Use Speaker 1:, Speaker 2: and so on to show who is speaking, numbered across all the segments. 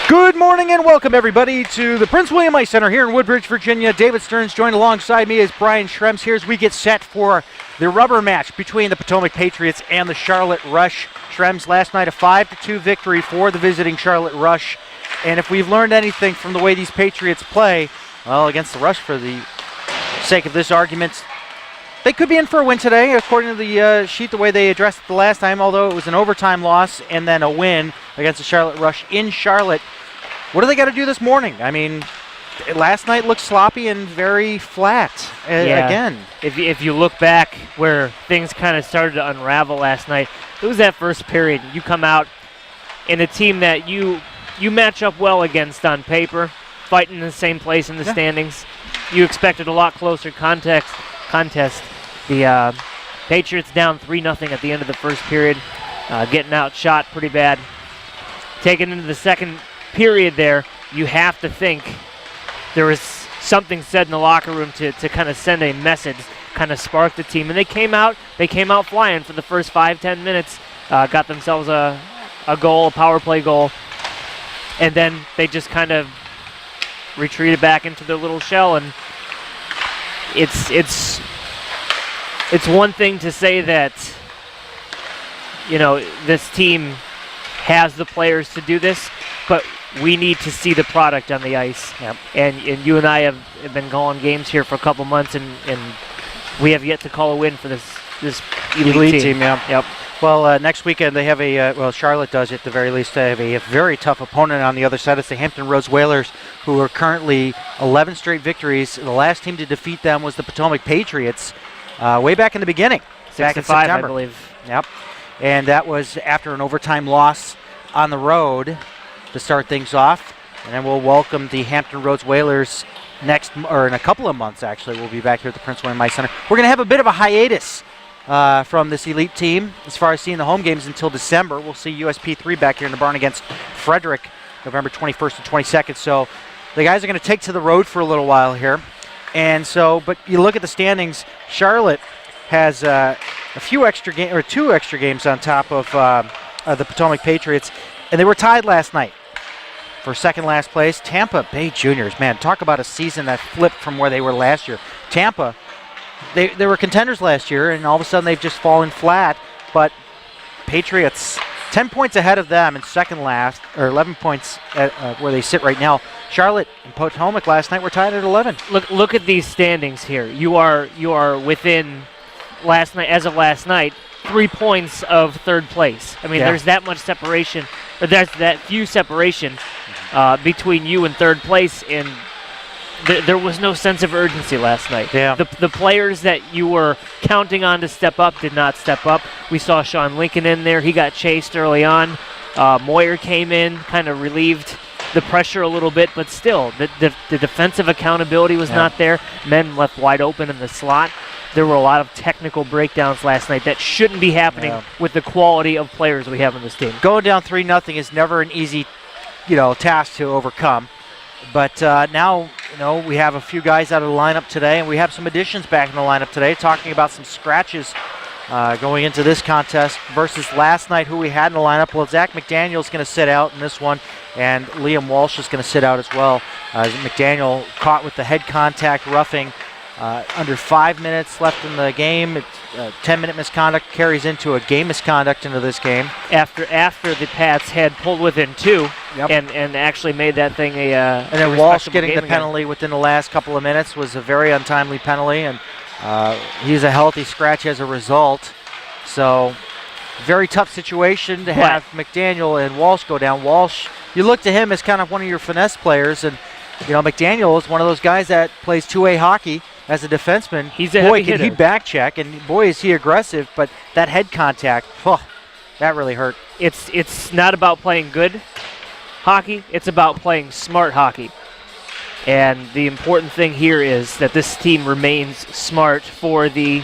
Speaker 1: Good morning and welcome everybody to the Prince William Ice Center here in Woodbridge, Virginia. David Stearns joined alongside me as Brian Schrems here as we get set for the rubber match between the Potomac Patriots and the Charlotte Rush. Schrems, last night a 5-2 victory for the visiting Charlotte Rush. And if we've learned anything from the way these Patriots play, well, against the Rush for the sake of this argument, they could be in for a win today, according to the sheet, the way they addressed it the last time, although it was an overtime loss and then a win against the Charlotte Rush in Charlotte. What do they got to do this morning? I mean, last night looked sloppy and very flat again.
Speaker 2: If you look back where things kind of started to unravel last night, it was that first period. You come out in a team that you match up well against on paper, fighting in the same place in the standings. You expected a lot closer contest. The Patriots down 3-0 at the end of the first period, getting outshot pretty bad. Taking into the second period there, you have to think there was something said in the locker room to kind of send a message, kind of spark the team. And they came out flying for the first 5-10 minutes, got themselves a goal, a power play goal, and then they just kind of retreated back into their little shell. And it's one thing to say that, you know, this team has the players to do this, but we need to see the product on the ice.
Speaker 1: Yep.
Speaker 2: And you and I have been calling games here for a couple months, and we have yet to call a win for this elite team.
Speaker 1: Yep. Well, next weekend they have Charlotte does at the very least. They have a very tough opponent on the other side. It's the Hampton Roads Whalers, who are currently 11 straight victories. The last team to defeat them was the Potomac Patriots way back in the beginning, back in September.
Speaker 2: I believe.
Speaker 1: Yep. And that was after an overtime loss on the road to start things off. And then we'll welcome the Hampton Roads Whalers in a couple of months, actually. We'll be back here at the Prince William Ice Center. We're going to have a bit of a hiatus from this elite team as far as seeing the home games until December. We'll see USP3 back here in the barn against Frederick November 21st and 22nd. So the guys are going to take to the road for a little while here. And so, but you look at the standings, Charlotte has two extra games on top of the Potomac Patriots, and they were tied last night for second last place. Tampa Bay Juniors, man, talk about a season that flipped from where they were last year. Tampa, they were contenders last year, and all of a sudden they've just fallen flat. But Patriots, 10 points ahead of them in second last, or 11 points at where they sit right now. Charlotte and Potomac last night were tied at 11.
Speaker 2: Look at these standings here. You are within as of last night, 3 points of third place. I mean, there's that much separation, or there's that few separation between you and third place, and there was no sense of urgency last night.
Speaker 1: Yeah.
Speaker 2: The players that you were counting on to step up did not step up. We saw Sean Lincoln in there. He got chased early on. Moyer came in, kind of relieved the pressure a little bit, but still, the defensive accountability was not there. Men left wide open in the slot. There were a lot of technical breakdowns last night that shouldn't be happening with the quality of players we have on this team.
Speaker 1: Going down 3-0 is never an easy, task to overcome. But now, we have a few guys out of the lineup today, and we have some additions back in the lineup today, talking about some scratches going into this contest versus last night, who we had in the lineup. Well, Zach McDaniel's going to sit out in this one, and Liam Walsh is going to sit out as well. McDaniel caught with the head contact roughing. Under 5 minutes left in the game. 10-minute misconduct carries into a game misconduct into this game.
Speaker 2: After the Pats had pulled within 2 and actually made that thing
Speaker 1: and then Walsh getting the penalty within the last couple of minutes was a very untimely penalty, and he's a healthy scratch as a result. So very tough situation to have McDaniel and Walsh go down. Walsh, you look to him as kind of one of your finesse players, and McDaniel is one of those guys that plays two-way hockey. As a defenseman,
Speaker 2: he's a heavy hitter.
Speaker 1: He back check, and boy, is he aggressive, but that head contact, that really hurt.
Speaker 2: It's not about playing good hockey, it's about playing smart hockey. And the important thing here is that this team remains smart for the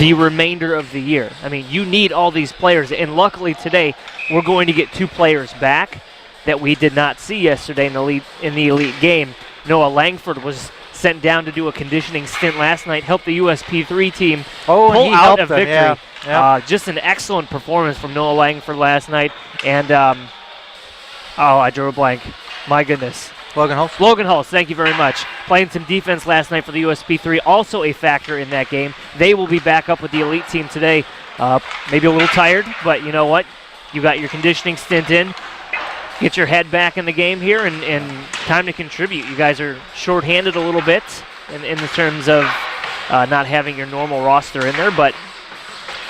Speaker 2: remainder of the year. I mean, you need all these players, and luckily today we're going to get 2 players back that we did not see yesterday in the elite game. Noah Langford was sent down to do a conditioning stint last night, helped the USP3 team pull out a victory. Just an excellent performance from Noah Langford last night. And Oh, I drew a blank. My goodness.
Speaker 1: Logan Hulse.
Speaker 2: Logan Hulse, thank you very much. Playing some defense last night for the USP3, also a factor in that game. They will be back up with the elite team today. Maybe a little tired, but you know what? You got your conditioning stint in. Get your head back in the game here and time to contribute. You guys are shorthanded a little bit in the terms of not having your normal roster in there, but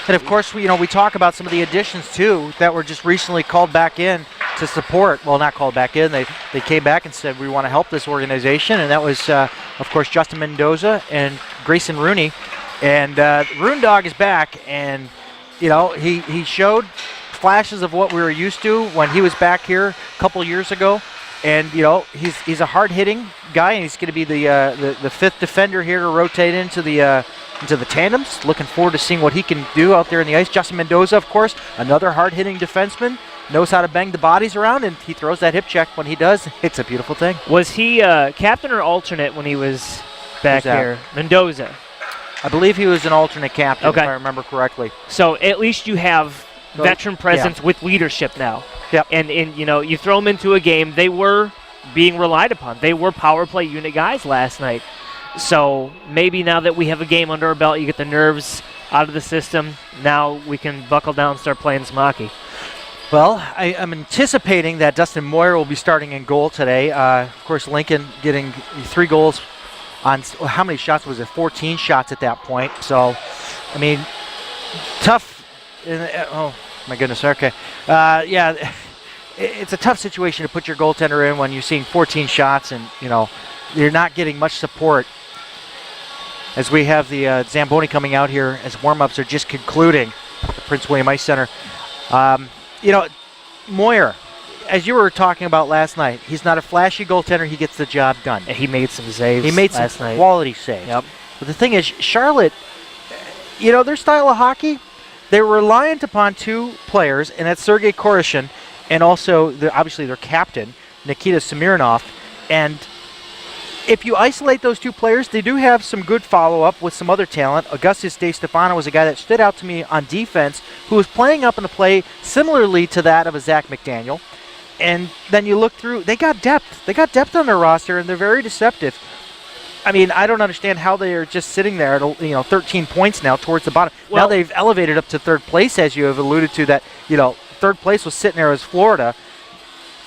Speaker 1: and of course, we talk about some of the additions too that were just recently called back in to support. Well, not called back in. They came back and said we want to help this organization, and that was of course Justin Mendoza and Grayson Rooney. And Rune Dog is back, and he showed flashes of what we were used to when he was back here a couple years ago. And he's a hard-hitting guy, and he's going to be the fifth defender here to rotate into the tandems. Looking forward to seeing what he can do out there in the ice. Justin Mendoza, of course, another hard-hitting defenseman, knows how to bang the bodies around, and he throws that hip check when he does. It's a beautiful thing.
Speaker 2: Was he captain or alternate when he was back here? Mendoza.
Speaker 1: I believe he was an alternate captain,
Speaker 2: okay,
Speaker 1: if I remember correctly.
Speaker 2: So at least you have veteran presence with leadership now.
Speaker 1: Yep.
Speaker 2: And you throw them into a game, they were being relied upon. They were power play unit guys last night. So maybe now that we have a game under our belt, you get the nerves out of the system. Now we can buckle down and start playing some hockey.
Speaker 1: Well, I'm anticipating that Dustin Moyer will be starting in goal today. Of course, Lincoln getting 3 goals on how many shots was it? 14 shots at that point. So, I mean, tough. Oh, my goodness. Okay. Yeah, it's a tough situation to put your goaltender in when you're seeing 14 shots and, you're not getting much support. As we have the Zamboni coming out here as warm-ups are just concluding at the Prince William Ice Center. Moyer, as you were talking about last night, he's not a flashy goaltender. He gets the job done.
Speaker 2: He made some saves.
Speaker 1: He made
Speaker 2: last
Speaker 1: some
Speaker 2: night.
Speaker 1: Quality saves.
Speaker 2: Yep.
Speaker 1: But the thing is, Charlotte, their style of hockey, they're reliant upon 2 players, and that's Sergei Koroshin and also, obviously, their captain, Nikita Smirnov. And if you isolate those 2 players, they do have some good follow-up with some other talent. Augustus De Stefano was a guy that stood out to me on defense who was playing up in the play similarly to that of a Zach McDaniel. And then you look through, they got depth. They got depth on their roster, and they're very deceptive. I mean, I don't understand how they are just sitting there at 13 points now towards the bottom.
Speaker 2: Well,
Speaker 1: now they've elevated up to 3rd place, as you have alluded to, that 3rd place was sitting there as Florida.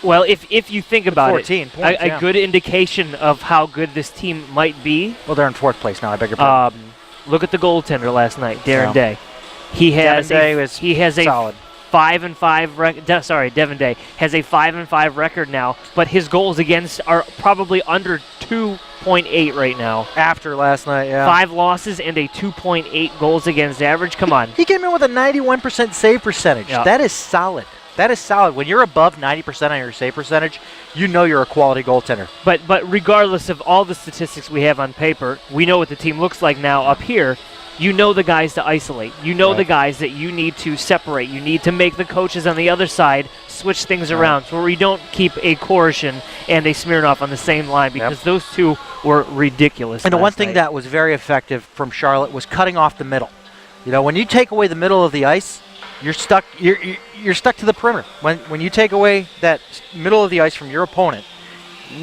Speaker 2: Well, if you think about
Speaker 1: 14
Speaker 2: it,
Speaker 1: points,
Speaker 2: a good indication of how good this team might be.
Speaker 1: Well, they're in 4th place now. I beg your pardon.
Speaker 2: Look at the goaltender last night, Darren
Speaker 1: Yeah.
Speaker 2: Day. He has a
Speaker 1: solid.
Speaker 2: 5-5 record. Devin Day has a 5-5 record now, but his goals against are probably under 2.8 right now.
Speaker 1: After last night, yeah.
Speaker 2: 5 losses and a 2.8 goals against average. Come on.
Speaker 1: He came in with a 91% save percentage.
Speaker 2: Yeah.
Speaker 1: That is solid. That is solid. When you're above 90% on your save percentage, you know you're a quality goaltender.
Speaker 2: But regardless of all the statistics we have on paper, we know what the team looks like now up here. You know the guys to isolate. You know the guys that you need to separate. You need to make the coaches on the other side switch things around so we don't keep a Koroshin and a Smirnoff on the same line because those 2 were ridiculous.
Speaker 1: And the one
Speaker 2: last
Speaker 1: thing
Speaker 2: night.
Speaker 1: that was very effective from Charlotte was cutting off the middle. When you take away the middle of the ice, you're stuck. You're stuck to the perimeter. When you take away that middle of the ice from your opponent,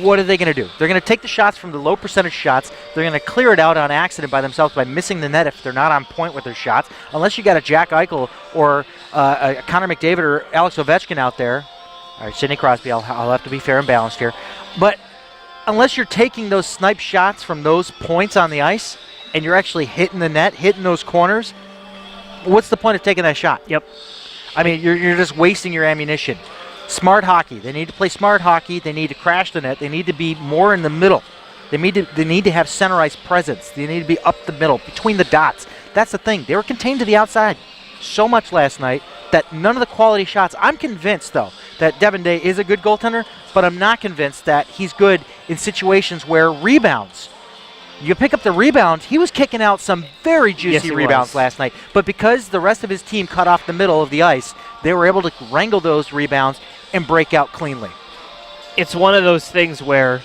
Speaker 1: what are they going to do? They're going to take the shots from the low percentage shots. They're going to clear it out on accident by themselves by missing the net if they're not on point with their shots. Unless you got a Jack Eichel or a Connor McDavid or Alex Ovechkin out there. All right, Sidney Crosby. I'll have to be fair and balanced here. But unless you're taking those snipe shots from those points on the ice and you're actually hitting the net, hitting those corners, what's the point of taking that shot?
Speaker 2: Yep.
Speaker 1: I mean, you're just wasting your ammunition. Smart hockey. They need to play smart hockey. They need to crash the net. They need to be more in the middle. They need to have center ice presence. They need to be up the middle, between the dots. That's the thing. They were contained to the outside so much last night that none of the quality shots. I'm convinced, though, that Devin Day is a good goaltender, but I'm not convinced that he's good in situations where rebounds. You pick up the rebound. He was kicking out some very juicy rebounds last night. But because the rest of his team cut off the middle of the ice, they were able to wrangle those rebounds and break out cleanly.
Speaker 2: It's one of those things where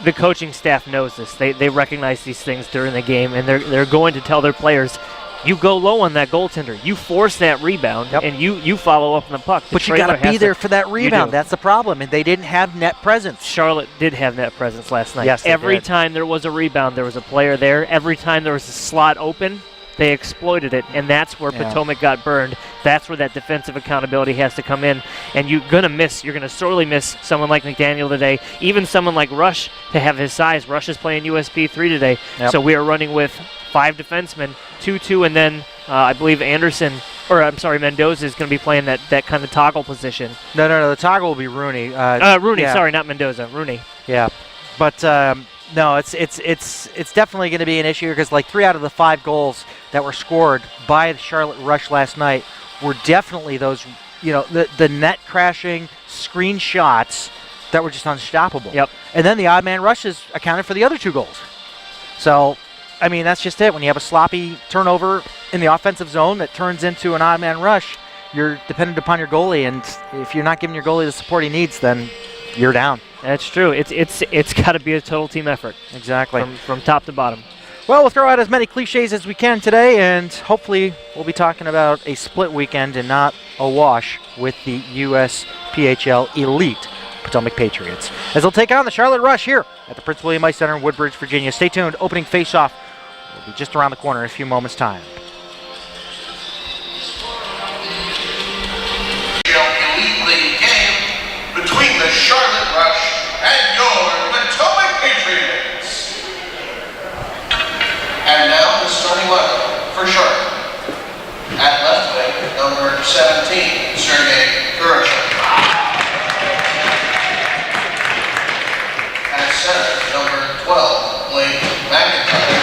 Speaker 2: the coaching staff knows this. They recognize these things during the game, and they're going to tell their players, You go low on that goaltender. You force that rebound, and you follow up on the puck.
Speaker 1: But you got to be there for that rebound. That's the problem. And they didn't have net presence.
Speaker 2: Charlotte did have net presence last night.
Speaker 1: Yes,
Speaker 2: every time there was a rebound, there was a player there. Every time there was a slot open, they exploited it, and that's where Potomac got burned. That's where that defensive accountability has to come in. And you're going to sorely miss someone like McDaniel today, even someone like Rush to have his size. Rush is playing USP3 today. So we are running with 5 defensemen, 2-2, and then I believe Mendoza is going to be playing that kind of toggle position.
Speaker 1: No, the toggle will be Rooney.
Speaker 2: Rooney, sorry, not Mendoza, Rooney.
Speaker 1: Yeah, but no, it's definitely going to be an issue because like 3 out of the 5 goals that were scored by the Charlotte Rush last night were definitely those, the net crashing screen shots that were just unstoppable.
Speaker 2: Yep.
Speaker 1: And then the odd man rushes accounted for the other 2 goals. So, I mean, that's just it. When you have a sloppy turnover in the offensive zone that turns into an odd man rush, you're dependent upon your goalie, and if you're not giving your goalie the support he needs, then you're down.
Speaker 2: That's true. It's got to be a total team effort.
Speaker 1: Exactly.
Speaker 2: From top to bottom.
Speaker 1: Well, we'll throw out as many cliches as we can today, and hopefully we'll be talking about a split weekend and not a wash with the USPHL Elite Potomac Patriots, as they'll take on the Charlotte Rush here at the Prince William Ice Center in Woodbridge, Virginia. Stay tuned. Opening face-off will be just around the corner in a few moments' time.
Speaker 3: Elite League game between the Charlotte Rush and your Potomac Patriots. And now the starting lineup for Charlotte. At left wing, number 17, Sergei Turchenik. At center, number 12, Blake McIntyre.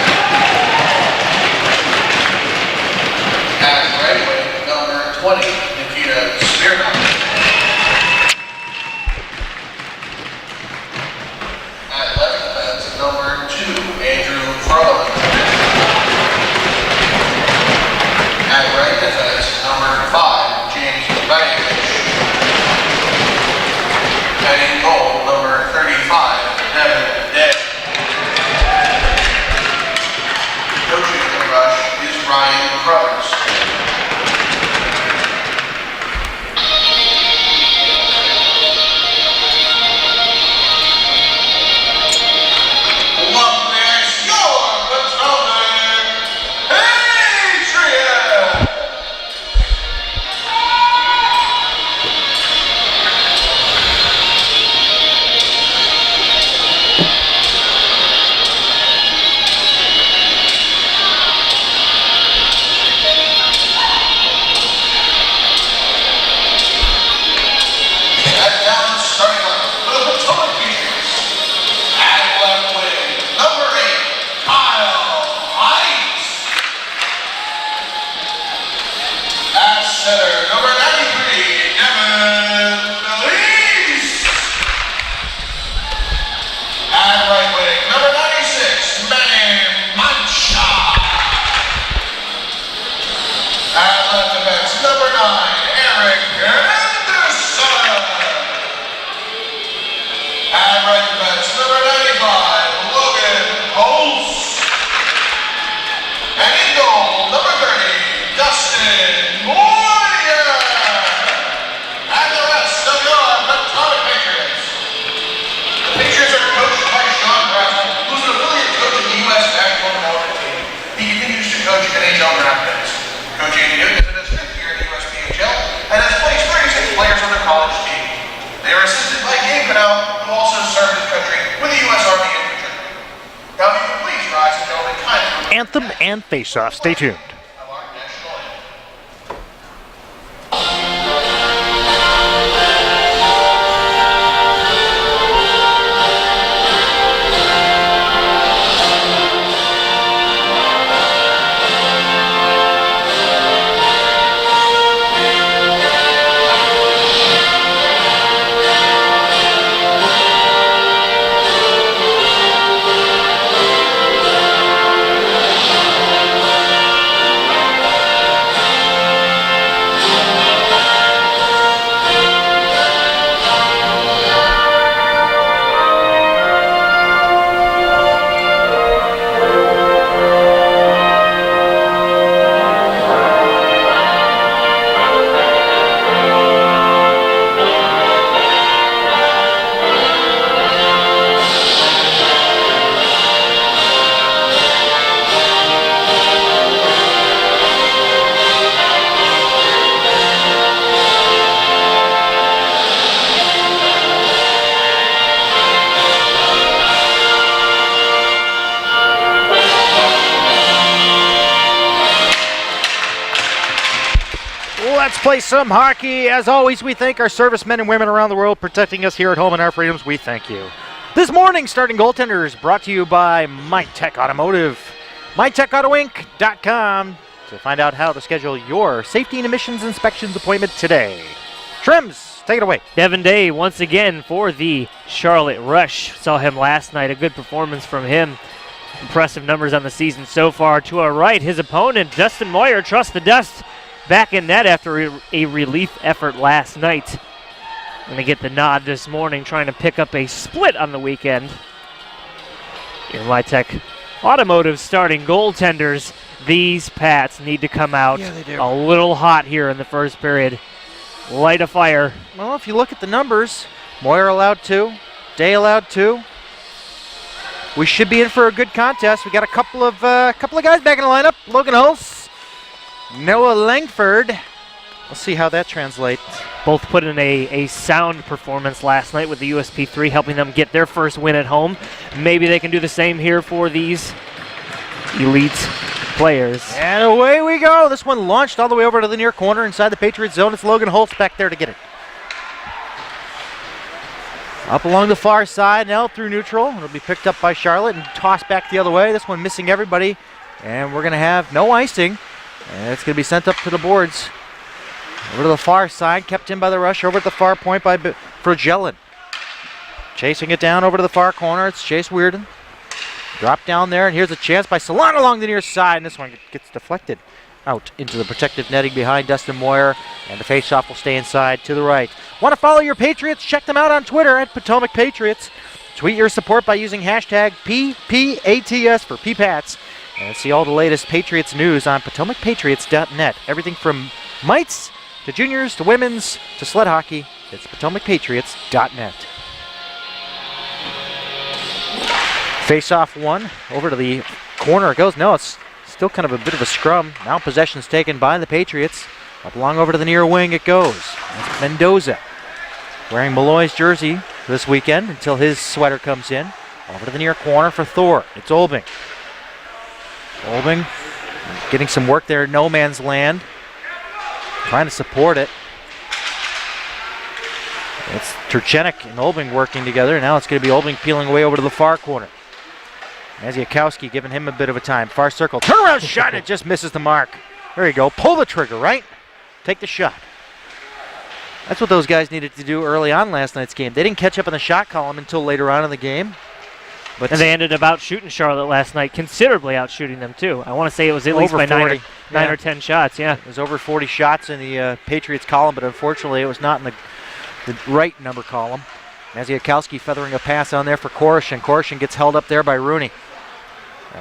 Speaker 3: At right wing, number 20, Nikita Smirnov. At left defense, number 2, Andrew Frohlich. At right defense, number 5, James Radovich. And in goal, number 35, Devin Day. Coaching the Rush is Ryan Crothers. Coaching in his 5th year in the USPHL and has placed 36 players on their college team. They are assisted by Gabe Canal, who also served his country with the U.S. Army Infantry. Now, if you would please rise and gentlemen, kindly.
Speaker 4: Anthem and face-off. Stay tuned. play some hockey. As always, we thank our servicemen and women around the world protecting us here at home and our freedoms. We thank you. This morning, starting goaltenders brought to you by MyTech Automotive. MyTechAutoInc.com to find out how to schedule your safety and emissions inspections appointment today. Trims, take it away.
Speaker 2: Devin Day once again for the Charlotte Rush. Saw him last night. A good performance from him. Impressive numbers on the season so far. To our right, his opponent, Dustin Moyer, trusts the dust back in net after a relief effort last night. Going to get the nod this morning, trying to pick up a split on the weekend. Your MyTech Automotive starting goaltenders. These Pats need to come out a little hot here in the first period. Light a fire.
Speaker 1: Well, if you look at the numbers, Moyer allowed 2, Day allowed 2. We should be in for a good contest. We got a couple of guys back in the lineup. Logan Hulse, Noah Langford. We'll see how that translates.
Speaker 2: Both put in a sound performance last night with the USP3, helping them get their first win at home. Maybe they can do the same here for these elite players.
Speaker 1: And away we go. This one launched all the way over to the near corner inside the Patriots zone. It's Logan Hulse back there to get it. Up along the far side, now through neutral. It'll be picked up by Charlotte and tossed back the other way. This one missing everybody. And we're going to have no icing. And it's going to be sent up to the boards. Over to the far side, kept in by the rush. Over at the far point by Frogellin. Chasing it down over to the far corner. It's Chase Weirden. Drop down there, and here's a chance by Salon along the near side. And this one gets deflected out into the protective netting behind Dustin Moyer. And the faceoff will stay inside to the right. Want to follow your Patriots? Check them out on Twitter at Potomac Patriots. Tweet your support by using hashtag PPATS for PPATS. And see all the latest Patriots news on PotomacPatriots.net. Everything from mites to juniors to women's to sled hockey. It's PotomacPatriots.net. Face-off one. Over to the corner it goes. No, it's still kind of a bit of a scrum. Now possession's taken by the Patriots. Up along over to the near wing it goes. That's Mendoza. Wearing Malloy's jersey this weekend until his sweater comes in. Over to the near corner for Thor. It's Olbing. Olbing getting some work there in no man's land. Trying to support it. It's Turchenik and Olbing working together. Now it's going to be Olbing peeling away over to the far corner. Maziakowski giving him a bit of a time. Far circle. Turnaround shot. It just misses the mark. There you go. Pull the trigger, right? Take the shot. That's what those guys needed to do early on last night's game. They didn't catch up in the shot column until later on in the game. But
Speaker 2: and they ended up out-shooting Charlotte last night, considerably out-shooting them too. I want to say it was at least by 9 or 10 shots, yeah.
Speaker 1: It was over 40 shots in the Patriots column, but unfortunately it was not in the right number column. Maziakowski feathering a pass on there for Korishin. Korishin gets held up there by Rooney.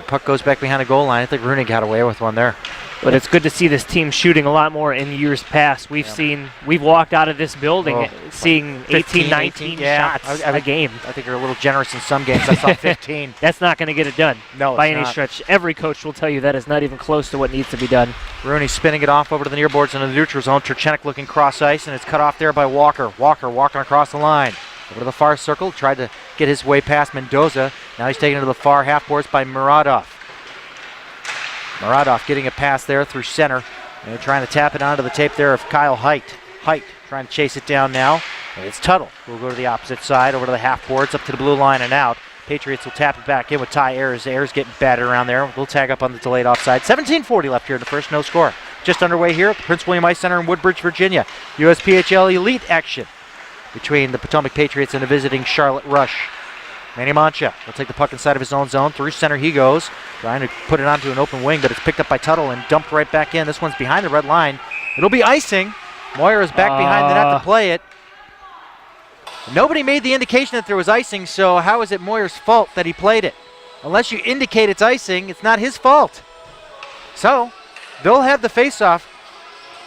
Speaker 1: Puck goes back behind the goal line. I think Rooney got away with one there.
Speaker 2: But it's good to see this team shooting a lot more in years past. We've walked out of this building seeing 18, 19 shots a game.
Speaker 1: I think you're a little generous in some games. I saw 15.
Speaker 2: That's not going to get it done by any stretch. Every coach will tell you that is not even close to what needs to be done.
Speaker 1: Rooney spinning it off over to the near boards into the neutral zone. Turchenik looking cross ice, and it's cut off there by Walker. Walker walking across the line. Over to the far circle, tried to get his way past Mendoza. Now he's taken to the far half boards by Muradov. Muradov getting a pass there through center. And they're trying to tap it onto the tape there of Kyle Height. Height trying to chase it down now. And it's Tuttle. We'll go to the opposite side, over to the half boards, up to the blue line and out. Patriots will tap it back in with Ty Ayers. Ayers getting batted around there. We'll tag up on the delayed offside. 17:40 left here in the first, no score. Just underway here at the Prince William Ice Center in Woodbridge, Virginia. USPHL Elite action between the Potomac Patriots and the visiting Charlotte Rush. Manny Mancha will take the puck inside of his own zone. Through center he goes, trying to put it onto an open wing, but it's picked up by Tuttle and dumped right back in. This one's behind the red line. It'll be icing. Moyer is back behind the net to play it. Nobody made the indication that there was icing, so how is it Moyer's fault that he played it? Unless you indicate it's icing, it's not his fault. So, they'll have the faceoff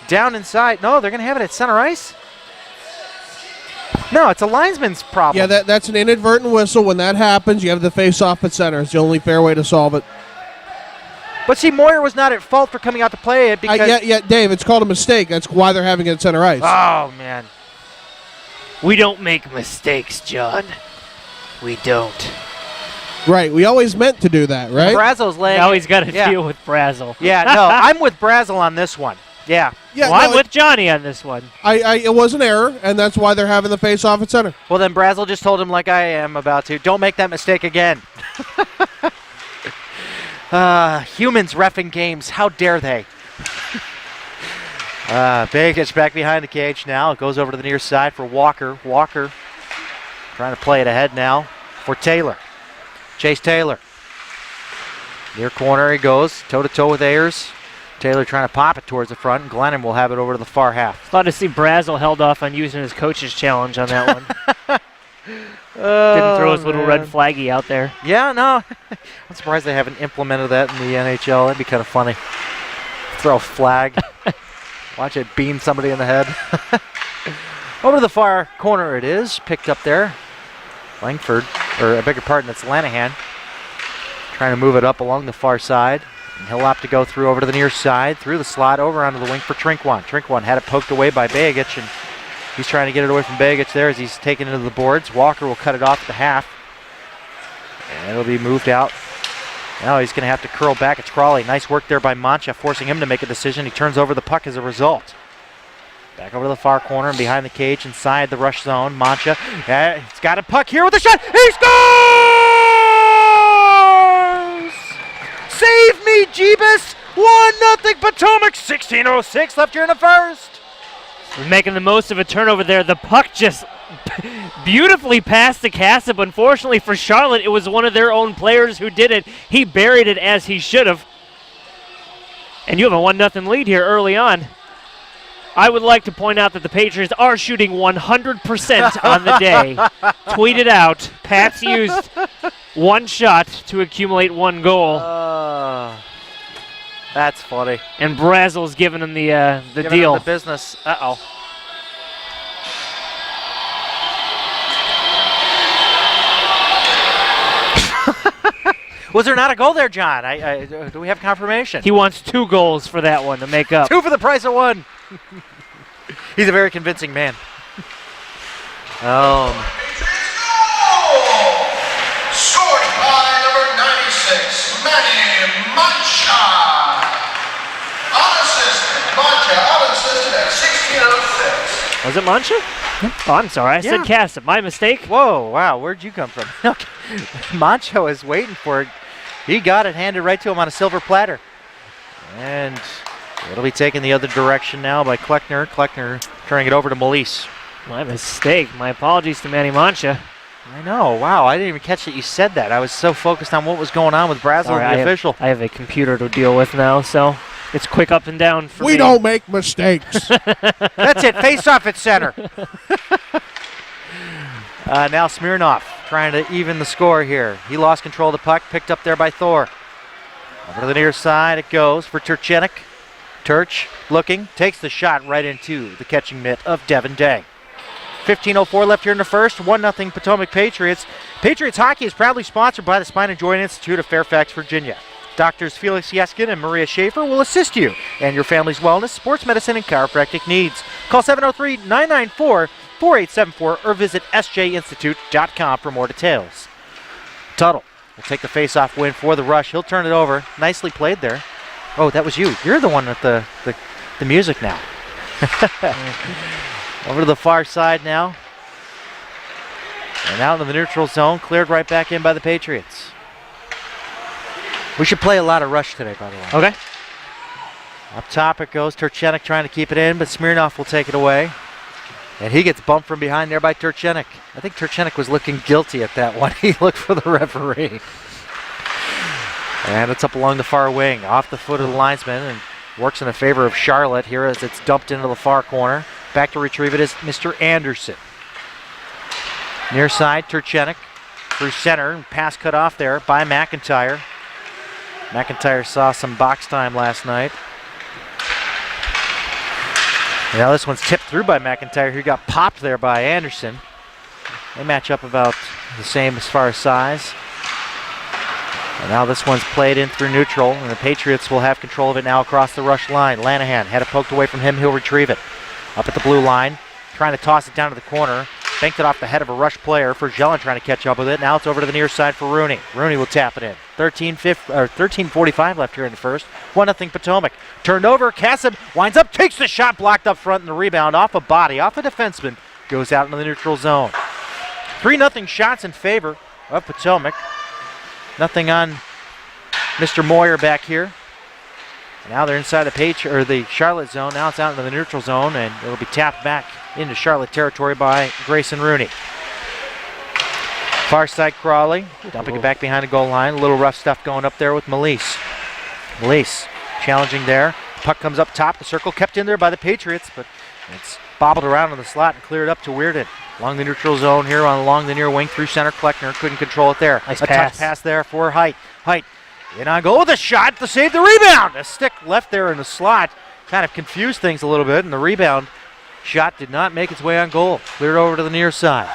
Speaker 1: down inside. No, they're going to have it at center ice? No, it's a linesman's problem.
Speaker 5: Yeah, that's an inadvertent whistle. When that happens, you have the face-off at center. It's the only fair way to solve it.
Speaker 1: But see, Moyer was not at fault for coming out to play it because...
Speaker 5: Yeah, Dave, it's called a mistake. That's why they're having it at center ice.
Speaker 1: Oh, man.
Speaker 2: We don't make mistakes, John. We don't.
Speaker 5: Right, we always meant to do that, right?
Speaker 1: Brazel's leg.
Speaker 2: Now he's got to deal with Brazel.
Speaker 1: Yeah, no, I'm with Brazel on this one. Yeah.
Speaker 5: Yeah,
Speaker 2: Well, I'm
Speaker 5: no,
Speaker 2: with Johnny on this one.
Speaker 5: it was an error, and that's why they're having the face-off at center.
Speaker 1: Well, then Brazel just told him, like I am about to, don't make that mistake again. Humans reffing games. How dare they? Begich back behind the cage now. It goes over to the near side for Walker. Walker trying to play it ahead now for Taylor. Chase Taylor. Near corner he goes, toe-to-toe with Ayers. Taylor trying to pop it towards the front, and Glennon will have it over to the far half.
Speaker 2: Glad to see Brazel held off on using his coach's challenge on that one. Didn't throw his little red flaggy out there.
Speaker 1: Yeah, no. I'm surprised they haven't implemented that in the NHL. That'd be kind of funny. Throw a flag. Watch it beam somebody in the head. Over to the far corner it is. Picked up there. Langford, or I beg your pardon, it's Lanahan. Trying to move it up along the far side. And he'll opt to go through over to the near side, through the slot, over onto the wing for Trinkwon. Trinkwon had it poked away by Begich, and he's trying to get it away from Begich there as he's taken into the boards. Walker will cut it off at the half. And it'll be moved out. Now he's going to have to curl back. It's Crawley. Nice work there by Mancha, forcing him to make a decision. He turns over the puck as a result. Back over to the far corner and behind the cage inside the rush zone. Mancha, he's got a puck here with a shot. He scores! Save me, Jeebus! 1-0 Potomac. 16:06 left here in the first.
Speaker 2: We're making the most of a turnover there. The puck just beautifully passed to Kassab. Unfortunately for Charlotte, it was one of their own players who did it. He buried it as he should have. And you have a 1-0 lead here early on. I would like to point out that the Patriots are shooting 100% on the day. Tweet it out. Pats used one shot to accumulate one goal.
Speaker 1: That's funny.
Speaker 2: And Brazel's giving him the
Speaker 1: Giving
Speaker 2: deal.
Speaker 1: him the business. Uh-oh. Was there not a goal there, John? Do we have confirmation?
Speaker 2: He wants 2 goals for that one to make up.
Speaker 1: 2 for the price of 1. He's a very convincing man.
Speaker 3: Patriots goal! Scored by number 96, Mancha. Unassisted. Mancha unassisted at 16:06.
Speaker 2: Was it Mancha? Oh, I'm sorry. I said Kassab. My mistake.
Speaker 1: Whoa, wow, where'd you come from? Mancha is waiting for it. He got it handed right to him on a silver platter. And it'll be taken the other direction now by Kleckner. Kleckner turning it over to Melise.
Speaker 2: My mistake. My apologies to Manny Mancha.
Speaker 1: I know, wow, I didn't even catch that you said that. I was so focused on what was going on with Brazel and the official.
Speaker 2: I have a computer to deal with now, so it's quick up and down for me.
Speaker 5: We don't make mistakes.
Speaker 1: That's it, face off at center. Now Smirnoff trying to even the score here. He lost control of the puck, picked up there by Thor. Over to the near side it goes for Turchenik. Turch looking, takes the shot right into the catching mitt of Devin Day. 15:04 left here in the first, 1-0 Potomac Patriots. Patriots hockey is proudly sponsored by the Spine and Joint Institute of Fairfax, Virginia. Doctors Felix Yeskin and Maria Schaefer will assist you and your family's wellness, sports medicine, and chiropractic needs. Call 703-994-4874 or visit sjinstitute.com for more details. Tuttle will take the face-off win for the Rush. He'll turn it over. Nicely played there. Oh, that was you. You're the one with the music now. Over to the far side now. And out in the neutral zone, cleared right back in by the Patriots. We should play a lot of Rush today, by the way.
Speaker 2: Okay.
Speaker 1: Up top it goes. Turchenik trying to keep it in, but Smirnoff will take it away. And he gets bumped from behind there by Turchenik. I think Turchenik was looking guilty at that one. He looked for the referee. And it's up along the far wing, off the foot of the linesman, and works in the favor of Charlotte here as it's dumped into the far corner. Back to retrieve it is Mr. Anderson. Near side, Turchenik through center, and pass cut off there by McIntyre. McIntyre saw some box time last night. Now this one's tipped through by McIntyre, who got popped there by Anderson. They match up about the same as far as size. And now this one's played in through neutral, and the Patriots will have control of it now across the rush line. Lanahan had it poked away from him. He'll retrieve it. Up at the blue line, trying to toss it down to the corner. Banked it off the head of a rush player for Jelen trying to catch up with it. Now it's over to the near side for Rooney. Rooney will tap it in. 13:45 left here in the first. 1-0 Potomac. Turned over. Kasem winds up, takes the shot, blocked up front, and the rebound off a body, off a defenseman, goes out into the neutral zone. 3-0 shots in favor of Potomac. Nothing on Mr. Moyer back here. Now they're inside the Charlotte zone. Now it's out into the neutral zone, and it'll be tapped back into Charlotte territory by Grayson Rooney. Far side Crawley, dumping it back behind the goal line. A little rough stuff going up there with Melise. Melise challenging there. Puck comes up top. The circle kept in there by the Patriots, but it's bobbled around in the slot and cleared up to Weirden. Along the neutral zone here, along the near wing through center. Kleckner couldn't control it there.
Speaker 2: Nice
Speaker 1: a
Speaker 2: pass.
Speaker 1: touch pass there for Height. Height in on goal with a shot to save the rebound. A stick left there in the slot kind of confused things a little bit, and the rebound shot did not make its way on goal. Cleared over to the near side.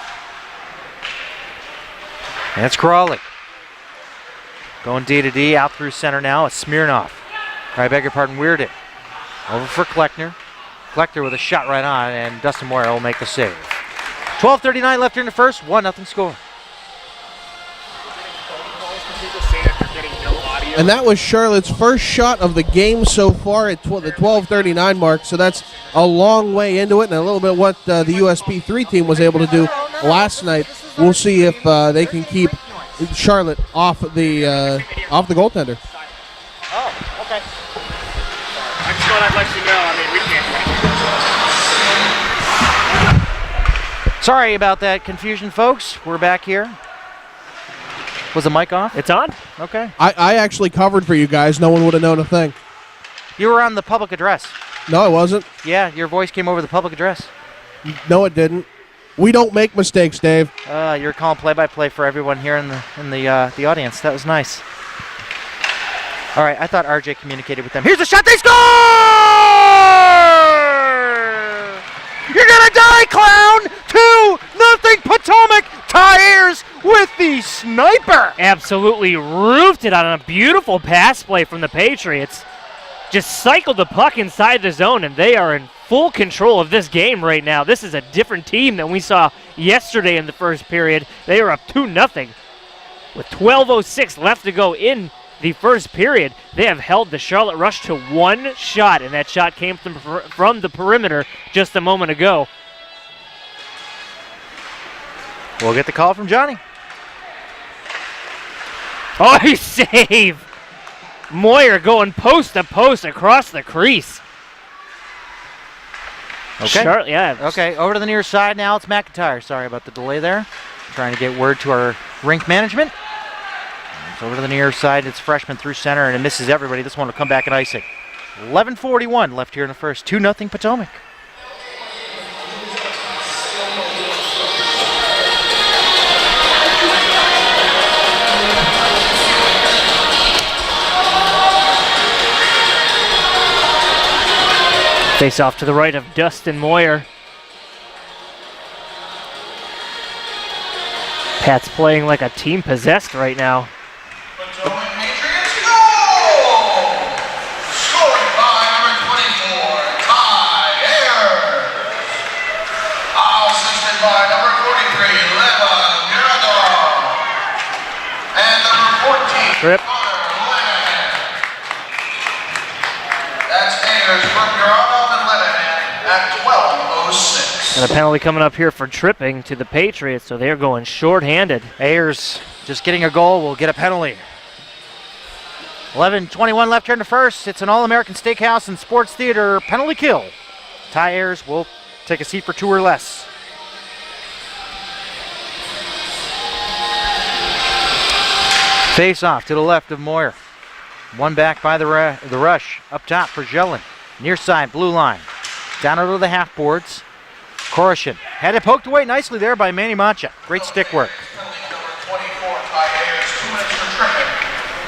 Speaker 1: That's Crawley. Going D to D, out through center now. It's Smirnoff. I beg your pardon, Weirden. Over for Kleckner. Kleckner with a shot right on, and Dustin Moyer will make the save. 12:39 left here in the first, 1-0 score.
Speaker 5: And that was Charlotte's first shot of the game so far at the 12:39 mark, so that's a long way into it and a little bit what the USP3 team was able to do last night. We'll see if they can keep Charlotte off the goaltender.
Speaker 6: Oh, okay. I just thought I'd let you know. I mean, we can't.
Speaker 1: Sorry about that confusion, folks. We're back here. Was the mic off?
Speaker 2: It's on?
Speaker 1: Okay.
Speaker 5: I actually covered for you guys. No one would have known a thing.
Speaker 1: You were on the public address.
Speaker 5: No, I wasn't.
Speaker 1: Yeah, your voice came over the public address.
Speaker 5: No, it didn't. We don't make mistakes, Dave.
Speaker 1: You're calling play-by-play for everyone here in the audience. That was nice. All right, I thought RJ communicated with them. Here's the shot. They score! You're gonna die, clown! 2-0 Potomac. Ayers with the sniper.
Speaker 2: Absolutely roofed it on a beautiful pass play from the Patriots. Just cycled the puck inside the zone, and they are in full control of this game right now. This is a different team than we saw yesterday in the first period. They are up 2-0. With 12:06 left to go in the first period, they have held the Charlotte Rush to one shot, and that shot came from the perimeter just a moment ago.
Speaker 1: We'll get the call from Johnny.
Speaker 2: Oh, he saved! Moyer going post to post across the crease.
Speaker 1: Okay.
Speaker 2: Yeah.
Speaker 1: Okay, over to the near side now. It's McIntyre. Sorry about the delay there. Trying to get word to our rink management. It's over to the near side. It's freshman through center, and it misses everybody. This one will come back and icing. 11:41 left here in the first. 2-0 Potomac.
Speaker 2: Face off to the right of Dustin Moyer. Pat's playing like a team possessed right now.
Speaker 3: Potomac Patriots goal! Scoring by number 24, Ayers. Assisted by number 43, Muradov. And number 14,
Speaker 2: Trip.
Speaker 3: That's Ayers from Muradov and Lebanon at 12:06.
Speaker 2: And a penalty coming up here for tripping to the Patriots, so they're going short-handed.
Speaker 1: Ayers just getting a goal will get a penalty. 11:21 left here in the first. It's an All-American Steakhouse and Sports Theater penalty kill. Ty Ayers will take a seat for two or less. Face off to the left of Moyer. One back by the rush. Up top for Jelen. Near side, blue line. Down over the half boards. Koroshin had it poked away nicely there by Manny Mancha. Great stick work.
Speaker 3: Penalty number 24 by Ayers, 2 minutes for tripping.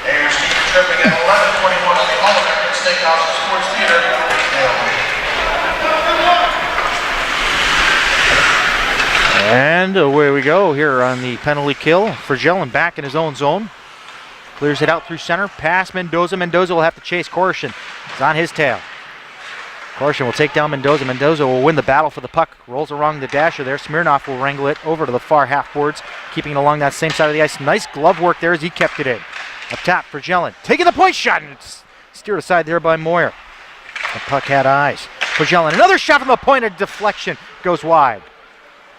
Speaker 3: Ayers keeps tripping at 11:21 on the All-American Steakhouse and Sports Theater.
Speaker 1: And away we go here on the penalty kill for Jelen back in his own zone. Clears it out through center, past Mendoza. Mendoza will have to chase Koroshin. It's on his tail. Koroshin will take down Mendoza. Mendoza will win the battle for the puck. Rolls along the dasher there. Smirnoff will wrangle it over to the far half boards, keeping it along that same side of the ice. Nice glove work there as he kept it in.
Speaker 4: Up top for Jelen. Taking the point shot, and it's steered aside there by Moyer. The puck had eyes. For Jelen. Another shot from the point, a deflection. Goes wide.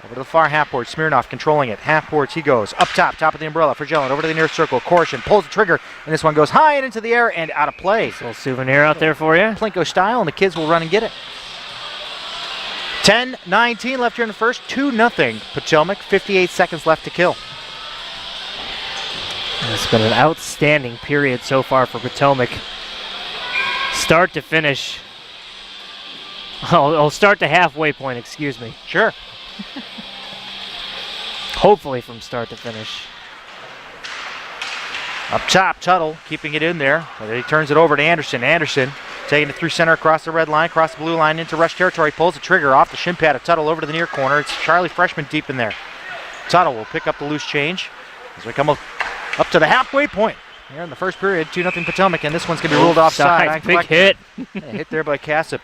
Speaker 4: Over to the far half board. Smirnoff controlling it. Half boards he goes. Up top of the umbrella for Jelen. Over to the near circle. Korshin pulls the trigger, and this one goes high and into the air and out of play.
Speaker 2: Little souvenir out there for you.
Speaker 4: Plinko style, and the kids will run and get it. 10-19 left here in the first. 2-0 Potomac. 58 seconds left to kill.
Speaker 2: It's been an outstanding period so far for Potomac. Start to finish. I'll start the halfway point, excuse me.
Speaker 4: Sure.
Speaker 2: Hopefully from start to finish.
Speaker 4: Up top, Tuttle keeping it in there. But he turns it over to Anderson. Anderson taking it through center across the red line, across the blue line into rush territory. Pulls the trigger off the shin pad of Tuttle over to the near corner. It's Charlie Freshman deep in there. Tuttle will pick up the loose change as we come up to the halfway point. Here in the first period, 2-0 Potomac, and this one's going to be ruled offside.
Speaker 2: Big hit.
Speaker 4: Hit there by Cassip.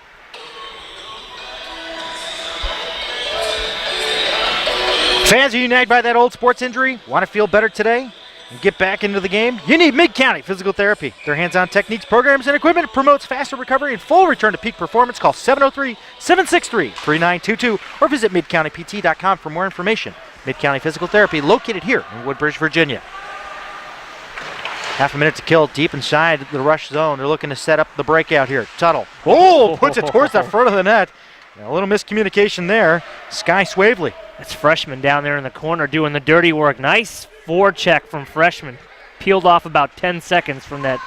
Speaker 4: Fans, are you nagged by that old sports injury? Want to feel better today and get back into the game? You need Mid-County Physical Therapy. Their hands-on techniques, programs, and equipment promotes faster recovery and full return to peak performance. Call 703-763-3922 or visit midcountypt.com for more information. Mid-County Physical Therapy, located here in Woodbridge, Virginia. Half a minute to kill deep inside the rush zone. They're looking to set up the breakout here. Tuttle. Oh, puts it towards the front of the net. A little miscommunication there. Sky Swavely.
Speaker 2: That's Freshman down there in the corner doing the dirty work. Nice forecheck from Freshman. Peeled off about 10 seconds from that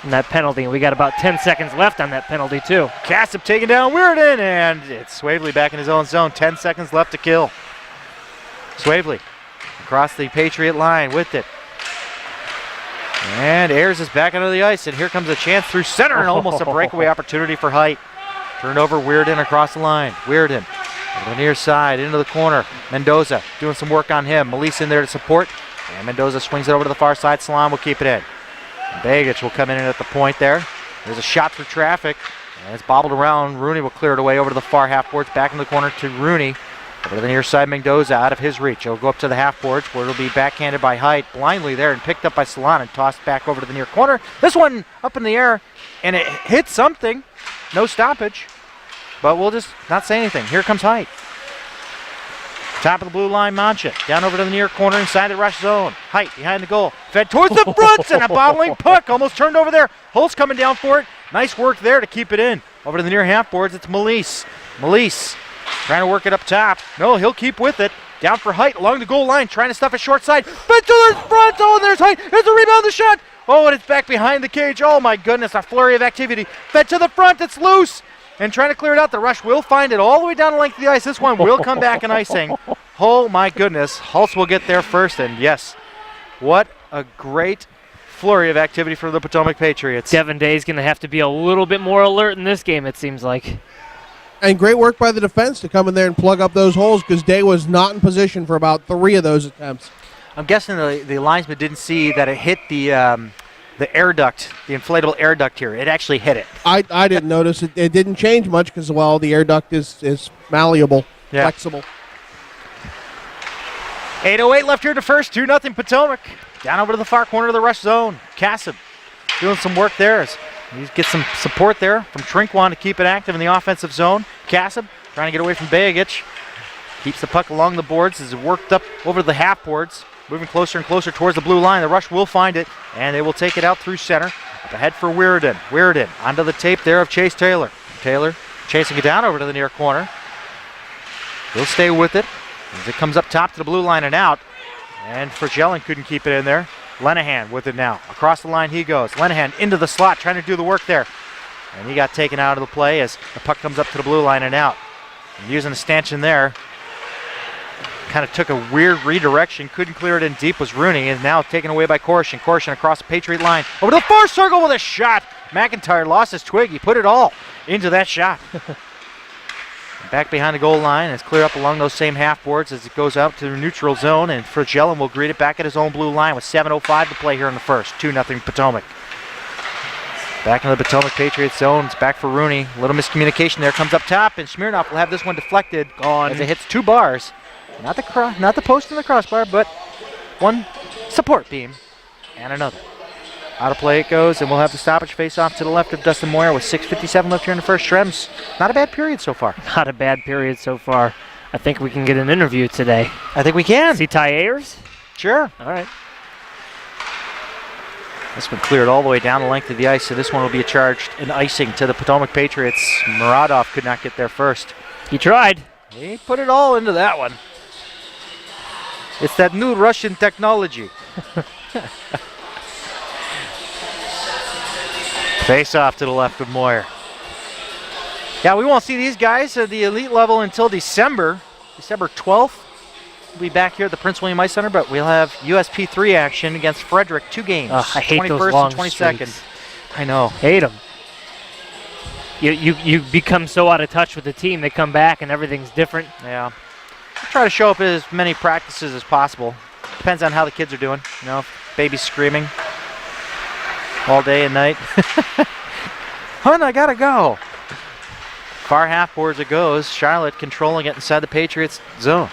Speaker 2: penalty. And we got about 10 seconds left on that penalty, too.
Speaker 4: Cassip taking down Weirden, and it's Swavely back in his own zone. 10 seconds left to kill. Swavely across the Patriot line with it. And Ayers is back onto the ice, and here comes a chance through center, and almost a breakaway opportunity for Height. Turned over, Weirden across the line. Weirden on the near side, into the corner. Mendoza doing some work on him. Melise in there to support, and Mendoza swings it over to the far side. Salon will keep it in. Begich will come in at the point there. There's a shot through traffic, and it's bobbled around. Rooney will clear it away over to the far half boards, back in the corner to Rooney. Over to the near side, Mendoza out of his reach. He'll go up to the half boards where it'll be backhanded by Height, blindly there, and picked up by Salon and tossed back over to the near corner. This one up in the air, and it hit something. No stoppage, but we'll just not say anything. Here comes Height. Top of the blue line, Mancha. Down over to the near corner inside the rush zone. Height behind the goal. Fed towards the front, and a bobbling puck almost turned over there. Hulse coming down for it. Nice work there to keep it in. Over to the near half boards, it's Melise. Melise trying to work it up top. No, he'll keep with it. Down for Height along the goal line, trying to stuff it short side. Fed to the front. Oh, and there's Height. There's a rebound, the shot. Oh, and it's back behind the cage. Oh, my goodness, a flurry of activity. Fed to the front. It's loose. And trying to clear it out. The rush will find it all the way down the length of the ice. This one will come back in icing. Oh, my goodness. Hulse will get there first. And, yes, what a great flurry of activity for the Potomac Patriots.
Speaker 2: Devin Day's going to have to be a little bit more alert in this game, it seems like.
Speaker 5: And great work by the defense to come in there and plug up those holes because Day was not in position for about 3 of those attempts.
Speaker 4: I'm guessing the linesman didn't see that it hit the air duct, the inflatable air duct here. It actually hit it.
Speaker 5: I didn't notice it. It didn't change much because, well, the air duct is malleable, flexible.
Speaker 4: 8:08 left here to first, 2-0 Potomac. Down over to the far corner of the rush zone. Cassip doing some work there. He gets some support there from Trinkwon to keep it active in the offensive zone. Cassip trying to get away from Begich. Keeps the puck along the boards as it worked up over the half boards. Moving closer and closer towards the blue line. The rush will find it, and they will take it out through center. Up ahead for Weirden. Weirden onto the tape there of Chase Taylor. Taylor chasing it down over to the near corner. He'll stay with it as it comes up top to the blue line and out. And Fragellin couldn't keep it in there. Lenahan with it now. Across the line he goes. Lenahan into the slot trying to do the work there. And he got taken out of the play as the puck comes up to the blue line and out. And using a stanchion there. Kind of took a weird redirection. Couldn't clear it in deep was Rooney. And now taken away by Korshin. Korshin across the Patriot line. Over to the far circle with a shot. McIntyre lost his twig. He put it all into that shot. Back behind the goal line. It's clear up along those same half boards as it goes out to the neutral zone. And Fragellin will greet it back at his own blue line with 7:05 to play here in the first. 2-0 Potomac. Back in the Potomac Patriots zone. It's back for Rooney. A little miscommunication there. Comes up top, and Smirnoff will have this one deflected as it hits 2 bars. Not the post and the crossbar, but one support beam. And another. Out of play it goes, and we'll have the stoppage face off to the left of Dustin Moyer with 6:57 left here in the first. Shrems, not a bad period so far.
Speaker 2: Not a bad period so far. I think we can get an interview today.
Speaker 4: I think we can.
Speaker 2: See Ty Ayers?
Speaker 4: Sure.
Speaker 2: All right.
Speaker 4: This one cleared all the way down the length of the ice, so this one will be charged in icing to the Potomac Patriots. Muradov could not get there first.
Speaker 2: He tried.
Speaker 4: He put it all into that one. It's that new Russian technology. Face off to the left of Moyer. Yeah, we won't see these guys at the elite level until December 12th. We'll be back here at the Prince William Ice Center, but we'll have USP3 action against Frederick, 2 games.
Speaker 2: I hate
Speaker 4: 21st
Speaker 2: those long
Speaker 4: and 22nd.
Speaker 2: streaks.
Speaker 4: I know.
Speaker 2: Hate them. You become so out of touch with the team. They come back and everything's different.
Speaker 4: Yeah. I try to show up at as many practices as possible. Depends on how the kids are doing. You know, if baby's screaming all day and night. Hun, I gotta go. Far half boards it goes. Charlotte controlling it inside the Patriots zone.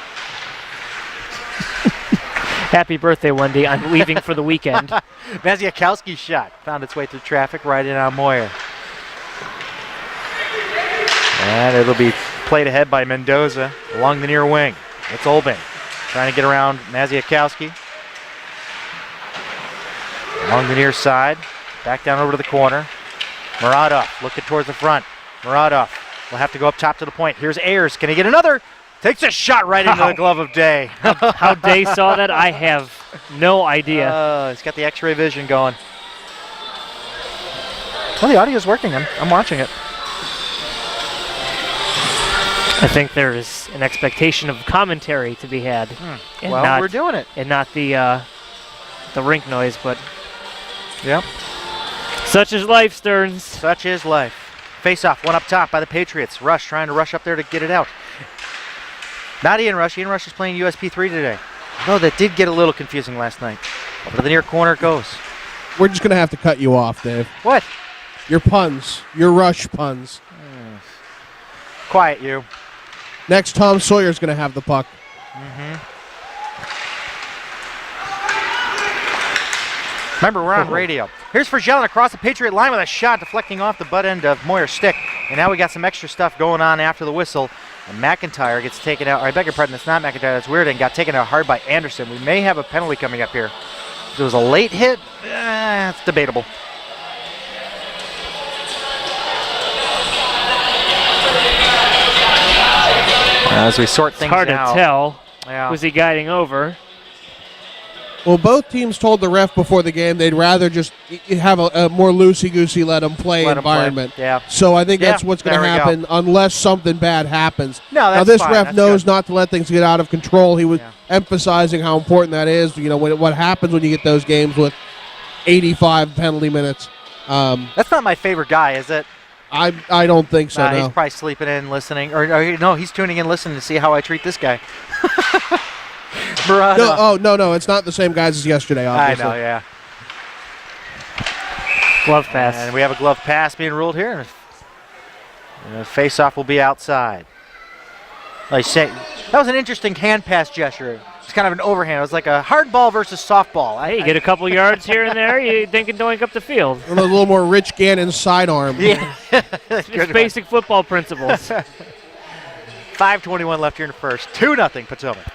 Speaker 2: Happy birthday, Wendy. I'm leaving for the weekend.
Speaker 4: Maziakowski's shot found its way through traffic right in on Moyer. And it'll be played ahead by Mendoza along the near wing. It's Olbing trying to get around Maziakowski. Along the near side. Back down over to the corner. Muradov looking towards the front. Muradov will have to go up top to the point. Here's Ayers. Can he get another? Takes a shot right into the glove of Day.
Speaker 2: How Day saw that, I have no idea.
Speaker 4: He's got the X-ray vision going. Well, the audio's working. I'm watching it.
Speaker 2: I think there is an expectation of commentary to be had. And
Speaker 4: Well, we're doing it.
Speaker 2: And not the rink noise, but
Speaker 4: Yep.
Speaker 2: such is life, Stearns.
Speaker 4: Such is life. Face off, one up top by the Patriots. Rush trying to rush up there to get it out. Not Ian Rush. Ian Rush is playing USP3 today. No, that did get a little confusing last night. Over to the near corner it goes.
Speaker 5: We're just going to have to cut you off, Dave.
Speaker 4: What?
Speaker 5: Your puns. Your Rush puns.
Speaker 4: Quiet you.
Speaker 5: Next, Tom Sawyer's going to have the puck.
Speaker 4: Remember, we're on radio. Here's Fragellin across the Patriot line with a shot deflecting off the butt end of Moyer's stick. And now we got some extra stuff going on after the whistle. And McIntyre gets taken out. Or I beg your pardon, it's not McIntyre. That's weird. And got taken out hard by Anderson. We may have a penalty coming up here. If it was a late hit, it's debatable. As we sort things out.
Speaker 2: Hard to tell.
Speaker 4: Yeah.
Speaker 2: Was he guiding over?
Speaker 5: Well, both teams told the ref before the game they'd rather just have a more loosey-goosey let them play environment.
Speaker 4: Yeah.
Speaker 5: So I think that's what's going to
Speaker 4: there we
Speaker 5: happen unless something bad happens.
Speaker 4: No, that's
Speaker 5: now this
Speaker 4: fine.
Speaker 5: ref
Speaker 4: That's
Speaker 5: knows
Speaker 4: good.
Speaker 5: not to let things get out of control. He was emphasizing how important that is. You know what happens when you get those games with 85 penalty minutes.
Speaker 4: That's not my favorite guy, is it?
Speaker 5: I don't think so.
Speaker 4: He's
Speaker 5: No.
Speaker 4: probably sleeping in, listening, or no, he's tuning in, listening to see how I treat this guy. Muradov.
Speaker 5: No, it's not the same guys as yesterday. Obviously.
Speaker 4: I know, yeah.
Speaker 2: Glove pass.
Speaker 4: And we have a glove pass being ruled here. And the face-off will be outside. Like say, that was an interesting hand pass gesture. It's kind of an overhand. It was like a hard ball versus softball.
Speaker 2: Hey, you get a couple yards here and there, you think and doink up the field.
Speaker 5: A little more Rich Gannon sidearm.
Speaker 4: Yeah.
Speaker 2: It's basic football principles.
Speaker 4: 5:21 left here in the first. 2-0 Potomac.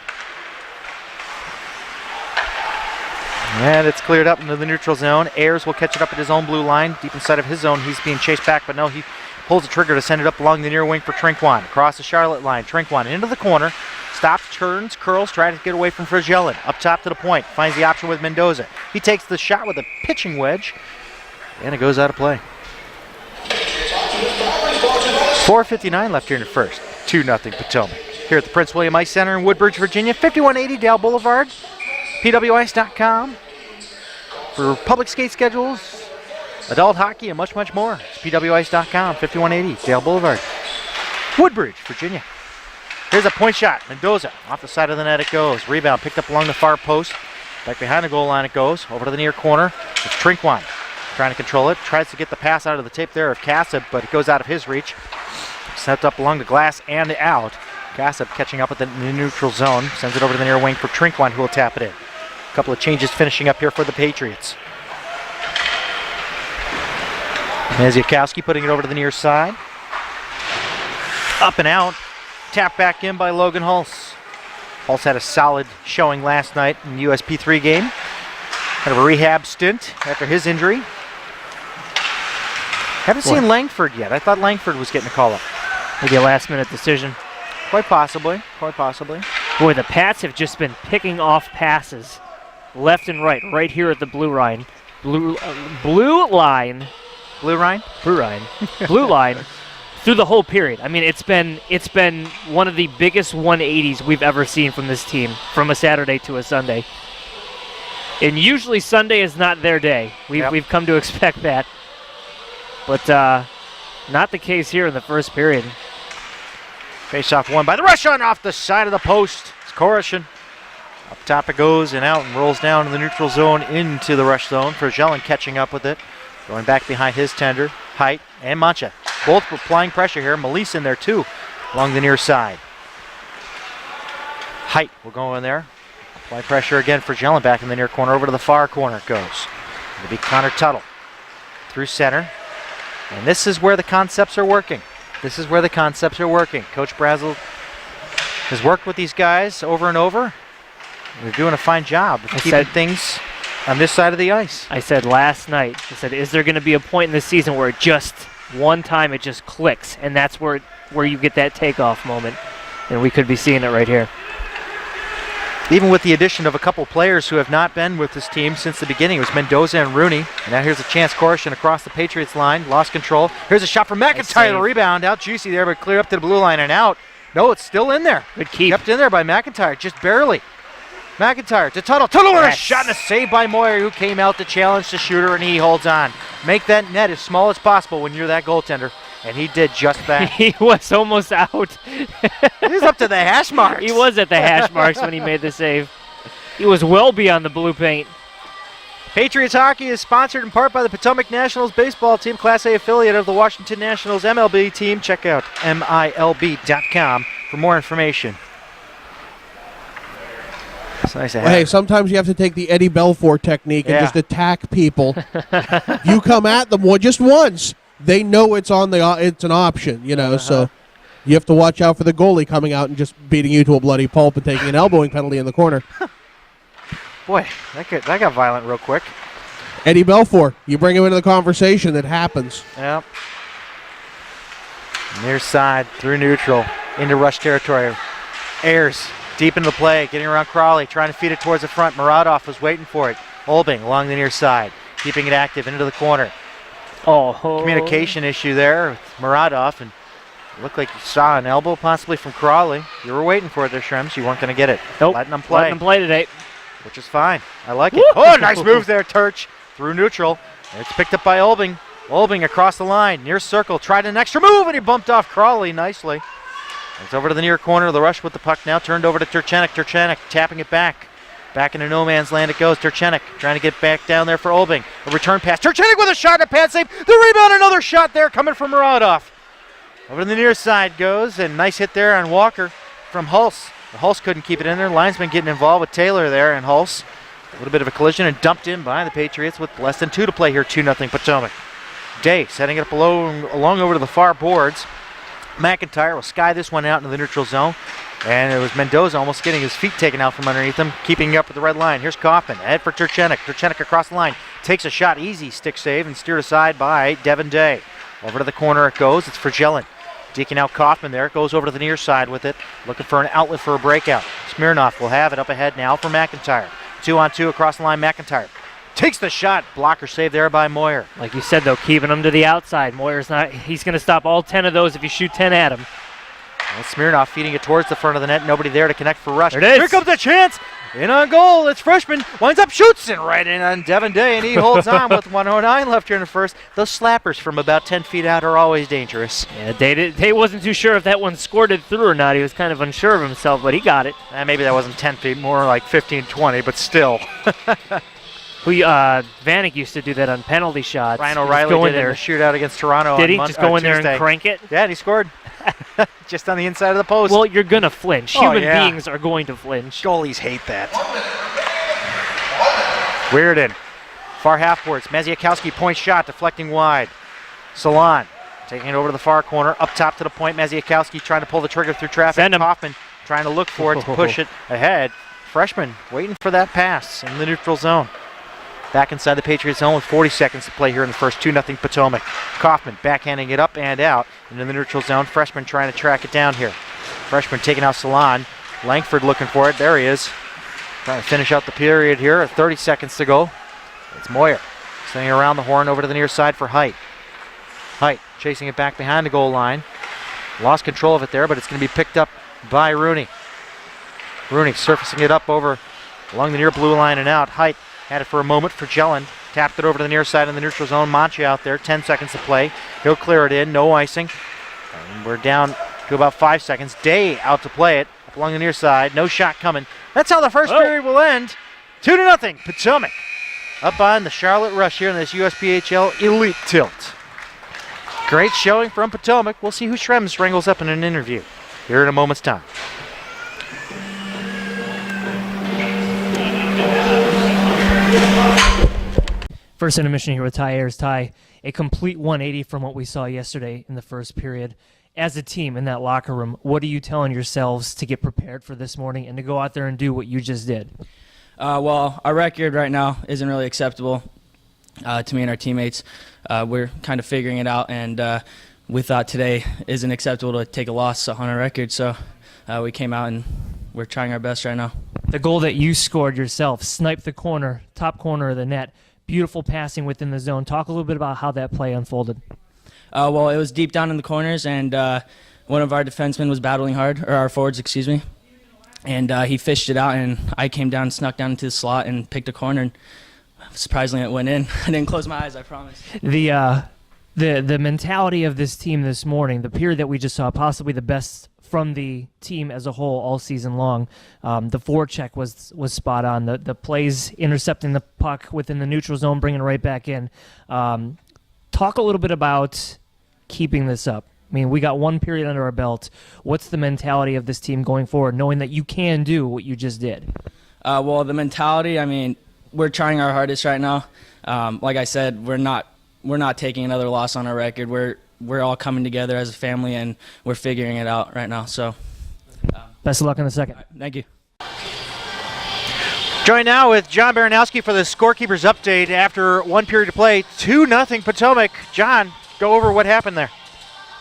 Speaker 4: And it's cleared up into the neutral zone. Ayers will catch it up at his own blue line. Deep inside of his zone, he's being chased back, but no, he pulls the trigger to send it up along the near wing for Trinkwon. Across the Charlotte line, Trinkwon into the corner. Stops, turns, curls, tries to get away from Fragellin. Up top to the point, finds the option with Mendoza. He takes the shot with a pitching wedge, and it goes out of play. 4:59 left here in the first. 2-0 Potomac. Here at the Prince William Ice Center in Woodbridge, Virginia, 5180 Dale Boulevard. PWIce.com for public skate schedules, adult hockey, and much, much more. It's PWIce.com, 5180 Dale Boulevard, Woodbridge, Virginia. Here's a point shot. Mendoza off the side of the net it goes. Rebound picked up along the far post. Back behind the goal line it goes. Over to the near corner. It's Trinkwon trying to control it. Tries to get the pass out of the tape there of Kassab, but it goes out of his reach. Set up along the glass and out. Kassab catching up at the neutral zone. Sends it over to the near wing for Trinkwon, who will tap it in. A couple of changes finishing up here for the Patriots. Maziakowski putting it over to the near side. Up and out. Tapped back in by Logan Hulse. Hulse had a solid showing last night in the USP3 game. Kind of a rehab stint after his injury. Haven't seen Langford yet. I thought Langford was getting a call up.
Speaker 2: Maybe a last-minute decision.
Speaker 4: Quite possibly. Quite possibly.
Speaker 2: Boy, the Pats have just been picking off passes left and right here at the blue line. Blue line.
Speaker 4: Blue Ryan?
Speaker 2: Blue line. Blue line. Through the whole period. I mean, it's been one of the biggest 180s we've ever seen from this team, from a Saturday to a Sunday. And usually Sunday is not their day. We've come to expect that. But not the case here in the first period.
Speaker 4: Face-off won by the Russian off the side of the post. It's Koroshin. Up top it goes and out and rolls down in the neutral zone into the rush zone. Fragellin catching up with it. Going back behind his tender. Height and Mancha. Both applying pressure here. Malise in there too along the near side. Height will go in there. Apply pressure again for Fragellin back in the near corner. Over to the far corner it goes. It'll be Connor Tuttle through center. And this is where the concepts are working. This is where the concepts are working. Coach Brazel has worked with these guys over and over. They're doing a fine job of keeping things on this side of the ice.
Speaker 2: I said last night, is there going to be a point in the season where it just, one time it just clicks, and that's where you get that takeoff moment? And we could be seeing it right here.
Speaker 4: Even with the addition of a couple players who have not been with this team since the beginning. It was Mendoza and Rooney. And now here's a chance. Koroshin across the Patriots line. Lost control. Here's a shot from McIntyre. The rebound. Out juicy there, but clear up to the blue line and out. No, it's still in there.
Speaker 2: Good keep.
Speaker 4: Kept in there by McIntyre, just barely. McIntyre to Tuttle. Tuttle with a shot and a save by Moyer, who came out to challenge the shooter, and he holds on. Make that net as small as possible when you're that goaltender. And he did just that.
Speaker 2: He was almost out.
Speaker 4: He was up to the hash marks.
Speaker 2: He was at the hash marks when he made the save. He was well beyond the blue paint.
Speaker 4: Patriots hockey is sponsored in part by the Potomac Nationals baseball team, Class A affiliate of the Washington Nationals MLB team. Check out MILB.com for more information. It's nice to have.
Speaker 5: Hey, sometimes you have to take the Eddie Belfour technique and just attack people. You come at them just once. They know it's an option, so you have to watch out for the goalie coming out and just beating you to a bloody pulp and taking an elbowing penalty in the corner.
Speaker 4: Boy, that got violent real quick.
Speaker 5: Eddie Belfour, you bring him into the conversation, it happens.
Speaker 4: Yep. Near side, through neutral, into rush territory. Ayers, deep into the play, getting around Crawley, trying to feed it towards the front. Muradov was waiting for it. Olbing along the near side, keeping it active into the corner. Communication issue there with Muradov, and it looked like you saw an elbow possibly from Crawley. You were waiting for it there, Shrems. You weren't going to get it.
Speaker 2: Nope.
Speaker 4: Letting them play.
Speaker 2: Letting them play today.
Speaker 4: Which is fine. I like it. Oh, nice move there, Turch. Through neutral. And it's picked up by Olbing. Olbing across the line, near circle. Tried an extra move, and he bumped off Crawley nicely. It's over to the near corner. The rush with the puck now turned over to Turchenik. Turchenik tapping it back. Back into no man's land it goes. Turchenik trying to get back down there for Olbing. A return pass. Turchenik with a shot and a pad save. The rebound, another shot there coming from Muradov. Over to the near side goes, and nice hit there on Walker from Hulse. Hulse couldn't keep it in there. Linesman getting involved with Taylor there, and Hulse. A little bit of a collision and dumped in by the Patriots with less than 2 to play here. 2-0 Potomac. Day setting it up along over to the far boards. McIntyre will sky this one out into the neutral zone. And it was Mendoza almost getting his feet taken out from underneath him, keeping up with the red line. Here's Kaufman, ahead for Turchenik. Turchenik across the line, takes a shot, easy stick save, and steered aside by Devin Day. Over to the corner it goes, it's Fragellin. Deking out Kaufman there, goes over to the near side with it, looking for an outlet for a breakout. Smirnoff will have it up ahead now for McIntyre. 2-on-2 across the line, McIntyre takes the shot, blocker save there by Moyer.
Speaker 2: Like you said though, keeping him to the outside. Moyer's he's going to stop all 10 of those if you shoot 10 at him.
Speaker 4: And Smirnoff feeding it towards the front of the net. Nobody there to connect for rush.
Speaker 2: There it is.
Speaker 4: Here comes a chance. In on goal. It's freshman. Winds up, shoots, and right in on Devin Day. And he holds on with 1:09 left here in the first. Those slappers from about 10 feet out are always dangerous.
Speaker 2: Yeah, Day wasn't too sure if that one squirted through or not. He was kind of unsure of himself, but he got it.
Speaker 4: Maybe that wasn't 10 feet, more like 15, 20, but still.
Speaker 2: Vanek used to do that on penalty shots.
Speaker 4: Ryan O'Reilly did it in the shootout against Toronto.
Speaker 2: Did he?
Speaker 4: On
Speaker 2: Just go in there
Speaker 4: Tuesday.
Speaker 2: and crank it?
Speaker 4: Yeah, and he scored. Just on the inside of the post.
Speaker 2: Well, you're going to flinch.
Speaker 4: Oh,
Speaker 2: Human
Speaker 4: yeah.
Speaker 2: beings are going to flinch.
Speaker 4: Goalies hate that. Weirden. Far half boards. Maziakowski point shot deflecting wide. Salon taking it over to the far corner, up top to the point. Maziakowski trying to pull the trigger through traffic.
Speaker 2: Send him.
Speaker 4: Kaufman trying to look for it to push it ahead. Freshman waiting for that pass in the neutral zone. Back inside the Patriots zone with 40 seconds to play here in the first. 2-0 Potomac. Kaufman backhanding it up and out into the neutral zone. Freshman trying to track it down here. Freshman taking out Salon. Langford looking for it. There he is. Trying to finish out the period here. 30 seconds to go. It's Moyer swinging around the horn over to the near side for Height. Height chasing it back behind the goal line. Lost control of it there, but it's going to be picked up by Rooney. Rooney surfacing it up over along the near blue line and out. Height had it for a moment for Jelen. Tapped it over to the near side in the neutral zone. Mancha out there. 10 seconds to play. He'll clear it in. No icing. And we're down to about 5 seconds. Day out to play it up along the near side. No shot coming. That's how the first period will end. 2-0 Potomac. Up on the Charlotte Rush here in this USPHL Elite Tilt. Great showing from Potomac. We'll see who Shrem wrangles up in an interview here in a moment's time.
Speaker 2: First intermission here with Ty Ayers. Ty, a complete 180 from what we saw yesterday in the first period. As a team in that locker room, what are you telling yourselves to get prepared for this morning and to go out there and do what you just did?
Speaker 7: Well, our record right now isn't really acceptable to me and our teammates. We're kind of figuring it out, and we thought today isn't acceptable to take a loss on our record, so we came out and we're trying our best right now.
Speaker 2: The goal that you scored yourself, sniped the corner, top corner of the net, beautiful passing within the zone. Talk a little bit about how that play unfolded.
Speaker 7: Well, it was deep down in the corners, and one of our defensemen was battling hard, or our forwards, excuse me, and he fished it out, and I came down, snuck down into the slot, and picked a corner, and surprisingly it went in. I didn't close my eyes, I promise.
Speaker 2: The mentality of this team this morning, the period that we just saw, possibly the best from the team as a whole all season long. The forecheck was spot on. The plays intercepting the puck within the neutral zone, bringing it right back in. Talk a little bit about keeping this up. I mean, we got one period under our belt. What's the mentality of this team going forward, knowing that you can do what you just did?
Speaker 7: Well, the mentality, I mean, we're trying our hardest right now. Like I said, we're not taking another loss on our record. We're all coming together as a family, and we're figuring it out right now. So,
Speaker 2: best of luck in the second.
Speaker 7: Right, thank you.
Speaker 4: Joined now with John Baranowski for the scorekeepers update after one period to play. 2-0 Potomac. John, go over what happened there.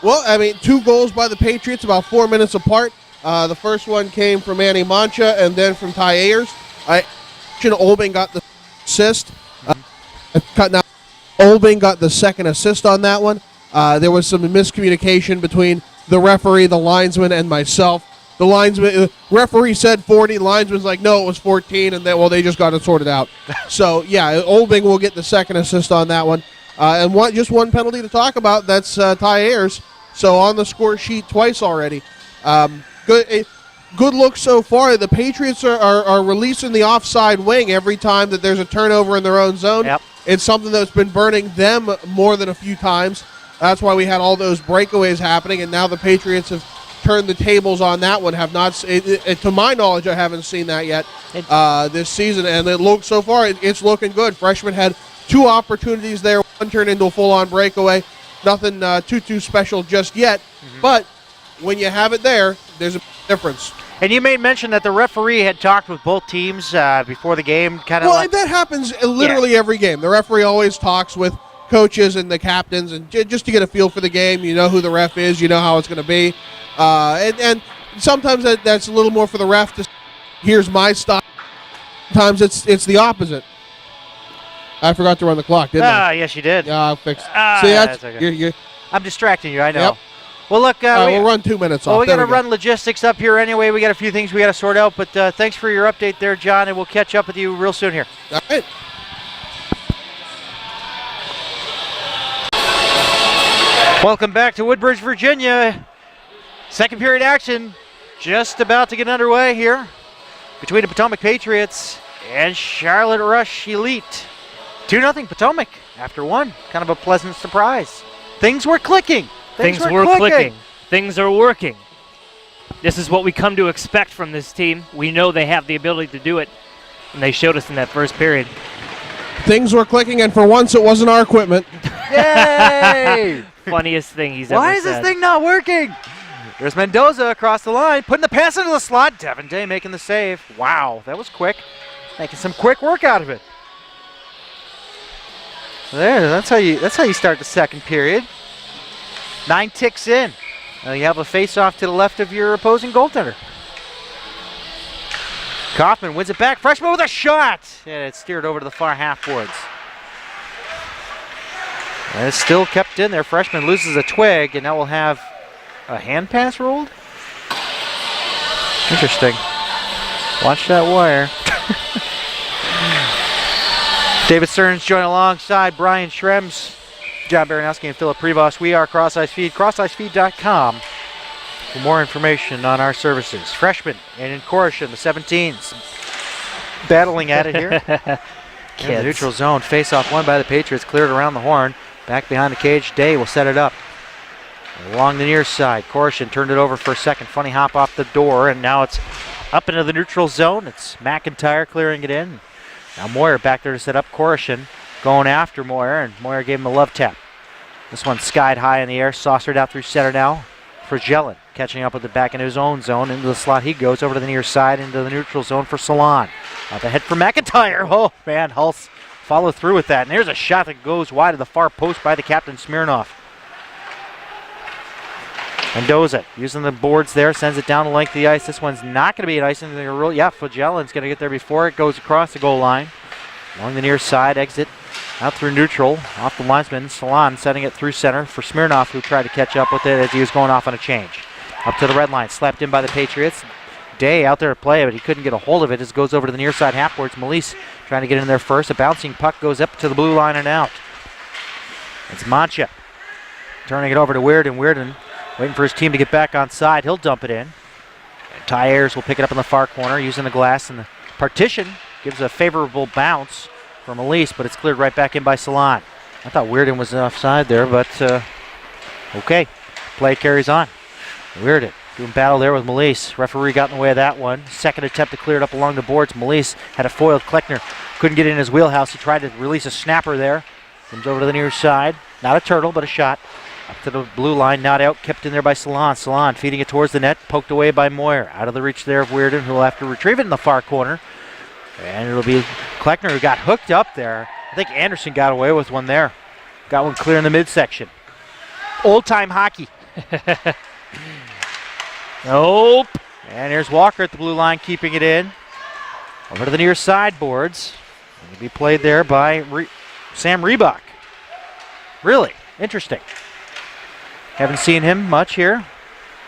Speaker 5: Well, I mean, 2 goals by the Patriots about 4 minutes apart. The first one came from Manny Mancha and then from Ty Ayers. Olbing got the assist. Olbing got the second assist on that one. There was some miscommunication between the referee, the linesman, and myself. The referee said 40. The linesman's like, no, it was 14, and then, they just got it sorted out. So, yeah, Olbing will get the second assist on that one. And just one penalty to talk about, that's Ty Ayers. So on the score sheet twice already. Good look so far. The Patriots are releasing the offside wing every time that there's a turnover in their own zone.
Speaker 4: Yep.
Speaker 5: It's something that's been burning them more than a few times. That's why we had all those breakaways happening, and now the Patriots have turned the tables on that one. Have not, to my knowledge, I haven't seen that yet this season, and it looks so far it's looking good. Freshman had 2 opportunities there. One turned into a full-on breakaway. Nothing too special just yet, but when you have it there, there's a difference.
Speaker 4: And you made mention that the referee had talked with both teams before the game.
Speaker 5: That happens literally every game. The referee always talks with coaches and the captains, and just to get a feel for the game. You know who the ref is. You know how it's going to be. And sometimes that's a little more for the ref to here's my style. Sometimes it's the opposite. I forgot to run the clock, didn't I?
Speaker 4: Yes, you did.
Speaker 5: Yeah, I'll fix it. See,
Speaker 4: that's okay. I'm distracting you, I know.
Speaker 5: Yep.
Speaker 4: Well, look,
Speaker 5: we'll run 2 minutes off.
Speaker 4: Well, we got to run logistics up here anyway. We got a few things we got to sort out, but thanks for your update there, John, and we'll catch up with you real soon here.
Speaker 5: All right.
Speaker 4: Welcome back to Woodbridge, Virginia. Second period action just about to get underway here between the Potomac Patriots and Charlotte Rush Elite. 2-0 Potomac after one. Kind of a pleasant surprise. Things were clicking.
Speaker 2: Things were clicking. Things are working. This is what we come to expect from this team. We know they have the ability to do it, and they showed us in that first period.
Speaker 5: Things were clicking, and for once it wasn't our equipment.
Speaker 1: Yay!
Speaker 2: Funniest thing he's ever
Speaker 1: Why is
Speaker 2: said.
Speaker 1: this thing not working? There's Mendoza across the line, putting the pass into the slot. Devin Day making the save. Wow, that was quick. Making some quick work out of it. There, that's how you start the second period. 9 ticks in. Now you have a face-off to the left of your opposing goaltender. Kaufman wins it back. Freshman with a shot. And it's steered over to the far half boards. And it's still kept in there. Freshman loses a twig, and now we'll have a hand pass ruled. Interesting. Watch that wire. David Stearns joined alongside Brian Schrems, John Baranowski, and Philip Prevost. We are Cross Ice Feed, crossicefeed.com for more information on our services. Freshman and in Koreshin, the 17s, battling at it here. In the neutral zone, face-off won by the Patriots, cleared around the horn. Back behind the cage, Day will set it up. Along the near side, Koreshin turned it over for a second. Funny hop off the door, and now it's up into the neutral zone. It's McIntyre clearing it in. Now Moyer back there to set up. Koreshin going after Moyer, and Moyer gave him a love tap. This one skied high in the air, saucered out through center now for Jellin. Catching up with it back in his own zone. Into the slot he goes, over to the near side, into the neutral zone for Salon. Up ahead for McIntyre. Oh, man, Hulse follow through with that. And there's a shot that goes wide of the far post by the captain, Smirnoff. Mendoza using the boards there, sends it down the length of the ice. This one's not going to be an icing. Yeah, Fajellin's going to get there before it goes across the goal line. Along the near side, exit out through neutral, off the linesman. Salon setting it through center for Smirnoff, who tried to catch up with it as he was going off on a change. Up to the red line, slapped in by the Patriots. Day out there to play, but he couldn't get a hold of it as it goes over to the near side half boards. Malise trying to get in there first. A bouncing puck goes up to the blue line and out. It's Mancha turning it over to Weirden. Weirden waiting for his team to get back on side. He'll dump it in. And Ayers will pick it up in the far corner using the glass, and the partition gives a favorable bounce from Elise, but it's cleared right back in by Salon. I thought Weirden was offside there, but okay. Play carries on. Weirden doing battle there with Malise. Referee got in the way of that one. Second attempt to clear it up along the boards. Malise had a foiled Kleckner. Couldn't get in his wheelhouse. He tried to release a snapper there. Comes over to the near side. Not a turtle, but a shot. Up to the blue line, not out, kept in there by Salon. Salon feeding it towards the net, poked away by Moyer. Out of the reach there of Weirden, who will have to retrieve it in the far corner. And it'll be Kleckner who got hooked up there. I think Anderson got away with one there. Got one clear in the midsection. Old-time hockey.
Speaker 2: Nope.
Speaker 1: And here's Walker at the blue line, keeping it in. Over to the near sideboards. It'll be played there by Sam Reebok. Really interesting. Haven't seen him much here.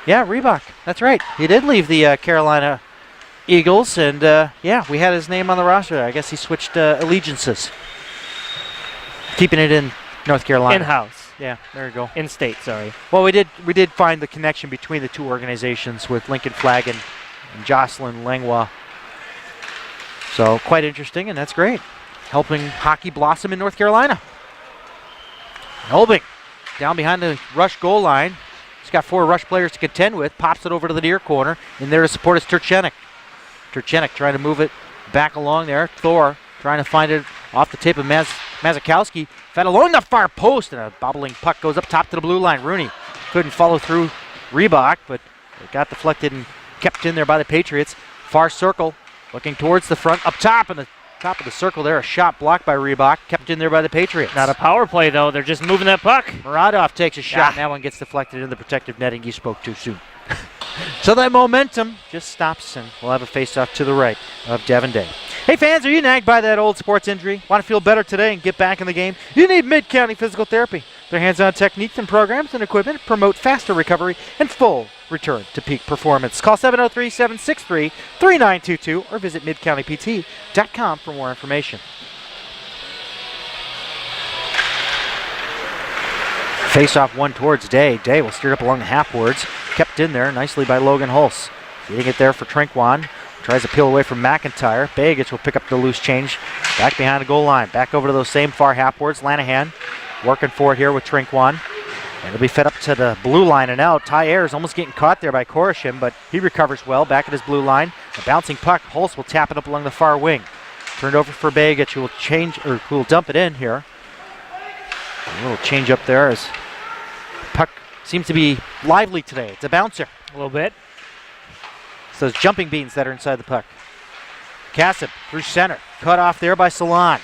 Speaker 1: Yeah, Reebok. That's right. He did leave the Carolina Eagles, and yeah, we had his name on the roster. I guess he switched allegiances. Keeping it in North Carolina.
Speaker 2: In-house.
Speaker 1: Yeah, there you go.
Speaker 2: In-state, sorry.
Speaker 1: Well, we did find the connection between the two organizations with Lincoln Flaggen and Jocelyn Langlois. So quite interesting, and that's great. Helping hockey blossom in North Carolina. Olbing down behind the rush goal line. He's got 4 rush players to contend with. Pops it over to the near corner. In there to support is Turchenik. Turchenik trying to move it back along there. Thor trying to find it off the tip of Mazakowski. Fed along the far post, and a bobbling puck goes up top to the blue line. Rooney couldn't follow through Reebok, but it got deflected and kept in there by the Patriots. Far circle, looking towards the front. Up top, in the top of the circle there, a shot blocked by Reebok, kept in there by the Patriots.
Speaker 2: Not a power play, though. They're just moving that puck.
Speaker 1: Muradov takes a shot, and that one gets deflected in the protective netting. You spoke too soon. So that momentum just stops, and we'll have a face-off to the right of Devin Day. Hey fans, are you nagged by that old sports injury? Want to feel better today and get back in the game? You need Mid-County Physical Therapy. Their hands-on techniques and programs and equipment promote faster recovery and full return to peak performance. Call 703-763-3922 or visit midcountypt.com for more information. Face-off one towards Day. Day will steer up along the half boards. Kept in there nicely by Logan Hulse. Feeding it there for Trinkwon. Tries to peel away from McIntyre. Bagich will pick up the loose change. Back behind the goal line. Back over to those same far half boards. Lanahan working for it here with Trinkwon. And it'll be fed up to the blue line and out. Ayers almost getting caught there by Koreshin, but he recovers well back at his blue line. A bouncing puck. Hulse will tap it up along the far wing. Turned over for Bagich, who will dump it in here. A little change up there as puck seems to be lively today. It's a bouncer.
Speaker 2: A little bit.
Speaker 1: So it's jumping beans that are inside the puck. Kassab through center. Cut off there by Salon.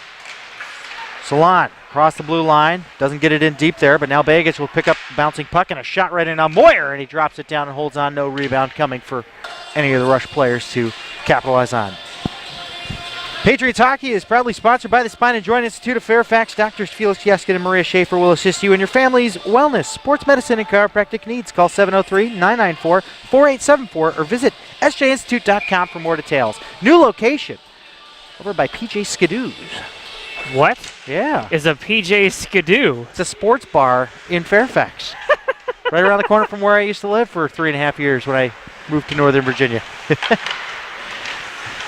Speaker 1: Salon across the blue line. Doesn't get it in deep there, but now Begich will pick up the bouncing puck and a shot right in on Moyer, and he drops it down and holds on. No rebound coming for any of the Rush players to capitalize on. Patriots Hockey is proudly sponsored by the Spine and Joint Institute of Fairfax. Doctors Felix Yeskin and Maria Schaefer will assist you in your family's wellness, sports medicine, and chiropractic needs. Call 703-994-4874 or visit sjinstitute.com for more details. New location over by PJ Skidoo's.
Speaker 2: What?
Speaker 1: Yeah.
Speaker 2: Is a PJ Skidoo?
Speaker 1: It's a sports bar in Fairfax. Right around the corner from where I used to live for 3.5 years when I moved to Northern Virginia.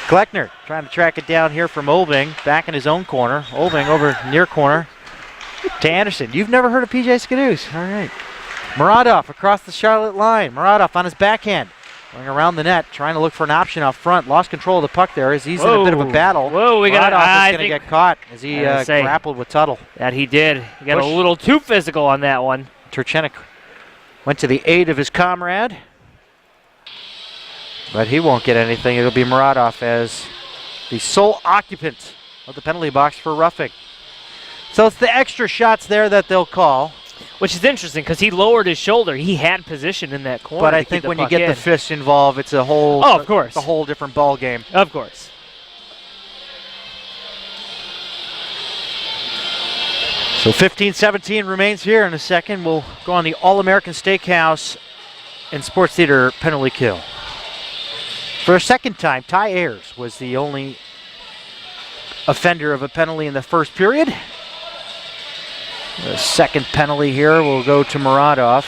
Speaker 1: Kleckner trying to track it down here from Olbing, back in his own corner. Olbing over near corner to Anderson. You've never heard of PJ Skidoo's? All right. Muradov across the Charlotte line. Muradov on his backhand. Going around the net, trying to look for an option up front. Lost control of the puck there as he's in a bit of a battle.
Speaker 2: Whoa, we got
Speaker 1: Muradov is going to get caught as he grappled with Tuttle.
Speaker 2: That he did. He got a little too physical on that one.
Speaker 1: Turchenik went to the aid of his comrade, but he won't get anything. It'll be Muradov as the sole occupant of the penalty box for roughing. So it's the extra shots there that they'll call.
Speaker 2: Which is interesting because he lowered his shoulder. He had position in that corner.
Speaker 1: But I think when you get the fist involved, it's a whole,
Speaker 2: of course,
Speaker 1: it's a whole different ball game.
Speaker 2: Of course.
Speaker 1: So 15-17 remains here in a second. We'll go on the All-American Steakhouse and Sports Theater penalty kill. For a second time, Ty Ayers was the only offender of a penalty in the first period. The second penalty here will go to Muradov.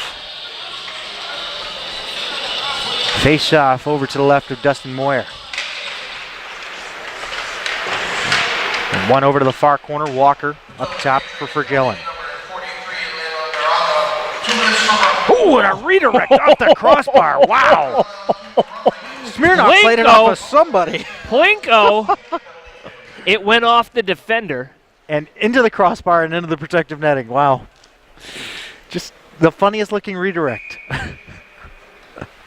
Speaker 1: Face off over to the left of Dustin Moyer. And one over to the far corner, Walker up top for Fergillin. Ooh, and a redirect off the crossbar. Wow. Smirnoff played it off of somebody.
Speaker 2: Plinko. It went off the defender.
Speaker 1: And into the crossbar and into the protective netting. Wow. Just the funniest looking redirect.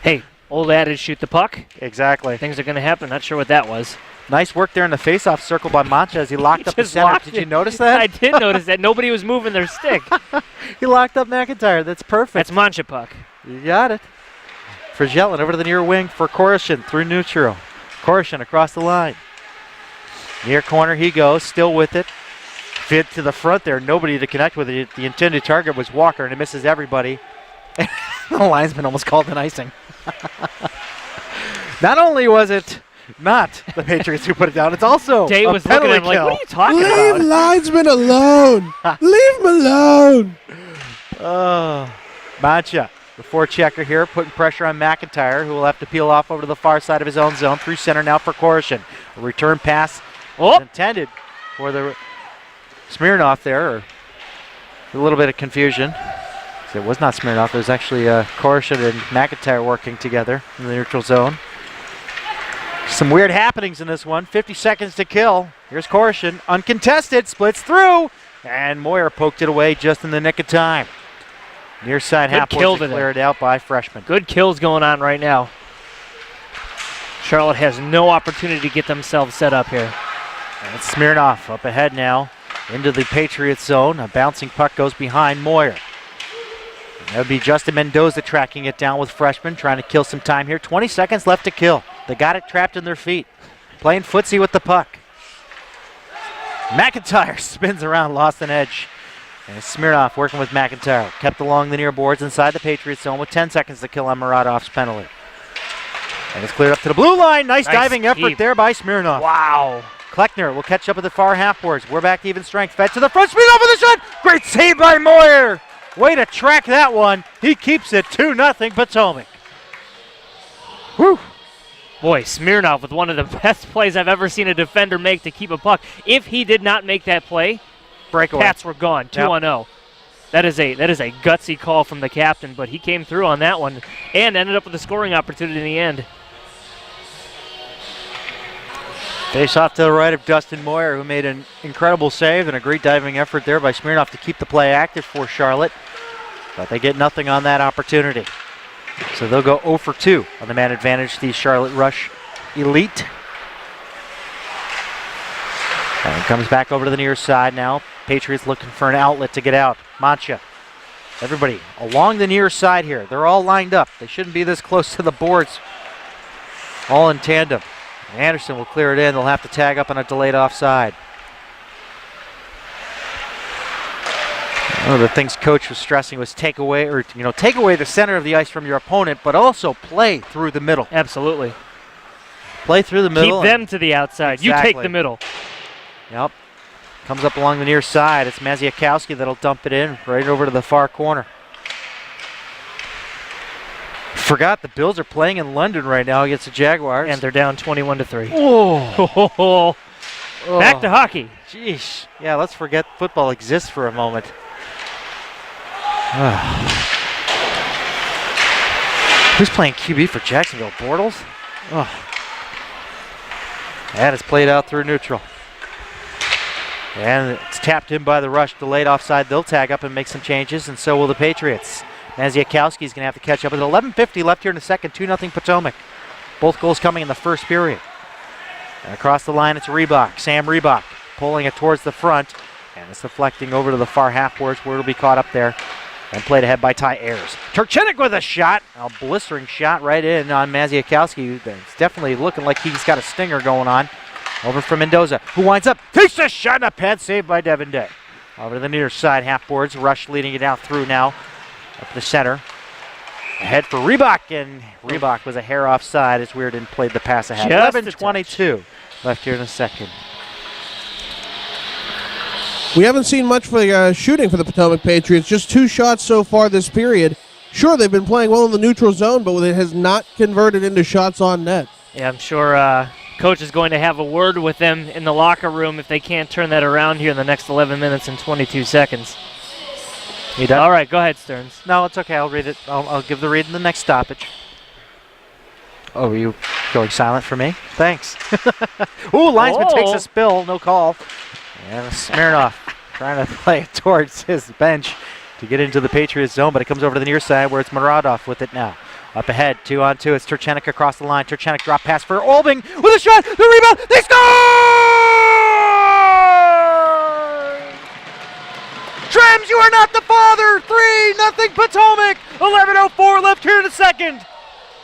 Speaker 2: Hey, old adage, shoot the puck.
Speaker 1: Exactly.
Speaker 2: Things are going to happen. Not sure what that was.
Speaker 1: Nice work there in the face-off circle by Mancha as he locked up the center. Did you notice that?
Speaker 2: I did notice that. Nobody was moving their stick.
Speaker 1: He locked up McIntyre. That's perfect.
Speaker 2: That's Mancha puck.
Speaker 1: You got it. Fergillin over to the near wing for Korishin through neutral. Korishin across the line. Near corner he goes, still with it. Fit to the front there, nobody to connect with it. The intended target was Walker, and it misses everybody. The linesman almost called an icing. Not only was it not the Patriots who put it down, it's also
Speaker 2: Dave was looking at him like, what are you talking
Speaker 5: Leave
Speaker 2: about?
Speaker 5: linesman alone. Leave him alone.
Speaker 1: Mancha, the forechecker here, putting pressure on McIntyre, who will have to peel off over to the far side of his own zone. Through center now for Korishin. A return pass is intended for the Smirnoff there, or a little bit of confusion. So it was not Smirnoff, it was actually Korishin and McIntyre working together in the neutral zone. Some weird happenings in this one. 50 seconds to kill. Here's Korishin, uncontested, splits through, and Moyer poked it away just in the nick of time. Near side half boards cleared out by freshman.
Speaker 2: Good kills going on right now. Charlotte has no opportunity to get themselves set up here.
Speaker 1: And it's Smirnoff up ahead now into the Patriots zone. A bouncing puck goes behind Moyer. That would be Justin Mendoza tracking it down with freshman, trying to kill some time here. 20 seconds left to kill. They got it trapped in their feet. Playing footsie with the puck. McIntyre spins around, lost an edge. And Smirnoff working with McIntyre. Kept along the near boards inside the Patriots zone with 10 seconds to kill on Muradov's penalty. And it's cleared up to the blue line. Nice diving effort there by Smirnoff.
Speaker 2: Wow.
Speaker 1: Kleckner will catch up at the far half boards. We're back to even strength. Fed to the front. Smirnoff with a shot. Great save by Moyer. Way to track that one. He keeps it 2-0 Potomac. Whew.
Speaker 2: Boy, Smirnoff with one of the best plays I've ever seen a defender make to keep a puck. If he did not make that play,
Speaker 1: breakaway.
Speaker 2: Pats were gone. 2-0. That is a gutsy call from the captain, but he came through on that one and ended up with a scoring opportunity in the end.
Speaker 4: Face off to the right of Dustin Moyer, who made an incredible save and a great diving effort there by Smirnoff to keep the play active for Charlotte. But they get nothing on that opportunity. So they'll go 0 for 2 on the man advantage, the Charlotte Rush Elite. And it comes back over to the near side now. Patriots looking for an outlet to get out. Mancha. Everybody along the near side here. They're all lined up. They shouldn't be this close to the boards. All in tandem. Anderson will clear it in. They'll have to tag up on a delayed offside. One of the things Coach was stressing was take away the center of the ice from your opponent, but also play through the middle.
Speaker 2: Absolutely.
Speaker 4: Play through the middle.
Speaker 2: Keep them to the outside.
Speaker 4: Exactly.
Speaker 2: You take the middle.
Speaker 4: Yep. Comes up along the near side. It's Maziakowski that'll dump it in right over to the far corner. Forgot the Bills are playing in London right now against the Jaguars.
Speaker 2: And they're down 21-3.
Speaker 4: Oh.
Speaker 2: Back to hockey.
Speaker 4: Jeez. Yeah, let's forget football exists for a moment. Who's playing QB for Jacksonville? Bortles? Oh. And it's played out through neutral. And it's tapped in by the Rush, delayed offside. They'll tag up and make some changes, and so will the Patriots. Maziakowski's going to have to catch up. With 11:50 left here in the second, 2-0 Potomac. Both goals coming in the first period. And across the line, it's Reebok. Sam Reebok pulling it towards the front, and it's deflecting over to the far half boards where it'll be caught up there and played ahead by Ayers. Turchenik with a shot, a blistering shot right in on Maziakowski. It's definitely looking like he's got a stinger going on. Over from Mendoza, who winds up, takes a shot, and a pad save by Devin Day. Over to the near side, half boards. Rush leading it out through now. Up the center. Ahead for Reebok, and Reebok was a hair offside as Weirden played the pass ahead. 11:22 left here in the second.
Speaker 5: We haven't seen much for shooting for the Potomac Patriots. Just 2 shots so far this period. Sure, they've been playing well in the neutral zone, but it has not converted into shots on net.
Speaker 2: Yeah, I'm sure Coach is going to have a word with them in the locker room if they can't turn that around here in the next 11 minutes and 22 seconds.
Speaker 4: You done?
Speaker 2: All right, go ahead, Stearns.
Speaker 4: No, it's okay. I'll read it. I'll give the read in the next stoppage. Oh, are you going silent for me? Thanks. Ooh, linesman takes a spill. No call. And Smirnoff trying to play it towards his bench to get into the Patriots zone, but it comes over to the near side where it's Muradov with it now. Up ahead, 2-on-2. It's Turchenik across the line. Turchenik drop pass for Olbing with a shot. The rebound. They score! Trims, you are not the father. 3-0 Potomac. 11:04 left here in the second.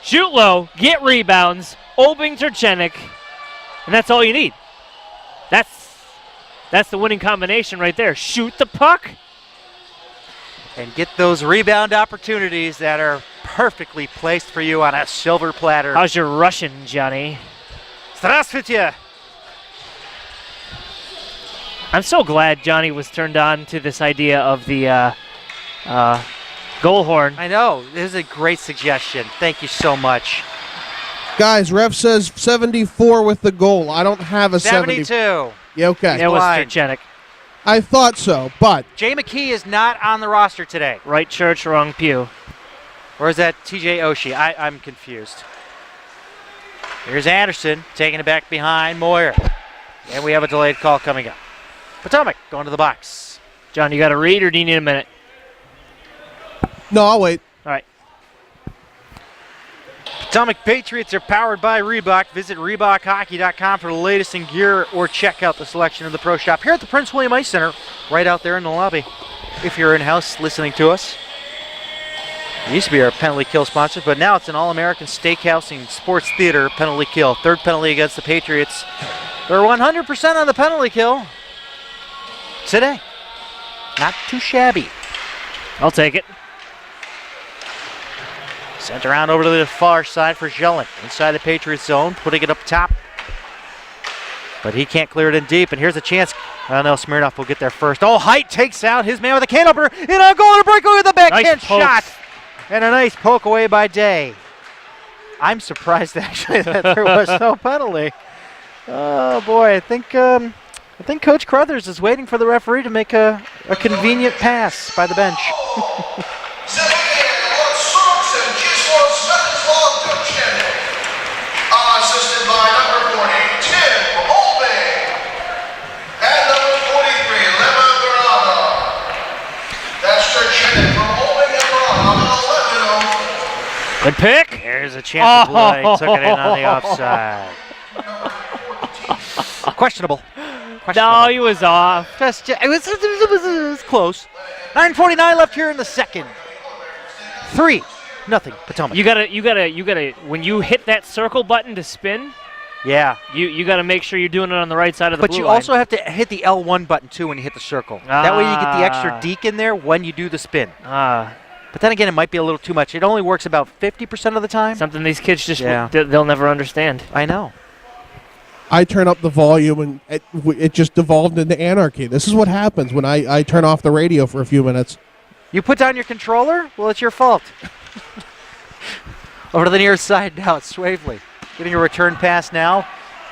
Speaker 2: Shoot low, get rebounds, Olbing, Turchenik, and that's all you need. That's the winning combination right there. Shoot the puck.
Speaker 4: And get those rebound opportunities that are perfectly placed for you on a silver platter.
Speaker 2: How's your Russian, Johnny?
Speaker 4: Здравствуйте.
Speaker 2: I'm so glad Johnny was turned on to this idea of the goal horn.
Speaker 4: I know. This is a great suggestion. Thank you so much.
Speaker 5: Guys, ref says 74 with the goal. I don't have a
Speaker 4: 72.
Speaker 5: Yeah, okay.
Speaker 2: It was
Speaker 4: Blind.
Speaker 2: Turchenik.
Speaker 5: I thought so, but
Speaker 4: Jay McKee is not on the roster today.
Speaker 2: Right church, wrong pew.
Speaker 4: Or is that TJ Oshie? I'm confused. Here's Anderson taking it back behind Moyer. And we have a delayed call coming up. Potomac going to the box.
Speaker 2: John, you got to read or do you need a minute?
Speaker 5: no, I'll wait.
Speaker 2: All right.
Speaker 4: Potomac Patriots are powered by Reebok. Visit ReebokHockey.com for the latest in gear or check out the selection of the Pro Shop here at the Prince William Ice Center, right out there in the lobby. If you're in-house listening to us. It used to be our penalty kill sponsor, but now it's an all-American steakhouse and sports theater penalty kill. Third penalty against the Patriots. They're 100% on the penalty kill today. Not too shabby.
Speaker 2: I'll take it.
Speaker 4: Sent around over to the far side for Jelen. Inside the Patriots zone, putting it up top. But he can't clear it in deep, and here's a chance. Oh no, Smirnoff will get there first. Oh, Height takes out his man with a can opener, and a goal and a breakaway with a backhand shot. And a nice poke away by Day. I'm surprised actually that there was no penalty. Oh boy, I think Coach Crothers is waiting for the referee to make a convenient pass by the bench.
Speaker 3: Assisted by number 40, Tim
Speaker 2: Good pick.
Speaker 1: There's a chance to play. Took it in on the offside. Questionable.
Speaker 2: No, he was off.
Speaker 1: It was close. 9:49 left here in the second. 3-0 Potomac.
Speaker 2: You gotta. When you hit that circle button to spin,
Speaker 1: Yeah.
Speaker 2: you gotta make sure you're doing it on the right side of the
Speaker 1: But
Speaker 2: blue
Speaker 1: you
Speaker 2: line.
Speaker 1: also have to hit the L1 button too when you hit the circle. That way you get the extra deke in there when you do the spin. But then again, it might be a little too much. It only works about 50% of the time.
Speaker 2: Something these kids just
Speaker 1: Yeah.
Speaker 2: they'll never understand.
Speaker 1: I know.
Speaker 5: I turn up the volume, and it just devolved into anarchy. This is what happens when I turn off the radio for a few minutes.
Speaker 1: You put down your controller? Well, it's your fault. Over to the near side now, it's Swavely. Getting a return pass now.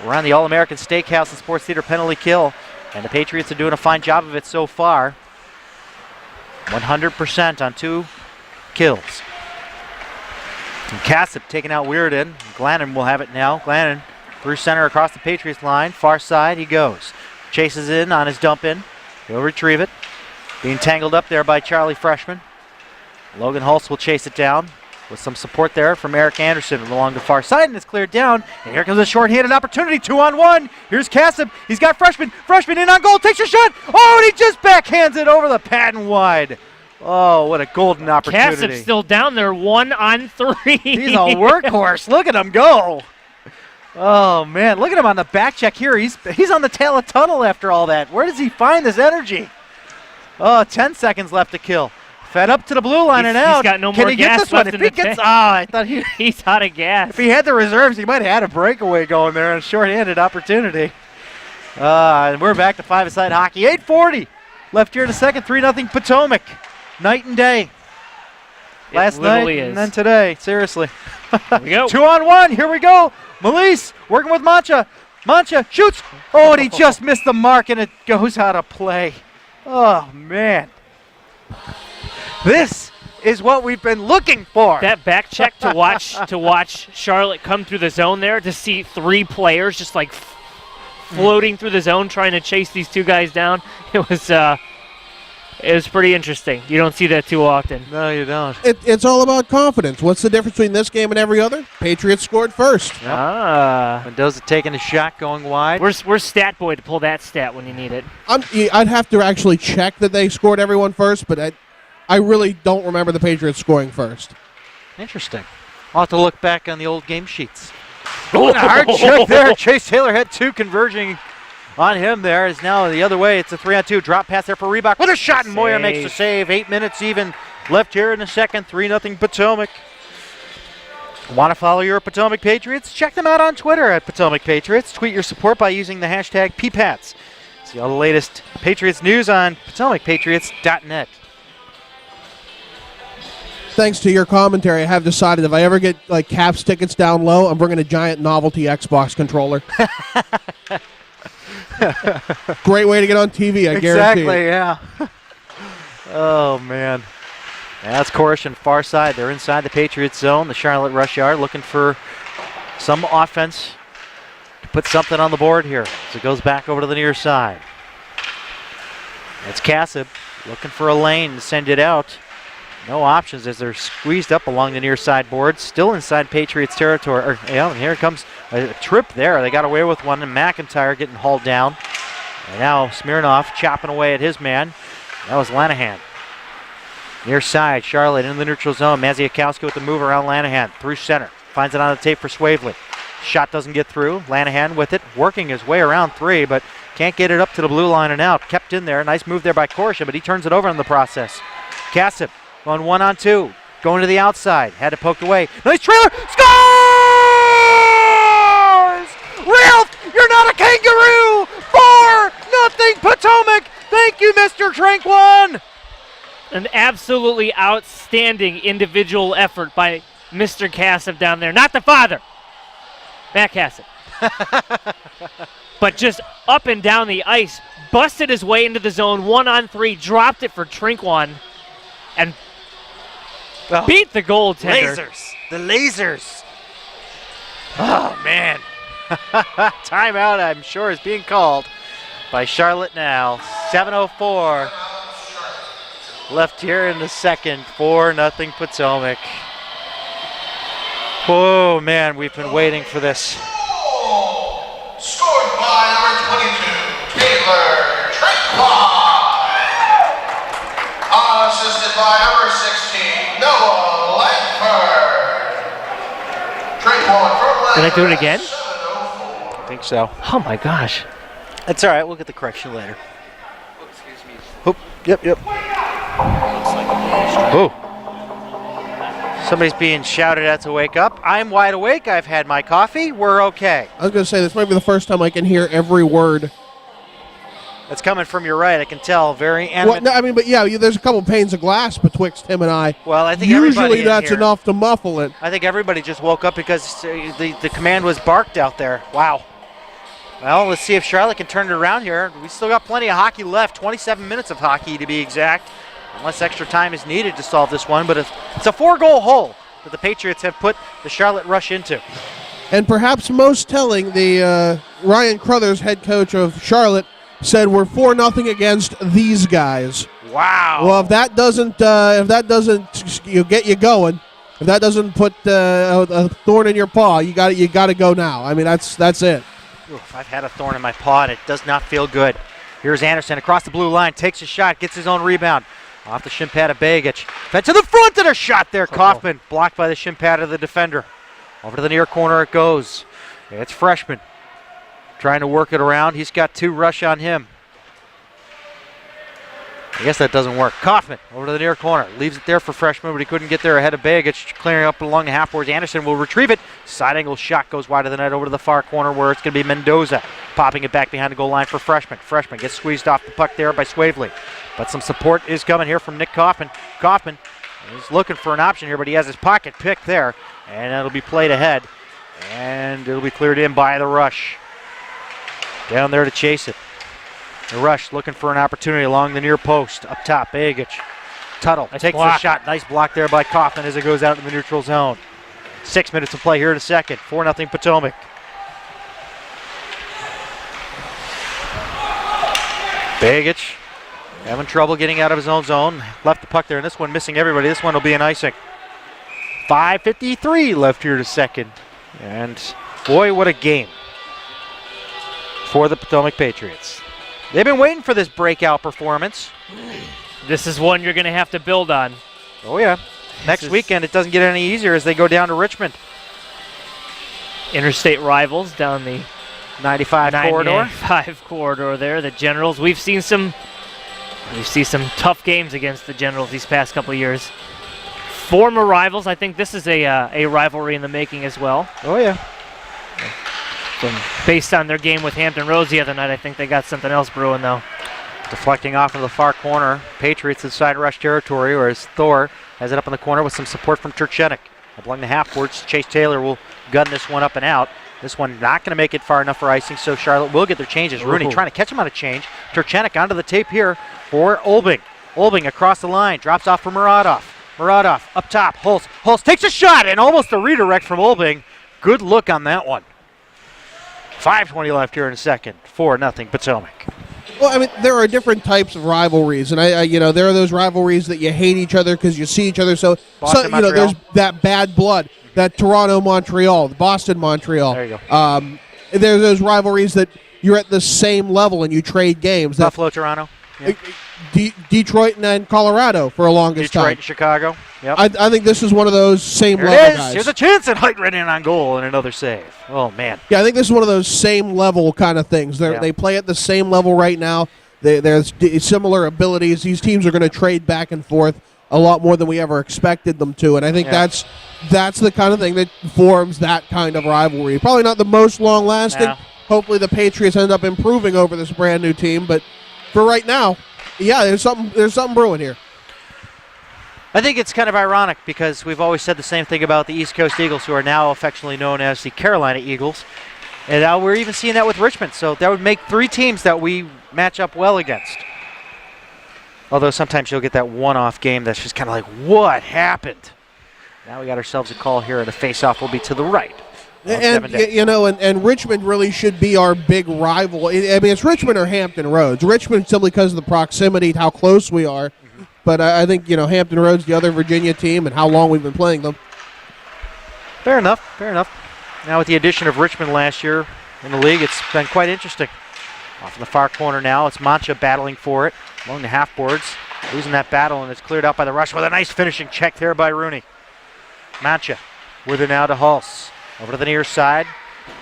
Speaker 1: We're on the All-American Steakhouse and Sports Theater penalty kill, and the Patriots are doing a fine job of it so far. 100% on 2 kills. And Cassip taking out Weirden. Glannon will have it now. Glannon through center across the Patriots line. Far side he goes. Chases in on his dump in. He'll retrieve it. Being tangled up there by Charlie Freshman. Logan Hulse will chase it down with some support there from Eric Anderson along the far side, and it's cleared down. And here comes a short-handed opportunity, 2-on-1. Here's Cassip. He's got Freshman. Freshman in on goal, takes a shot. Oh, and he just backhands it over the pad and wide. Oh, what a golden opportunity.
Speaker 2: Cassip's still down there, 1-on-3.
Speaker 1: He's a workhorse. Look at him go. Oh, man. Look at him on the back check here. He's on the tail of tunnel after all that. Where does he find this energy? Oh, 10 seconds left to kill. Fed up to the blue line and out.
Speaker 2: He's got no
Speaker 1: Can
Speaker 2: more
Speaker 1: he get
Speaker 2: gas
Speaker 1: this one?
Speaker 2: left
Speaker 1: If
Speaker 2: in
Speaker 1: he
Speaker 2: the
Speaker 1: gets,
Speaker 2: tank.
Speaker 1: I thought
Speaker 2: He's out of gas.
Speaker 1: if he had the reserves, he might have had a breakaway going there. A short-handed opportunity. And we're back to five-a-side hockey. 8:40 left here in the second. 3-0 Potomac. Night and day. Last night
Speaker 2: literally
Speaker 1: and
Speaker 2: is.
Speaker 1: then today. Seriously.
Speaker 2: Here we go.
Speaker 1: 2-on-1. Here we go. Malise working with Mancha. Mancha shoots. Oh, and he just missed the mark, and it goes out of play. Oh, man. This is what we've been looking for.
Speaker 2: That back check to watch Charlotte come through the zone there, to see 3 players just like floating through the zone trying to chase these 2 guys down. It was pretty interesting. You don't see that too often.
Speaker 1: No, you don't.
Speaker 5: It's all about confidence. What's the difference between this game and every other? Patriots scored first.
Speaker 1: Yep. Mendoza taking a shot, going wide.
Speaker 2: Where's Stat Boy to pull that stat when you need it?
Speaker 5: I'd have to actually check that they scored everyone first, but I really don't remember the Patriots scoring first.
Speaker 1: Interesting. I'll have to look back on the old game sheets. Oh, and a hard check there. Chase Taylor had 2 converging on him there. Is now the other way. It's a 3-on-2. Drop pass there for Reebok with a shot, and Moyer makes the save. 8 minutes even left here in the second. 3-0 Potomac. Want to follow your Potomac Patriots? Check them out on Twitter at Potomac Patriots. Tweet your support by using the hashtag PPATS. See all the latest Patriots news on PotomacPatriots.net.
Speaker 5: Thanks to your commentary, I have decided if I ever get like Caps tickets down low, I'm bringing a giant novelty Xbox controller. Great way to get on TV, I guarantee.
Speaker 1: Exactly, yeah. Oh, man. That's Koresh far side. They're inside the Patriots zone. The Charlotte rush yard looking for some offense to put something on the board here. So it goes back over to the near side. It's Cassip looking for a lane to send it out. No options as they're squeezed up along the near side board. Still inside Patriots territory. And here comes a trip there. They got away with one, and McIntyre getting hauled down. And now Smirnoff chopping away at his man. That was Lanahan. Near side, Charlotte in the neutral zone. Maziakowski with the move around Lanahan. Through center. Finds it on the tape for Swavely. Shot doesn't get through. Lanahan with it. Working his way around 3, but can't get it up to the blue line and out. Kept in there. Nice move there by Korsha, but he turns it over in the process. Cassip going 1-on-2. Going to the outside. Had it poked away. Nice trailer. Scores! Ralph, you're not a kangaroo! 4-0 Potomac. Thank you, Mr. Trinkwon.
Speaker 2: An absolutely outstanding individual effort by Mr. Cassip down there. Not the father, Matt Cassip. But just up and down the ice, busted his way into the zone, 1-on-3, dropped it for Trinkwon, and beat the goaltender.
Speaker 1: Lasers. The lasers. Oh, man. Timeout, I'm sure, is being called by Charlotte now. 7:04 left here in the second. 4-0 Potomac.
Speaker 4: Oh, man, we've been waiting for this.
Speaker 3: Goal scored by number 22, Taylor Trinkwon. Assisted by number 16, Noah Langford. Trinkwon from Langford.
Speaker 2: Did I do it again?
Speaker 3: 704.
Speaker 4: I think so.
Speaker 2: Oh my gosh.
Speaker 4: That's all right. We'll get the correction later. Oop, yep. Oh. Somebody's being shouted at to wake up. I'm wide awake. I've had my coffee. We're okay.
Speaker 5: I was going to say, this might be the first time I can hear every word.
Speaker 4: That's coming from your right. I can tell. Very
Speaker 5: Well,
Speaker 4: animate.
Speaker 5: no, I mean, but yeah, there's a couple panes of glass betwixt him and I.
Speaker 4: Well, I think everybody
Speaker 5: Usually
Speaker 4: in
Speaker 5: that's
Speaker 4: here-
Speaker 5: enough to muffle it.
Speaker 4: I think everybody just woke up because the command was barked out there. Wow. Well, let's see if Charlotte can turn it around here. We still got plenty of hockey left. 27 minutes of hockey to be exact. Unless extra time is needed to solve this one. But it's a 4-goal hole that the Patriots have put the Charlotte Rush into.
Speaker 5: And perhaps most telling, the Ryan Crothers, head coach of Charlotte, said we're 4-0 against these guys.
Speaker 4: Wow.
Speaker 5: Well, if that doesn't get you going, if that doesn't put a thorn in your paw, you got to go now. I mean, that's it.
Speaker 4: Oof, I've had a thorn in my paw, and it does not feel good. Here's Anderson across the blue line, takes a shot, gets his own rebound. Off the shin pad of Begich. Fed to the front of the shot there. Kaufman blocked by the shin pad of the defender. Over to the near corner it goes. It's Freshman trying to work it around. He's got 2 rush on him. I guess that doesn't work. Kaufman over to the near corner. Leaves it there for Freshman, but he couldn't get there ahead of Begich. Clearing up along the half boards. Anderson will retrieve it. Side angle shot goes wide of the net over to the far corner where it's going to be Mendoza. Popping it back behind the goal line for Freshman. Freshman gets squeezed off the puck there by Swavely. But some support is coming here from Nick Kaufman. Kaufman is looking for an option here, but he has his pocket picked there. And it'll be played ahead. And it'll be cleared in by the Rush. Down there to chase it. The Rush looking for an opportunity along the near post. Up top, Begich. Tuttle takes the shot. Nice block there by Kaufman as it goes out in the neutral zone. 6 minutes to play here in a second. 4-0 Potomac. Begich having trouble getting out of his own zone. Left the puck there, and this one missing everybody. This one will be an icing. 5:53 left here to second. And boy, what a game for the Potomac Patriots. They've been waiting for this breakout performance.
Speaker 2: This is one you're going to have to build on.
Speaker 4: Oh, yeah. Next weekend, it doesn't get any easier as they go down to Richmond.
Speaker 2: Interstate rivals down the
Speaker 4: 95 corridor.
Speaker 2: 95 corridor there. The Generals. We've seen some tough games against the Generals these past couple of years. Former rivals. I think this is a rivalry in the making as well.
Speaker 4: Oh, yeah.
Speaker 2: Based on their game with Hampton Roads the other night, I think they got something else brewing, though.
Speaker 4: Deflecting off into the far corner. Patriots inside rush territory, whereas Thor has it up in the corner with some support from Turchenik. Along the half boards, Chase Taylor will gun this one up and out. This one not going to make it far enough for icing, so Charlotte will get their changes. Rooney trying to catch him on a change. Turchenik onto the tape here for Olbing. Olbing across the line, drops off for Muradov. Muradov up top, Hulse. Hulse takes a shot and almost a redirect from Olbing. Good look on that one. 5:20 left here in a second. 4-0 Potomac.
Speaker 5: Well, I mean, there are different types of rivalries, and there are those rivalries that you hate each other because you see each other. So there's that bad blood, that Toronto-Montreal, the Boston-Montreal.
Speaker 4: There you go.
Speaker 5: There's those rivalries that you're at the same level and you trade games.
Speaker 4: Buffalo-Toronto. Yep.
Speaker 5: Detroit and Colorado for a longest time.
Speaker 4: Detroit and Chicago. Yep.
Speaker 5: I think this is one of those same
Speaker 4: Here
Speaker 5: level
Speaker 4: it is.
Speaker 5: guys.
Speaker 4: Here's a chance, and Height right in on goal and another save. Oh, man.
Speaker 5: Yeah, I think this is one of those same level kind of things. They play at the same level right now. There's similar abilities. These teams are going to trade back and forth a lot more than we ever expected them to, and I think that's the kind of thing that forms that kind of rivalry. Probably not the most long-lasting.
Speaker 4: Yeah.
Speaker 5: Hopefully the Patriots end up improving over this brand-new team, but for right now, yeah, there's something brewing here.
Speaker 4: I think it's kind of ironic because we've always said the same thing about the East Coast Eagles, who are now affectionately known as the Carolina Eagles. And now we're even seeing that with Richmond. So that would make 3 teams that we match up well against. Although sometimes you'll get that one-off game that's just kind of like, what happened? Now we got ourselves a call here, and the face-off will be to the right.
Speaker 5: And Richmond really should be our big rival. I mean, it's Richmond or Hampton Roads. Richmond simply because of the proximity, how close we are. But I think, Hampton Roads, the other Virginia team, and how long we've been playing them.
Speaker 4: Fair enough, fair enough. Now with the addition of Richmond last year in the league, it's been quite interesting. Off in the far corner now, it's Mancha battling for it along the half boards. Losing that battle, and it's cleared out by the rush with a nice finishing check there by Rooney. Mancha with it now to Hulse. Over to the near side,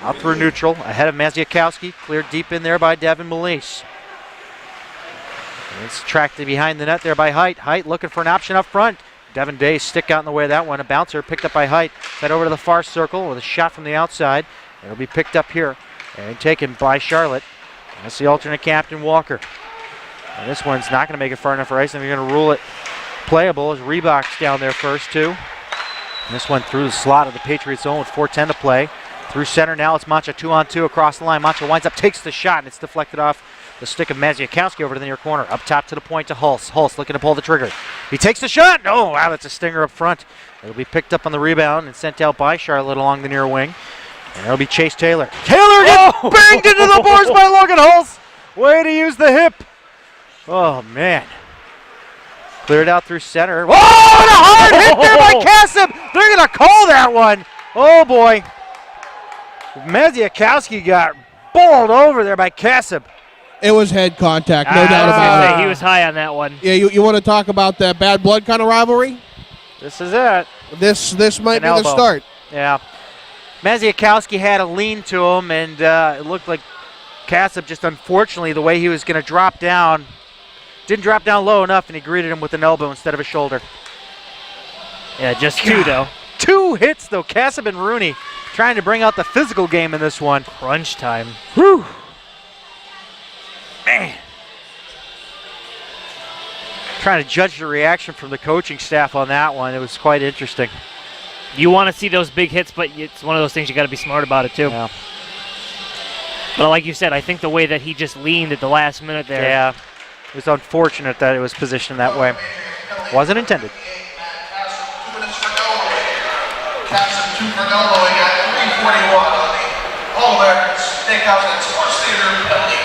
Speaker 4: out through neutral, ahead of Maziakowski, cleared deep in there by Devin Melise. It's tracked behind the net there by Height. Height looking for an option up front. Devin Day's stick out in the way of that one. A bouncer picked up by Height. Head over to the far circle with a shot from the outside. It'll be picked up here and taken by Charlotte. That's the alternate captain, Walker. And this one's not going to make it far enough for ice, and they're going to rule it playable as Reebok's down there first, too. And this one through the slot of the Patriots zone with 4:10 to play. Through center now, it's Mancha 2-on-2 across the line. Mancha winds up, takes the shot, and it's deflected off the stick of Maziakowski over to the near corner. Up top to the point to Hulse. Hulse looking to pull the trigger. He takes the shot. Oh, wow, that's a stinger up front. It'll be picked up on the rebound and sent out by Charlotte along the near wing. And it'll be Chase Taylor. Taylor gets banged into the boards by Logan Hulse. Way to use the hip. Oh, man. Cleared out through center. Oh, and a hard hit there by Kassim. They're going to call that one. Oh, boy. Maziakowski got bowled over there by Kassim.
Speaker 5: It was head contact, no doubt about it.
Speaker 2: He was high on that one.
Speaker 5: Yeah, you want to talk about that bad blood kind of rivalry?
Speaker 4: This is it.
Speaker 5: This might be the start.
Speaker 4: Yeah. Maziakowski had a lean to him, and it looked like Kassim just unfortunately the way he was going to drop down, didn't drop down low enough, and he greeted him with an elbow instead of a shoulder.
Speaker 2: Yeah, just two, though.
Speaker 4: 2 hits, though. Kassim and Rooney trying to bring out the physical game in this one.
Speaker 2: Crunch time.
Speaker 4: Whew. Man. Trying to judge the reaction from the coaching staff on that one. It was quite interesting.
Speaker 2: You want to see those big hits, but it's one of those things you got to be smart about it, too.
Speaker 4: Yeah.
Speaker 2: But like you said, I think the way that he just leaned at the last minute there.
Speaker 4: Yeah. It was unfortunate that it was positioned that way. Wasn't intended.
Speaker 3: Kassim 2 for elbowing at 3:41 on the All-American Steakhouse and Sports Theater penalty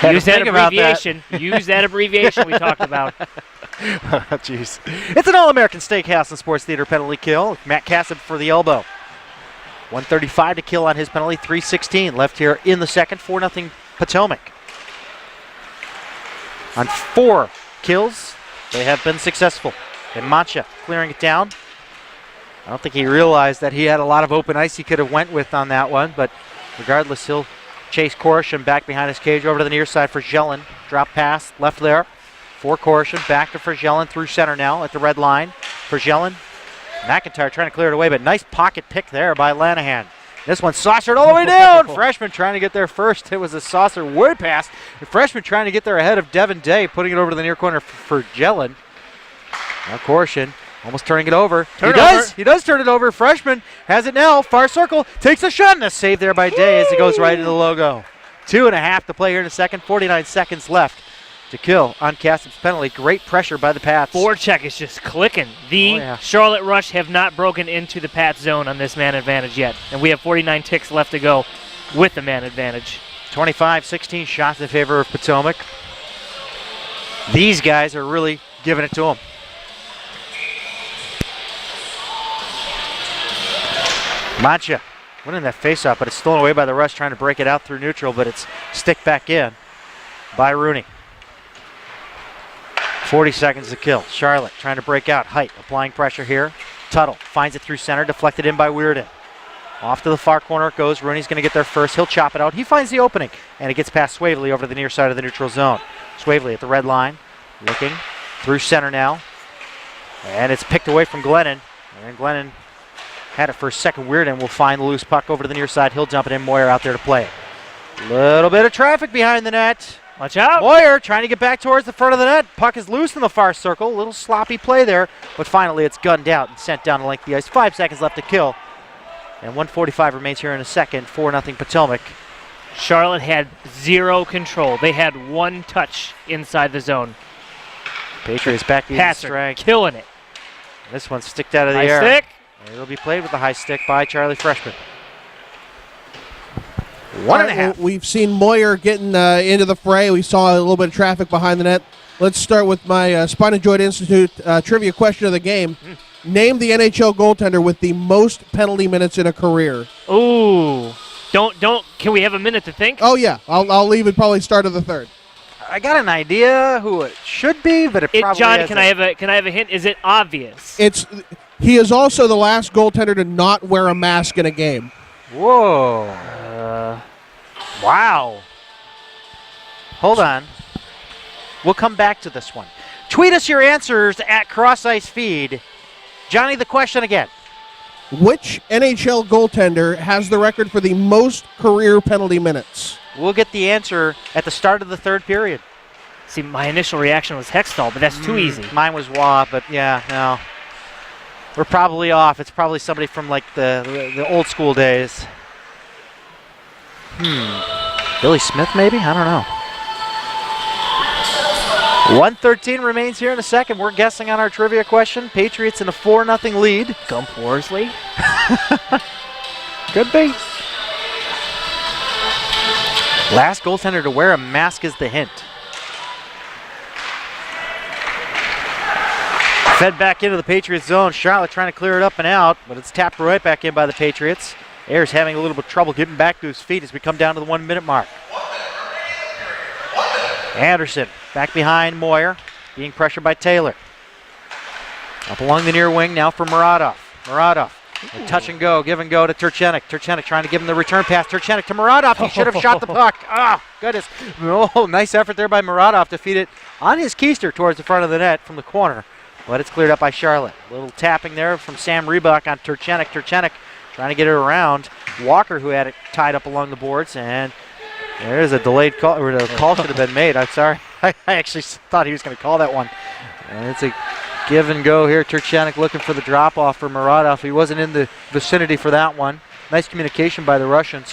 Speaker 3: kill.
Speaker 2: Use that abbreviation. Use that abbreviation we talked about.
Speaker 4: Jeez. It's an All-American Steakhouse and Sports Theater penalty kill. Matt Kassim for the elbow. 1:35 to kill on his penalty. 3:16 left here in the second. 4-0 Potomac. On 4 kills, they have been successful. And Mancha clearing it down. I don't think he realized that he had a lot of open ice he could have went with on that one, but regardless, he'll chase Korshin back behind his cage over to the near side for Jelen. Drop pass left there for Korshin. Back to Jelen through center now at the red line for Jelen. McIntyre trying to clear it away, but nice pocket pick there by Lanahan. This one saucered all the way down. Freshman trying to get there first. It was a saucer way past. The freshman trying to get there ahead of Devin Day, putting it over to the near corner for Jelen. Now Korshin almost turning it over. He does turn it over. Freshman has it now. Far circle. Takes a shot and a save there by Day as it goes right into the logo. 2.5 to play here in the second. 49 seconds left to kill on Kassim's penalty. Great pressure by the Pats.
Speaker 2: Forecheck is just clicking. The Charlotte Rush have not broken into the Pats zone on this man advantage yet. And we have 49 ticks left to go with the man advantage.
Speaker 4: 25-16 shots in favor of Potomac. These guys are really giving it to them. Mancha winning that faceoff, but it's stolen away by the Rush, trying to break it out through neutral, but it's sticked back in by Rooney. 40 seconds to kill. Charlotte trying to break out. Height applying pressure here. Tuttle finds it through center, deflected in by Weirden. Off to the far corner it goes. Rooney's going to get there first. He'll chop it out. He finds the opening, and it gets past Swavely over to the near side of the neutral zone. Swavely at the red line, looking through center now, and it's picked away from Glennon, and Glennon had it for a second. Weirden will find the loose puck over to the near side. He'll dump it in. Moyer out there to play it. Little bit of traffic behind the net.
Speaker 2: Watch out.
Speaker 4: Moyer trying to get back towards the front of the net. Puck is loose in the far circle. A little sloppy play there, but finally it's gunned out and sent down the length of the ice. 5 seconds left to kill. And 1:45 remains here in a second. 4-0 Potomac.
Speaker 2: Charlotte had 0 control. They had 1 touch inside the zone.
Speaker 4: Patriots back to the strike.
Speaker 2: Killing it.
Speaker 4: This one sticked out of the
Speaker 2: High
Speaker 4: air.
Speaker 2: stick.
Speaker 4: It'll be played with the high stick by Charlie Freshman. 1.5.
Speaker 5: We've seen Moyer getting into the fray. We saw a little bit of traffic behind the net. Let's start with my Spine and Joint Institute trivia question of the game. Name the NHL goaltender with the most penalty minutes in a career.
Speaker 2: Ooh. Don't. Can we have a minute to think?
Speaker 5: Oh, yeah. I'll leave it probably start of the third.
Speaker 1: I got an idea who it should be, but it probably
Speaker 2: John,
Speaker 1: isn't.
Speaker 2: can I have a hint? Is it obvious?
Speaker 5: He is also the last goaltender to not wear a mask in a game.
Speaker 1: Whoa. Wow. Hold on. We'll come back to this one. Tweet us your answers at Cross Ice Feed. Johnny, the question again.
Speaker 5: Which NHL goaltender has the record for the most career penalty minutes?
Speaker 1: We'll get the answer at the start of the third period.
Speaker 2: See, my initial reaction was Hextall, but that's too easy.
Speaker 1: Mine was Waugh, but yeah, no. We're probably off. It's probably somebody from like the old school days. Billy Smith, maybe? I don't know. 1:13 remains here in a second. We're guessing on our trivia question. Patriots in a 4-0 lead.
Speaker 2: Gump Worsley?
Speaker 1: Could be. Last goaltender to wear a mask is the hint. Fed back into the Patriots zone. Charlotte trying to clear it up and out, but it's tapped right back in by the Patriots. Ayers having a little bit of trouble getting back to his feet as we come down to the 1 minute mark. Anderson back behind Moyer, being pressured by Taylor. Up along the near wing now for Muradov. Muradov, a touch and go, give and go to Turchenik. Turchenik trying to give him the return pass. Turchenik to Muradov. He should have shot the puck. Ah, goodness. Oh, nice effort there by Muradov to feed it on his keister towards the front of the net from the corner. But it's cleared up by Charlotte. A little tapping there from Sam Reebok on Turchenik. Turchenik trying to get it around. Walker, who had it tied up along the boards, and there's a delayed call, or the call should have been made. I'm sorry. I actually thought he was going to call that one. And it's a give and go here. Turchenik looking for the drop off for Muradov. He wasn't in the vicinity for that one. Nice communication by the Russians.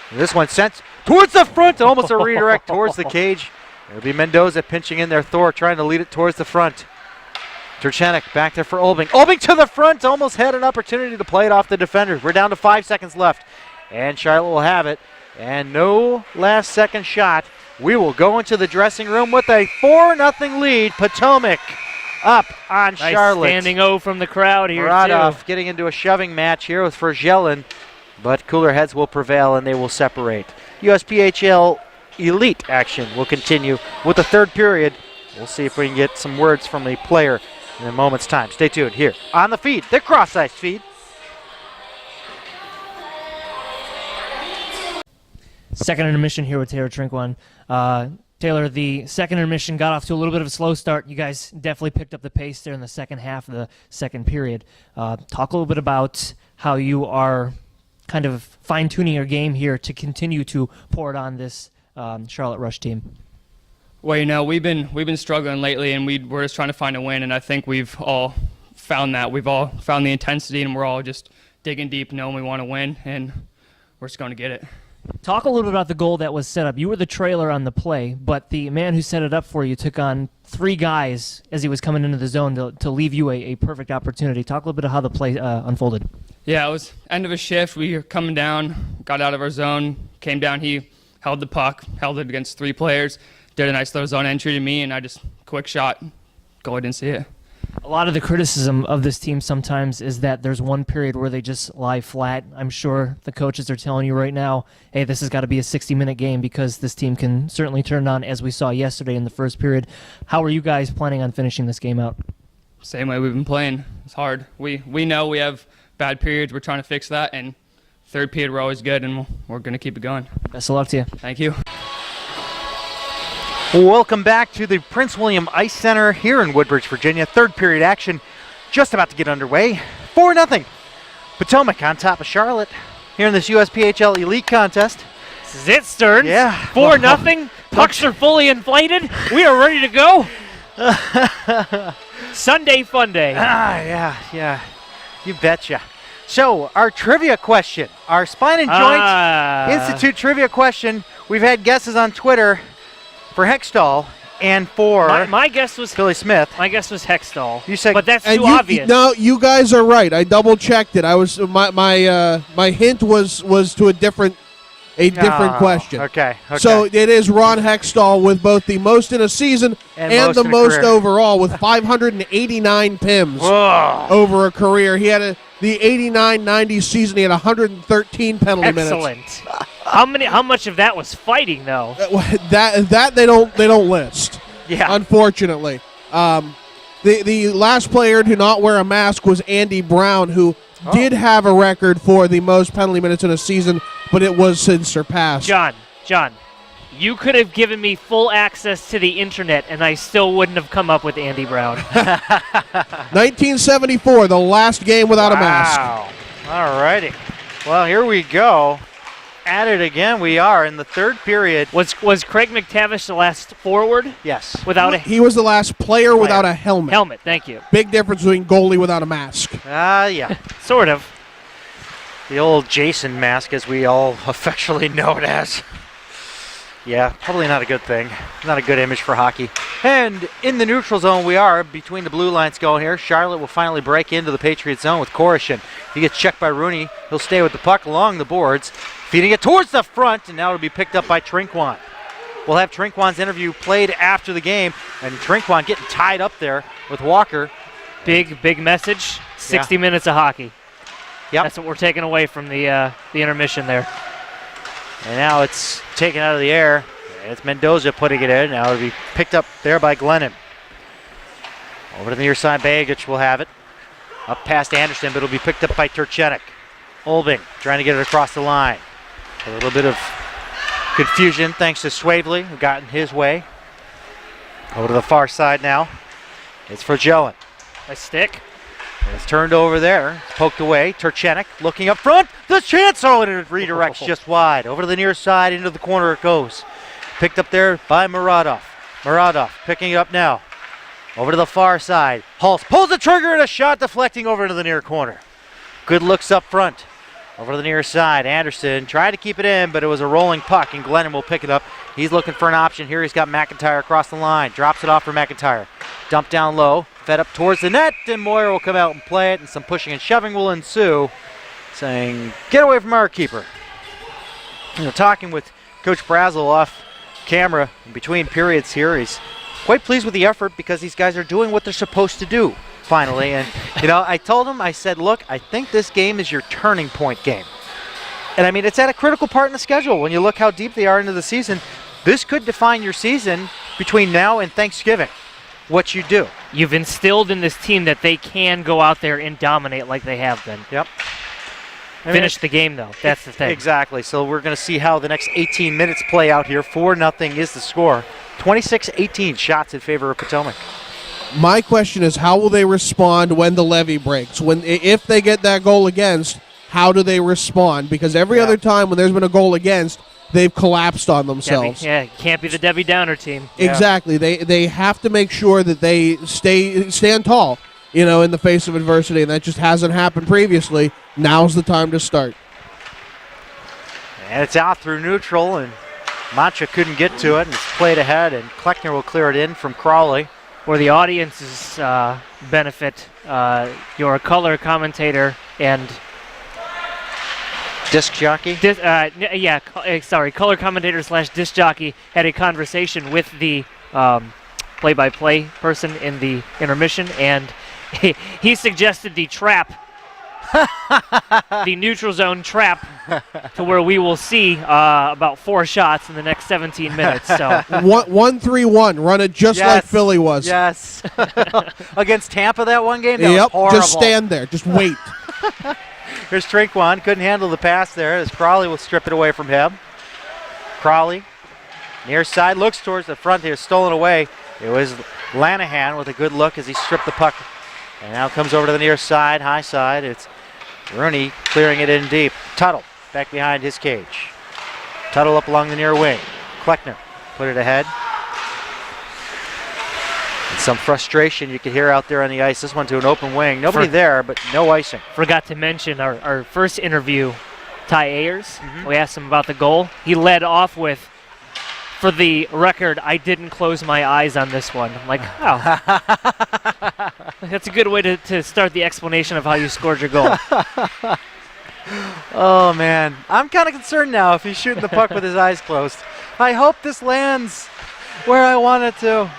Speaker 1: And this one sent towards the front, almost a redirect towards the cage. It'll be Mendoza pinching in there. Thor trying to lead it towards the front. Turchenik back there for Olbing. Olbing to the front, almost had an opportunity to play it off the defenders. We're down to 5 seconds left, and Charlotte will have it. And no last second shot. We will go into the dressing room with a 4-0 lead. Potomac up on
Speaker 2: Nice
Speaker 1: Charlotte.
Speaker 2: standing O from the crowd here,
Speaker 1: Muradov
Speaker 2: too.
Speaker 1: getting into a shoving match here with Fergelin, but cooler heads will prevail and they will separate. USPHL Elite action will continue with the third period. We'll see if we can get some words from a player in a moment's time. Stay tuned here on the feed, the Cross Ice Feed.
Speaker 2: Second intermission here with Taylor Trinkwon. Taylor, the second intermission got off to a little bit of a slow start. You guys definitely picked up the pace there in the second half of the second period. Talk a little bit about how you are kind of fine-tuning your game here to continue to pour it on this Charlotte Rush team.
Speaker 8: Well, you know, we've been struggling lately, and we're just trying to find a win, and I think we've all found that. We've all found the intensity, and we're all just digging deep, knowing we want to win, and we're just going to get it.
Speaker 2: Talk a little bit about the goal that was set up. You were the trailer on the play, but the man who set it up for you took on 3 guys as he was coming into the zone to leave you a perfect opportunity. Talk a little bit of how the play unfolded.
Speaker 8: Yeah, it was end of a shift. We were coming down, got out of our zone, came down. He held the puck, held it against 3 players, did a nice little zone entry to me, and I just quick shot. Goal, I didn't see it.
Speaker 2: A lot of the criticism of this team sometimes is that there's one period where they just lie flat. I'm sure the coaches are telling you right now, hey, this has got to be a 60-minute game because this team can certainly turn it on, as we saw yesterday in the first period. How are you guys planning on finishing this game out?
Speaker 8: Same way we've been playing. It's hard. We know we have bad periods. We're trying to fix that, and third period we're always good, and we're going to keep it going.
Speaker 2: Best of luck to you.
Speaker 8: Thank you.
Speaker 1: Welcome back to the Prince William Ice Center here in Woodbridge, Virginia. Third period action just about to get underway. 4-0. Potomac on top of Charlotte here in this USPHL Elite contest.
Speaker 2: This is it, Stearns.
Speaker 1: Yeah.
Speaker 2: 4-0. Pucks are fully inflated. We are ready to go. Sunday fun day.
Speaker 1: Yeah. You betcha. So, our trivia question, our Spine and Joint Institute trivia question. We've had guesses on Twitter for Hextall and for
Speaker 2: my guess was
Speaker 1: Billy Smith.
Speaker 2: My guess was Hextall.
Speaker 1: You said,
Speaker 2: but that's too obvious.
Speaker 5: No, you guys are right. I double checked it. I was my hint was to a different a different question.
Speaker 1: Okay.
Speaker 5: So it is Ron Hextall with both the most in a season and the
Speaker 1: in a
Speaker 5: most
Speaker 1: career.
Speaker 5: overall with 589 PIMs
Speaker 1: Whoa.
Speaker 5: over a career. He had the 89-90 season. He had 113 penalty minutes.
Speaker 2: Excellent. How much of that was fighting though?
Speaker 5: That they don't list.
Speaker 2: Yeah.
Speaker 5: Unfortunately, the last player to not wear a mask was Andy Brown, who did have a record for the most penalty minutes in a season, but it was since surpassed.
Speaker 2: John, you could have given me full access to the internet, and I still wouldn't have come up with Andy Brown.
Speaker 5: 1974, the last game without a mask.
Speaker 1: Wow. All righty. Well, here we go. At it again. We are in the third period.
Speaker 2: Was Craig McTavish the last forward
Speaker 1: Yes.
Speaker 2: without a
Speaker 5: He was the last player without a helmet.
Speaker 2: helmet? Thank you.
Speaker 5: Big difference between goalie without a mask.
Speaker 1: Yeah.
Speaker 2: Sort of.
Speaker 1: The old Jason mask, as we all affectionately know it as. Yeah, probably not a good thing. Not a good image for hockey. And in the neutral zone we are, between the blue lines going here. Charlotte will finally break into the Patriots zone with Koreshin. He gets checked by Rooney. He'll stay with the puck along the boards, feeding it towards the front, and now it'll be picked up by Trinkwon. We'll have Trinkwon's interview played after the game, and Trinkwon getting tied up there with Walker.
Speaker 2: Big message. 60 minutes of hockey.
Speaker 1: Yep.
Speaker 2: That's what we're taking away from the intermission there.
Speaker 1: And now it's taken out of the air. And it's Mendoza putting it in. Now it'll be picked up there by Glennon. Over to the near side, Bagic will have it. Up past Anderson, but it'll be picked up by Turchenik. Olbing trying to get it across the line. A little bit of confusion thanks to Swavely, who got in his way. Over to the far side now. It's for Jelen.
Speaker 2: A stick.
Speaker 1: And it's turned over there. It's poked away. Turchenik looking up front. The chance. Oh, and it redirects just wide. Over to the near side. Into the corner it goes. Picked up there by Muradov. Muradov picking it up now. Over to the far side. Hulse pulls the trigger and a shot deflecting over into the near corner. Good looks up front. Over to the near side. Anderson tried to keep it in, but it was a rolling puck, and Glennon will pick it up. He's looking for an option here. He's got McIntyre across the line. Drops it off for McIntyre. Dumped down low. Fed up towards the net, and Moyer will come out and play it, and some pushing and shoving will ensue, saying, get away from our keeper. Talking with Coach Brazel off camera in between periods here, he's quite pleased with the effort because these guys are doing what they're supposed to do, finally. And, I told him, I said, look, I think this game is your turning point game. And, I mean, it's at a critical part in the schedule. When you look how deep they are into the season, this could define your season between now and Thanksgiving, what you do.
Speaker 2: You've instilled in this team that they can go out there and dominate like they have been.
Speaker 1: Yep.
Speaker 2: Finish the game, though. That's the thing.
Speaker 1: Exactly. So we're going to see how the next 18 minutes play out here. 4-0 is the score. 26-18 shots in favor of Potomac.
Speaker 5: My question is, how will they respond when the levee breaks? If they get that goal against, how do they respond? Because every other time when there's been a goal against, they've collapsed on themselves.
Speaker 2: Can't be the Debbie Downer team.
Speaker 5: Exactly. They have to make sure that they stand tall, in the face of adversity, and that just hasn't happened previously. Now's the time to start.
Speaker 1: And it's out through neutral, and Mancha couldn't get to it, and it's played ahead, and Kleckner will clear it in from Crawley.
Speaker 2: For the audience's benefit, your color commentator and
Speaker 1: Disc jockey?
Speaker 2: color commentator / disc jockey had a conversation with the play-by-play person in the intermission, and he suggested the trap, the neutral zone trap, to where we will see about 4 shots in the next 17 minutes. So
Speaker 5: 1-3-1, run it just like Philly was.
Speaker 1: Yes. Against Tampa that one game? That was horrible.
Speaker 5: Just stand there. Just wait.
Speaker 1: Here's Trinkwon. Couldn't handle the pass there as Crawley will strip it away from him. Crawley, near side, looks towards the front here, stolen away. It was Lanahan with a good look as he stripped the puck. And now comes over to the near side, high side. It's Rooney clearing it in deep. Tuttle back behind his cage. Tuttle up along the near wing. Kleckner put it ahead. And some frustration you could hear out there on the ice. This one to an open wing. Nobody there, but no icing.
Speaker 2: Forgot to mention our first interview, Ty Ayers. We asked him about the goal. He led off with, for the record, I didn't close my eyes on this one. I'm like, oh. That's a good way to start the explanation of how you scored your goal.
Speaker 4: Oh, man. I'm kind of concerned now if he's shooting the puck with his eyes closed. I hope this lands where I want it to.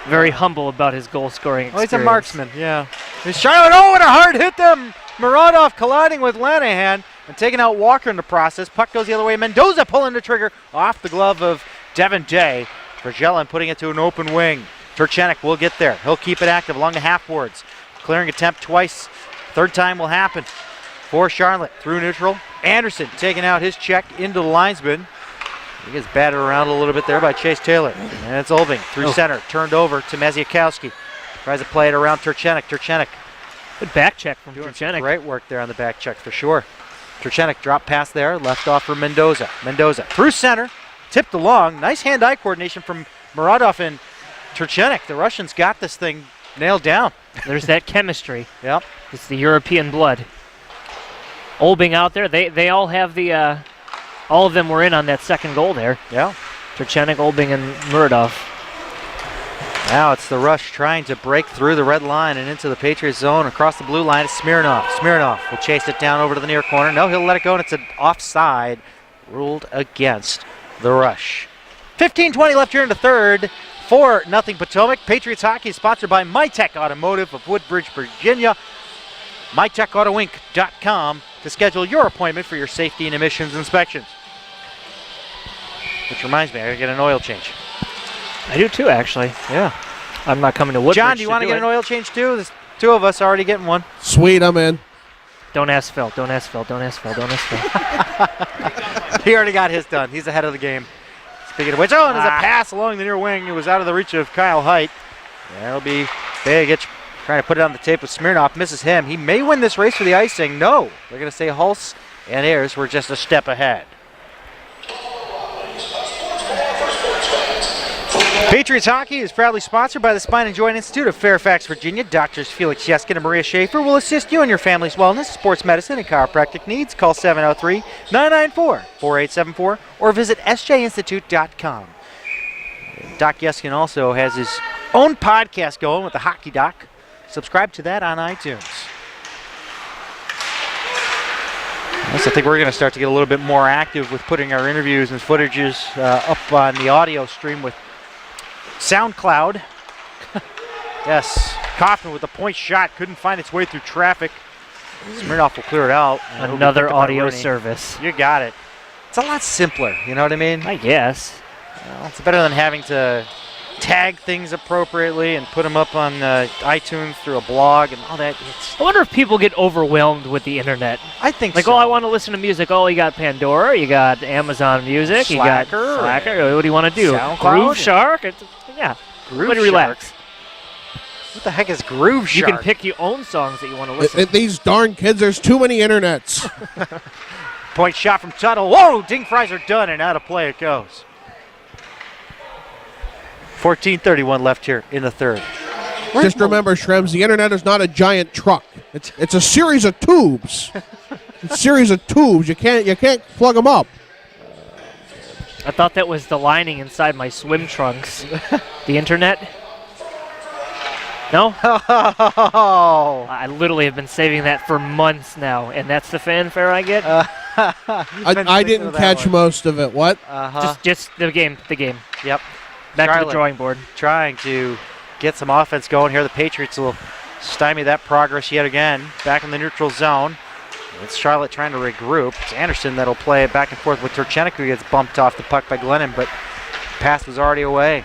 Speaker 2: Very humble about his goal scoring experience.
Speaker 4: Oh, he's a marksman, yeah. He's Charlotte. Oh, and a hard hit them. Muradov colliding with Lanahan and taking out Walker in the process. Puck goes the other way. Mendoza pulling the trigger off the glove of Devin Day. Vergelin putting it to an open wing. Turchenik will get there. He'll keep it active along the half boards. Clearing attempt twice. Third time will happen for Charlotte through neutral. Anderson taking out his check into the linesman. He gets batted around a little bit there by Chase Taylor. And it's Olbing through center. Turned over to Meziakowski. Tries to play it around Turchenik. Turchenik.
Speaker 2: Good back check from
Speaker 4: Doing
Speaker 2: Turchenik.
Speaker 4: great work there on the back check for sure. Turchenik drop pass there. Left off for Mendoza. Mendoza through center. Tipped along. Nice hand-eye coordination from Muradov and Turchenik. The Russians got this thing nailed down.
Speaker 2: There's that chemistry.
Speaker 4: Yep.
Speaker 2: It's the European blood. Olbing out there. They all have the... all of them were in on that second goal there.
Speaker 4: Yeah.
Speaker 2: Turchenik, Olbing, and Muradov.
Speaker 4: Now it's the Rush trying to break through the red line and into the Patriots zone. Across the blue line, it's Smirnov. Smirnov will chase it down over to the near corner. No, he'll let it go, and it's an offside ruled against the Rush. 15:20 left here in the third. 4-0 Potomac. Patriots hockey is sponsored by MyTech Automotive of Woodbridge, Virginia. MyTechAutoInc.com to schedule your appointment for your safety and emissions inspections. Which reminds me, I gotta get an oil change.
Speaker 2: I do too, actually.
Speaker 4: Yeah.
Speaker 2: I'm not coming to Woodbridge.
Speaker 4: John, do you want to get an oil change too? There's two of us already getting one.
Speaker 5: Sweet, I'm in.
Speaker 2: Don't ask Phil. Don't ask Phil. Don't ask Phil. Don't ask Phil.
Speaker 4: He already got his done. He's ahead of the game. Speaking of which, and there's a pass along the near wing. It was out of the reach of Kyle Height. That'll be Bagic trying to put it on the tape with Smirnov. Misses him. He may win this race for the icing. No. They're going to say Hulse and Ayers were just a step ahead. Patriots Hockey is proudly sponsored by the Spine and Joint Institute of Fairfax, Virginia. Doctors Felix Yeskin and Maria Schaefer will assist you in your family's wellness, sports medicine, and chiropractic needs. Call 703-994-4874 or visit sjinstitute.com. Doc Yeskin also has his own podcast going with the Hockey Doc. Subscribe to that on iTunes. Yes, I think we're going to start to get a little bit more active with putting our interviews and footages up on the audio stream with SoundCloud. Yes, Kaufman with a point shot. Couldn't find its way through traffic. Smirnoff will clear it out.
Speaker 2: Another audio service.
Speaker 4: You got it. It's a lot simpler, you know what I mean?
Speaker 2: I guess.
Speaker 4: Well, it's better than having to tag things appropriately and put them up on iTunes through a blog and all that.
Speaker 2: I wonder if people get overwhelmed with the internet.
Speaker 4: I think
Speaker 2: like,
Speaker 4: so.
Speaker 2: oh, I want to listen to music. Oh, you got Pandora, you got Amazon Music, you got Slacker. What do you want to do?
Speaker 4: SoundCloud?
Speaker 2: Groove Shark? Yeah.
Speaker 4: Groove Shark.
Speaker 2: Relax.
Speaker 4: What the heck is Groove Shark?
Speaker 2: You can pick your own songs that you want to listen to.
Speaker 5: These darn kids, there's too many internets.
Speaker 4: Point shot from Tuttle. Whoa, ding fries are done and out of play it goes. 14:31 left here in the third.
Speaker 5: Just remember, Shrems, the internet is not a giant truck. It's a series of tubes. It's a series of tubes. You can't plug them up.
Speaker 2: I thought that was the lining inside my swim trunks. The internet? No? I literally have been saving that for months now, and that's the fanfare I get?
Speaker 5: I didn't catch most of it. What?
Speaker 2: Just the game.
Speaker 4: Yep.
Speaker 2: Back to
Speaker 4: Charlotte
Speaker 2: the drawing board.
Speaker 4: Trying to get some offense going here. The Patriots will stymie that progress yet again. Back in the neutral zone. It's Charlotte trying to regroup. It's Anderson that'll play it back and forth with Turchenik, who gets bumped off the puck by Glennon, but the pass was already away.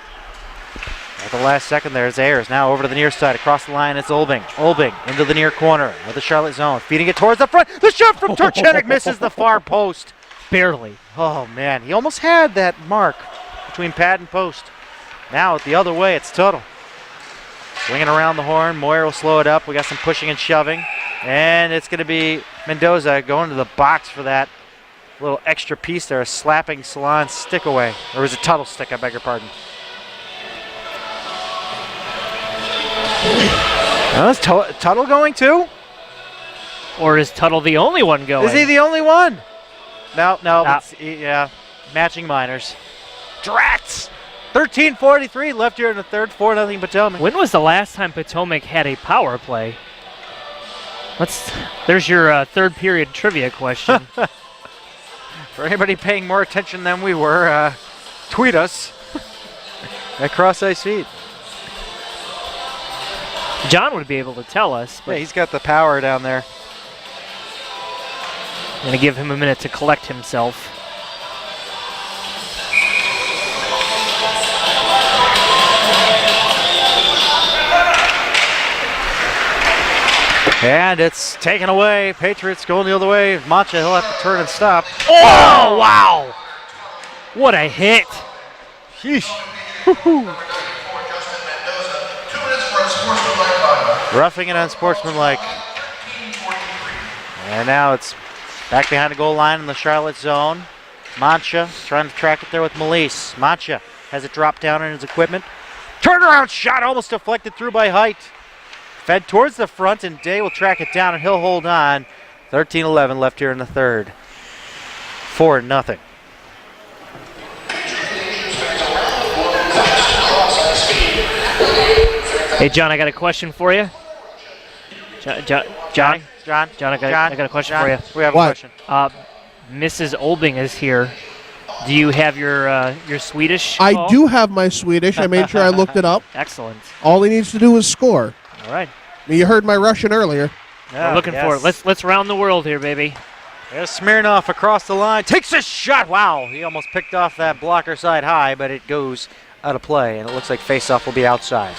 Speaker 4: At the last second there is Ayers. Now over to the near side. Across the line, it's Olbing. Olbing into the near corner of the Charlotte zone. Feeding it towards the front. The shot from Turchenik misses the far post.
Speaker 2: Barely.
Speaker 4: Oh, man. He almost had that mark between pad and post. Now the other way, it's Tuttle. Swinging around the horn. Moyer will slow it up. We got some pushing and shoving. And it's going to be Mendoza going to the box for that little extra piece there. Slapping Salon's stick away. Or was it Tuttle's stick? I beg your pardon. Is Tuttle going too?
Speaker 2: Or is Tuttle the only one going?
Speaker 4: Is he the only one? No. Yeah. Matching minors. Drats! 13:43 left here in the third. 4-0 Potomac.
Speaker 2: When was the last time Potomac had a power play? There's your third period trivia question.
Speaker 4: For anybody paying more attention than we were, tweet us at Cross Ice Feed.
Speaker 2: John would be able to tell us.
Speaker 4: Yeah, he's got the power down there.
Speaker 2: I'm going to give him a minute to collect himself.
Speaker 4: And it's taken away. Patriots going the other way. Mancha, he'll have to turn and stop.
Speaker 2: Oh, wow. What a hit.
Speaker 4: Sheesh. Roughing it unsportsmanlike. And now it's back behind the goal line in the Charlotte zone. Mancha trying to track it there with Melise. Mancha has it dropped down in his equipment. Turnaround shot almost deflected through by Height. Fed towards the front, and Day will track it down, and he'll hold on. 13-11 left here in the third. 4-0.
Speaker 2: Hey, John, I got a question for you. John,
Speaker 4: John,
Speaker 2: I got a question for you.
Speaker 4: We have
Speaker 5: What?
Speaker 4: a question.
Speaker 2: Mrs. Olbing is here. Do you have your Swedish?
Speaker 5: I
Speaker 2: call?
Speaker 5: do have my Swedish. I made sure I looked it up.
Speaker 2: Excellent.
Speaker 5: All he needs to do is score.
Speaker 2: All right.
Speaker 5: I mean, you heard my Russian earlier.
Speaker 2: We're looking for it. Let's round the world here, baby.
Speaker 4: There's Smirnoff across the line. Takes a shot. Wow, he almost picked off that blocker side high, but it goes out of play, and it looks like faceoff will be outside.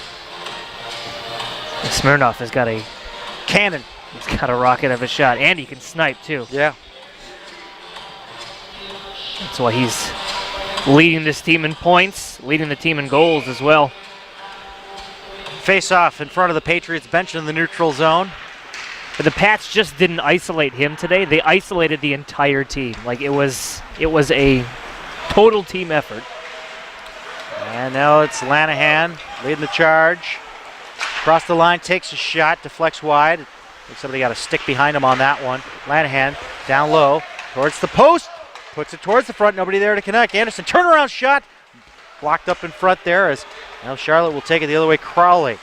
Speaker 2: Smirnoff has got a
Speaker 4: Cannon.
Speaker 2: He's got a rocket of a shot, and he can snipe too.
Speaker 4: Yeah.
Speaker 2: That's why he's leading this team in points, leading the team in goals as well.
Speaker 4: Face off in front of the Patriots bench in the neutral zone.
Speaker 2: But the Pats just didn't isolate him today. They isolated the entire team. Like it was a total team effort.
Speaker 4: And now it's Lanahan leading the charge. Across the line, takes a shot, deflects wide. Looks somebody got a stick behind him on that one. Lanahan down low towards the post. Puts it towards the front. Nobody there to connect. Anderson, turnaround shot. Blocked up in front there as now Charlotte will take it the other way. Crawley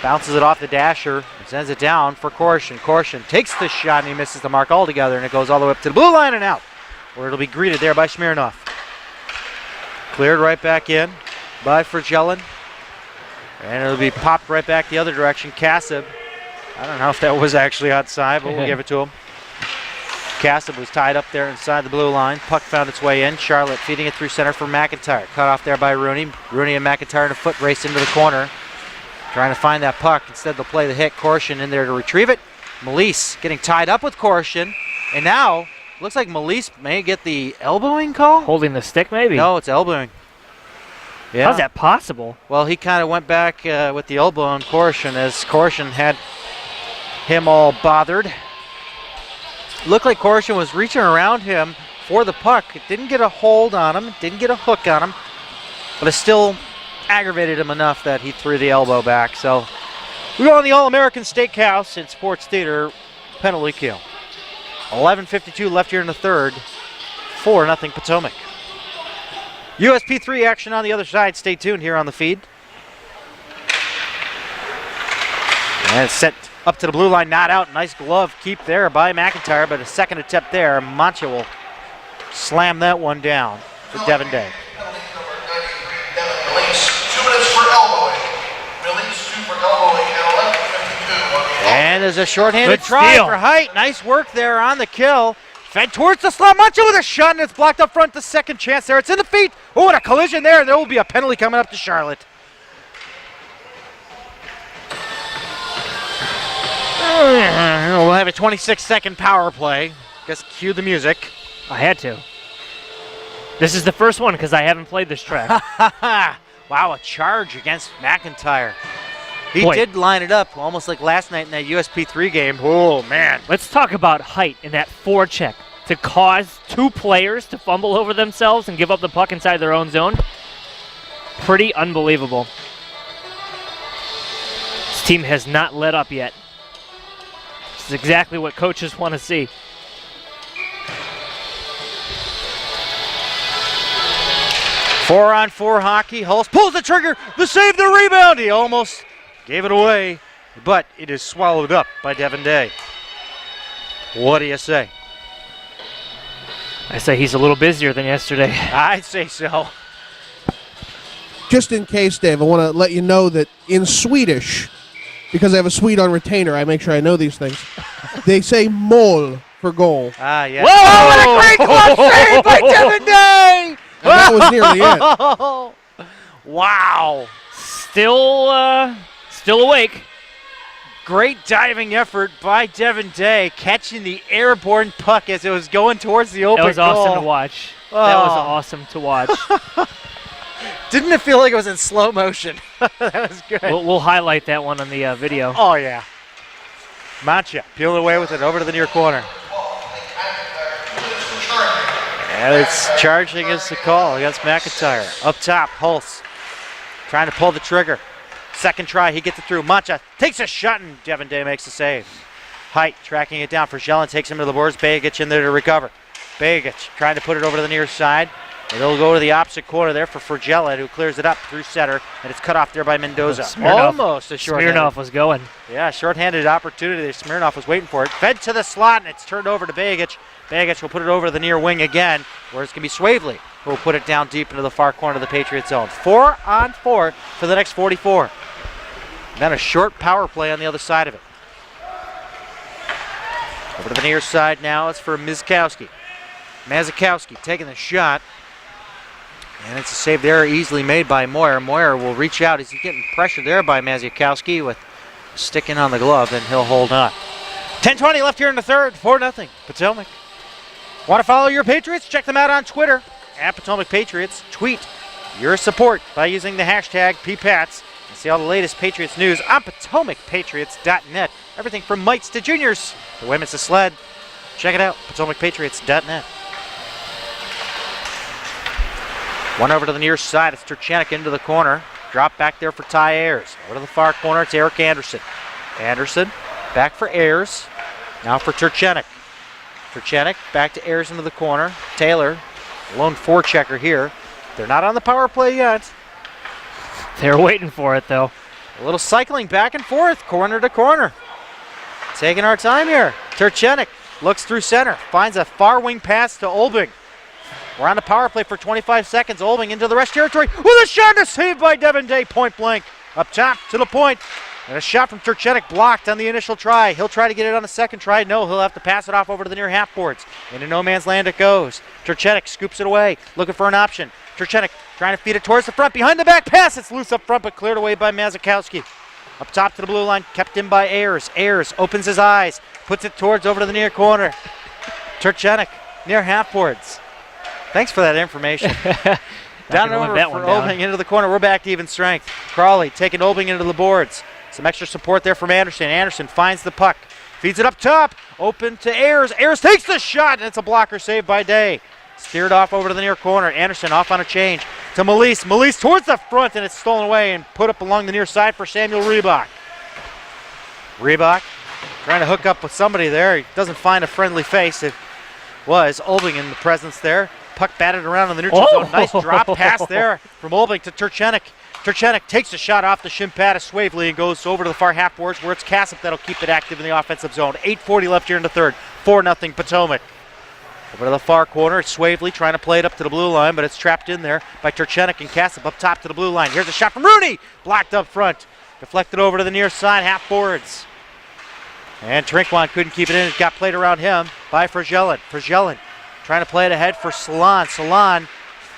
Speaker 4: bounces it off the dasher and sends it down for Korshin. Korshin takes the shot and he misses the mark altogether, and it goes all the way up to the blue line and out, where it'll be greeted there by Smirnoff. Cleared right back in by Fragellin, and it'll be popped right back the other direction. Kasib, I don't know if that was actually outside, but we'll give it to him. Kasib was tied up there inside the blue line. Puck found its way in. Charlotte feeding it through center for McIntyre. Cut off there by Rooney. Rooney and McIntyre in a foot race into the corner. Trying to find that puck. Instead they'll play the hit. Korshin in there to retrieve it. Melise getting tied up with Korshin. And now, looks like Melise may get the elbowing call?
Speaker 2: Holding the stick, maybe?
Speaker 4: No, it's elbowing. Yeah.
Speaker 2: How's that possible?
Speaker 4: Well, he kind of went back with the elbow on Korshin as Korshin had him all bothered. Looked like Korshin was reaching around him for the puck. It didn't get a hold on him, didn't get a hook on him, but it still aggravated him enough that he threw the elbow back. So we go on the All-American Steakhouse and Sports Theater penalty kill. 11:52 left here in the third. 4-0 Potomac. USP3 action on the other side. Stay tuned here on the feed. And it's set up to the blue line, not out. Nice glove keep there by McIntyre, but a second attempt there. Mancha will slam that one down for Devin Day.
Speaker 3: Penalty number 93, Devin Melise. 2 minutes for elbowing. Melise 2 for elbowing at 11:52 on the
Speaker 4: And there's a shorthanded
Speaker 2: Good
Speaker 4: try
Speaker 2: steal.
Speaker 4: for Height. Nice work there on the kill. Fed towards the slot. Mancha with a shot, and it's blocked up front. The second chance there. It's in the feet. Oh, and a collision there. There will be a penalty coming up to Charlotte. We'll have a 26-second power play. Guess cue the music.
Speaker 2: I had to. This is the first one because I haven't played this track.
Speaker 4: Wow, a charge against McIntyre. He
Speaker 2: Boy.
Speaker 4: did line it up almost like last night in that USP3 game. Oh, man.
Speaker 2: Let's talk about height in that forecheck to cause two players to fumble over themselves and give up the puck inside their own zone. Pretty unbelievable. This team has not let up yet. This is exactly what coaches want to see. Four-on-four
Speaker 4: hockey. Hulse pulls the trigger. The save, the rebound. He almost gave it away. but it is swallowed up by Devin Day. What do you say?
Speaker 2: I say he's a little busier than yesterday.
Speaker 4: I'd say so.
Speaker 5: Just in case, Dave, I want to let you know that in Swedish, because I have a Swede on retainer, I make sure I know these things, they say mål for goal.
Speaker 4: Ah, yes.
Speaker 2: Whoa!
Speaker 4: What a great glove save by Devin Day!
Speaker 5: And that was nearly it.
Speaker 4: Wow.
Speaker 2: Still awake.
Speaker 4: Great diving effort by Devin Day, catching the airborne puck as it was going towards the open
Speaker 2: That was
Speaker 4: goal.
Speaker 2: awesome to watch. That was
Speaker 4: Oh.
Speaker 2: awesome to watch.
Speaker 4: Didn't it feel like it was in slow motion? That was good.
Speaker 2: We'll highlight that one on the video.
Speaker 4: Oh, yeah. Mancha peeling away with it over to the near corner. And it's charging as the call against McIntyre. Up top, Hulse trying to pull the trigger. Second try, he gets it through. Mancha takes a shot, and Devin Day makes the save. Height tracking it down for Jelen, takes him to the boards. Begic in there to recover. Begic trying to put it over to the near side. And it'll go to the opposite corner there for Jelen, who clears it up through center, and it's cut off there by Mendoza. Almost a short.
Speaker 2: Smirnoff was going.
Speaker 4: Yeah, shorthanded opportunity there. Smirnoff was waiting for it. Fed to the slot, and it's turned over to Begic. Begic will put it over to the near wing again, where it's going to be Swavely who will put it down deep into the far corner of the Patriots zone. 4-on-4 for the next 44. And then a short power play on the other side of it. Over to the near side now, it's for Mazikowski. Mazikowski taking the shot. And it's a save there easily made by Moyer. Moyer will reach out. He's getting pressured there by Mazikowski with sticking on the glove, and he'll hold on. 10:20 left here in the third, 4-0 Potomac. Want to follow your Patriots? Check them out on Twitter, @Potomac Patriots. Tweet your support by using the hashtag PPats. And see all the latest Patriots news on PotomacPatriots.net. Everything from mites to juniors, to women's to sled. Check it out, PotomacPatriots.net. One over to the near side. It's Turchenik into the corner. Drop back there for Ty Ayers. Over to the far corner, it's Eric Anderson. Anderson back for Ayers. Now for Turchenik. Turchenik back to Ayers into the corner. Taylor, lone forechecker here. They're not on the power play yet.
Speaker 2: They're waiting for it, though.
Speaker 4: A little cycling back and forth, corner to corner. Taking our time here. Turchenik looks through center. Finds a far wing pass to Olbing. We're on the power play for 25 seconds. Olbing into the rush territory with a shot and a save by Devin Day, point blank. Up top to the point. And a shot from Turchenik blocked on the initial try. He'll try to get it on the second try. No, he'll have to pass it off over to the near half boards. Into no man's land it goes. Turchenik scoops it away, looking for an option. Turchenik trying to feed it towards the front. Behind the back pass. It's loose up front, but cleared away by Mazikowski. Up top to the blue line, kept in by Ayers. Ayers opens his eyes, puts it towards over to the near corner. Turchenik near half boards. Thanks for that information. Down and over for Olbing into the corner. We're back to even strength. Crawley taking Olbing into the boards. Some extra support there from Anderson. Anderson finds the puck. Feeds it up top. Open to Ayers. Ayers takes the shot, and it's a blocker saved by Day. Steered off over to the near corner. Anderson off on a change to Melise. Melise towards the front, and it's stolen away and put up along the near side for Samuel Reebok. Reebok trying to hook up with somebody there. He doesn't find a friendly face. It was Olbing in the presence there. Puck batted around in the neutral zone. Nice drop pass there from Olbing to Turchenik. Turchenik takes a shot off the shin pad of Swavely and goes over to the far half boards where it's Kassip that'll keep it active in the offensive zone. 8:40 left here in the third. 4-0 Potomac. Over to the far corner, it's Swavely trying to play it up to the blue line, but it's trapped in there by Turchenik and Kassip up top to the blue line. Here's a shot from Rooney. Blocked up front. Deflected over to the near side, half boards. And Trinkwon couldn't keep it in. It got played around him by Fragellin. Fragellin trying to play it ahead for Salon. Salon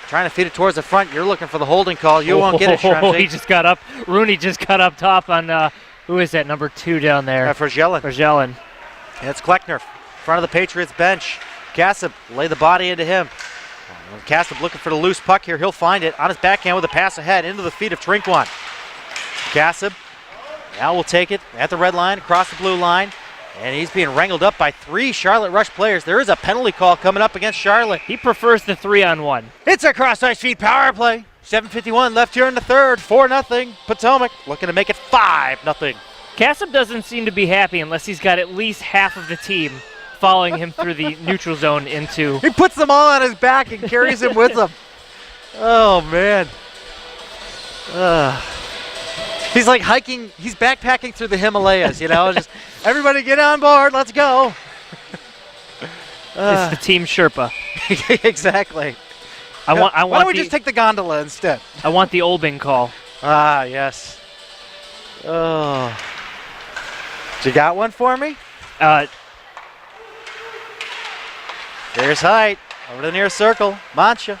Speaker 4: trying to feed it towards the front. You're looking for the holding call. You won't get it, Shremsy.
Speaker 2: He just got up. Rooney just got up top on, who is that, number 2 down there?
Speaker 4: Fragellin.
Speaker 2: Fragellin.
Speaker 4: And it's Kleckner, front of the Patriots bench. Kassip lay the body into him. Kassip looking for the loose puck here. He'll find it on his backhand with a pass ahead into the feet of Trinkwon. Kassip now will take it at the red line, across the blue line. And he's being wrangled up by 3 Charlotte Rush players. There is a penalty call coming up against Charlotte.
Speaker 2: He prefers the 3-on-1.
Speaker 4: It's a cross-ice feed power play. 7:51 left here in the third. 4-0 Potomac looking to make it 5-0.
Speaker 2: Kassip doesn't seem to be happy unless he's got at least half of the team following him through the neutral zone into...
Speaker 4: He puts them all on his back and carries him with him. Oh, man. He's like hiking. He's backpacking through the Himalayas, you know. Just everybody get on board. Let's go.
Speaker 2: It's the Team Sherpa.
Speaker 4: Exactly.
Speaker 2: I want
Speaker 4: Why don't we
Speaker 2: the,
Speaker 4: just take the gondola instead?
Speaker 2: I want the Olbing call.
Speaker 4: Ah, yes. Oh. You got one for me? Here's Height. Over to the near circle. Mancha.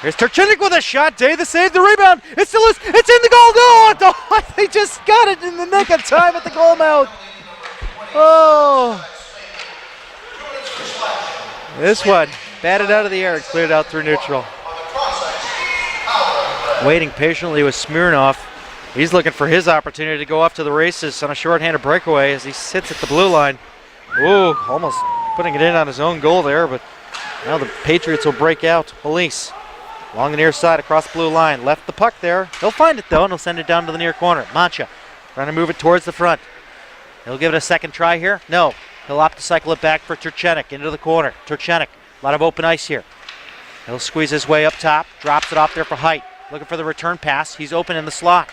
Speaker 4: Here's Turchenik with a shot. Day the save, the rebound. It's still loose. It's in the goal. No, they just got it in the nick of time at the goal mouth. Oh. This one batted out of the air and cleared out through neutral. Waiting patiently with Smirnov. He's looking for his opportunity to go off to the races on a shorthanded breakaway as he sits at the blue line. Ooh, almost putting it in on his own goal there, but now the Patriots will break out. Hulse along the near side across the blue line. Left the puck there. He'll find it though, and he'll send it down to the near corner. Mancha trying to move it towards the front. He'll give it a second try here. No. He'll opt to cycle it back for Turchenik into the corner. Turchenik, a lot of open ice here. He'll squeeze his way up top, drops it off there for Height. Looking for the return pass. He's open in the slot.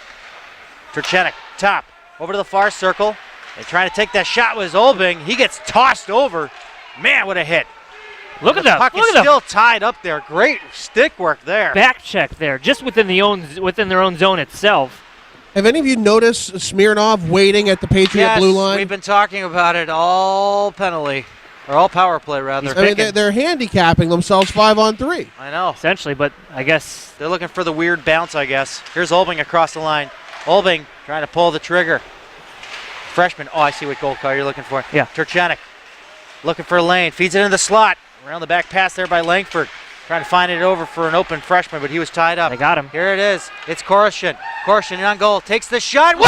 Speaker 4: Turchenik, top, over to the far circle. They're trying to take that shot with Olbing. He gets tossed over. Man, what a hit.
Speaker 2: Look at
Speaker 4: the
Speaker 2: that.
Speaker 4: puck is still tied up there. Great stick work there.
Speaker 2: Back check there, just within their own zone itself.
Speaker 5: Have any of you noticed Smirnov waiting at the Patriot blue line?
Speaker 4: We've been talking about it all penalty, or all power play rather.
Speaker 5: I mean, they're handicapping themselves 5-on-3.
Speaker 4: I know.
Speaker 2: Essentially, but I guess
Speaker 4: they're looking for the weird bounce, I guess. Here's Olbing across the line. Olbing trying to pull the trigger. Freshman. Oh, I see what goal call you're looking for.
Speaker 2: Yeah.
Speaker 4: Turchenik looking for a lane. Feeds it in the slot. Around the back pass there by Langford. Trying to find it over for an open freshman, but he was tied up.
Speaker 2: They got him.
Speaker 4: Here it is. It's Koroshin. Koroshin on goal. Takes the shot. Whoa!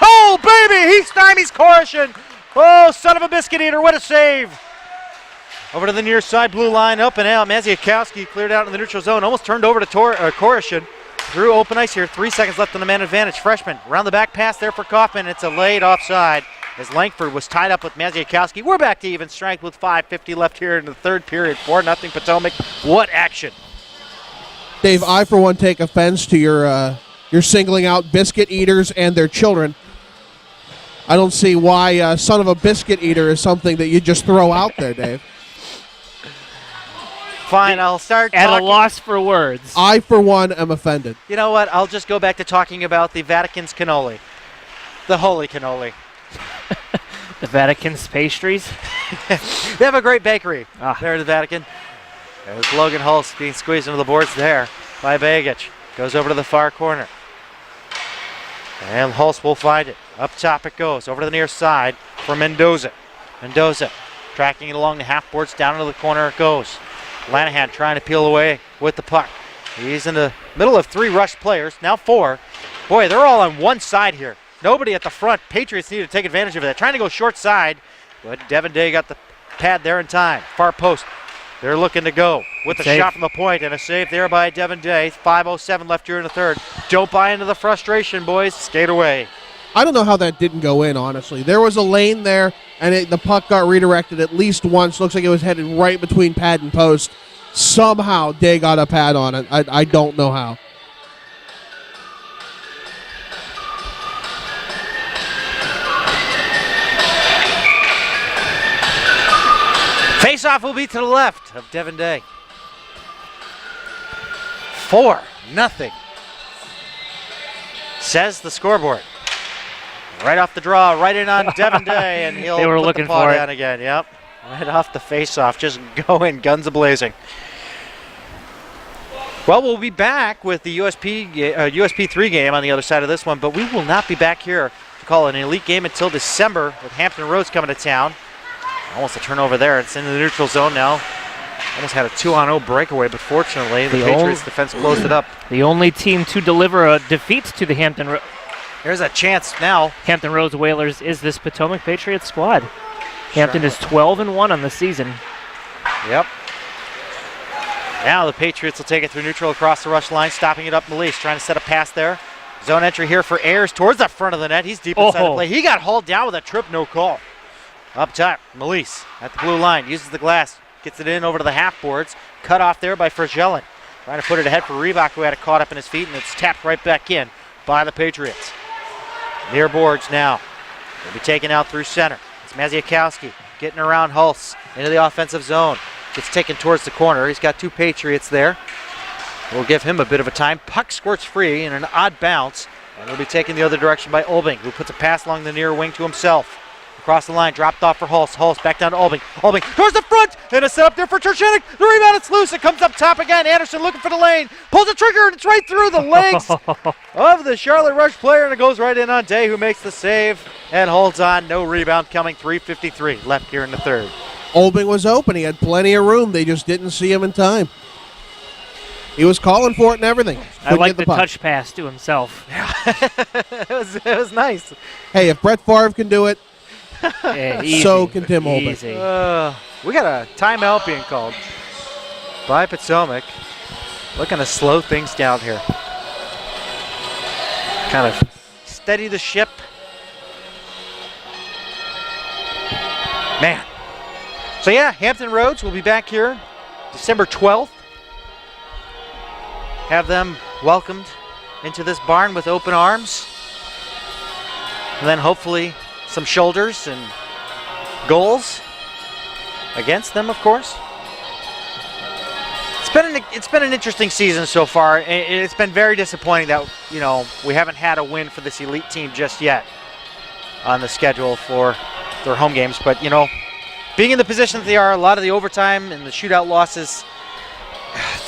Speaker 4: Oh, baby! He stymies Koroshin. Oh, son of a biscuit eater. What a save. Over to the near side blue line. Up and out. Maziakowski cleared out in the neutral zone. Almost turned over to Koroshin. Through open ice here. 3 seconds left on the man advantage. Freshman. Around the back pass there for Kaufman. It's a late offside as Langford was tied up with Maziakowski. We're back to even strength with 5:50 left here in the third period. 4-0 Potomac. What action.
Speaker 5: Dave, I for one take offense to your singling out biscuit eaters and their children. I don't see why son of a biscuit eater is something that you just throw out there, Dave.
Speaker 4: Fine, I'll start
Speaker 2: at
Speaker 4: talking.
Speaker 2: a loss for words.
Speaker 5: I for one am offended.
Speaker 4: You know what? I'll just go back to talking about the Vatican's cannoli. The holy cannoli.
Speaker 2: The Vatican's pastries.
Speaker 4: They have a great bakery there in the Vatican. There's Logan Hulse being squeezed into the boards there by Bagich. Goes over to the far corner. And Hulse will find it. Up top it goes. Over to the near side for Mendoza. Mendoza tracking it along the half boards. Down into the corner it goes. Lanahan trying to peel away with the puck. He's in the middle of 3 rushed players. Now 4. Boy, they're all on one side here. Nobody at the front. Patriots need to take advantage of that. Trying to go short side, but Devin Day got the pad there in time. Far post. They're looking to go with a shot from the point and a save there by Devin Day. 5:07 left here in the third. Don't buy into the frustration, boys. Skate away.
Speaker 5: I don't know how that didn't go in, honestly. There was a lane there, and the puck got redirected at least once. Looks like it was headed right between pad and post. Somehow Day got a pad on it. I don't know how.
Speaker 4: Face-off will be to the left of Devin Day. 4-0. Says the scoreboard. Right off the draw, right in on Devin Day, and he'll put
Speaker 2: looking
Speaker 4: the paw
Speaker 2: for it.
Speaker 4: down again. Yep, right off the face-off, just going guns a-blazing. Well, we'll be back with the USP3 game on the other side of this one, but we will not be back here to call an elite game until December with Hampton Roads coming to town. Almost a turnover there. It's in the neutral zone now. Almost had a 2-on-0 breakaway, but fortunately the Patriots defense closed it up.
Speaker 2: The only team to deliver a defeat to the Hampton
Speaker 4: There's a chance now.
Speaker 2: Hampton Roads Whalers is this Potomac Patriots squad. Hampton is 12-1 on the season.
Speaker 4: Yep. Now the Patriots will take it through neutral across the rush line, stopping it up Melise, trying to set a pass there. Zone entry here for Ayers towards the front of the net. He's deep inside the play. He got hauled down with a trip, no call. Up top, Melise at the blue line, uses the glass, gets it in over to the half boards. Cut off there by Fragellin. Trying to put it ahead for Reebok, who had it caught up in his feet, and it's tapped right back in by the Patriots. Near boards now. They'll be taken out through center. It's Maziakowski getting around Hulse into the offensive zone. Gets taken towards the corner. He's got two Patriots there. We'll give him a bit of a time. Puck squirts free in an odd bounce, and will be taken the other direction by Olbing, who puts a pass along the near wing to himself. Across the line, dropped off for Hulse. Hulse back down to Olbing. Olbing towards the front, and a setup there for Turchenik. The rebound, it's loose. It comes up top again. Anderson looking for the lane. Pulls the trigger, and it's right through the legs of the Charlotte Rush player, and it goes right in on Day, who makes the save and holds on. No rebound coming. 3:53 left here in the third.
Speaker 5: Olbing was open. He had plenty of room. They just didn't see him in time. He was calling for it and everything.
Speaker 2: I
Speaker 5: Couldn't
Speaker 2: like
Speaker 5: get
Speaker 2: the
Speaker 5: puck.
Speaker 2: touch pass to himself.
Speaker 4: it was nice.
Speaker 5: Hey, if Brett Favre can do it,
Speaker 2: Yeah, easy.
Speaker 5: so can Tim Olbing.
Speaker 2: Easy.
Speaker 4: We got a timeout being called by Potomac. Looking to slow things down here. Kind of steady the ship. Man. So yeah, Hampton Roads will be back here December 12th. Have them welcomed into this barn with open arms. And then hopefully some shoulders and goals against them, of course. It's been an interesting season so far. It's been very disappointing that, you know, we haven't had a win for this elite team just yet on the schedule for their home games. But, you know, being in the position that they are, a lot of the overtime and the shootout losses,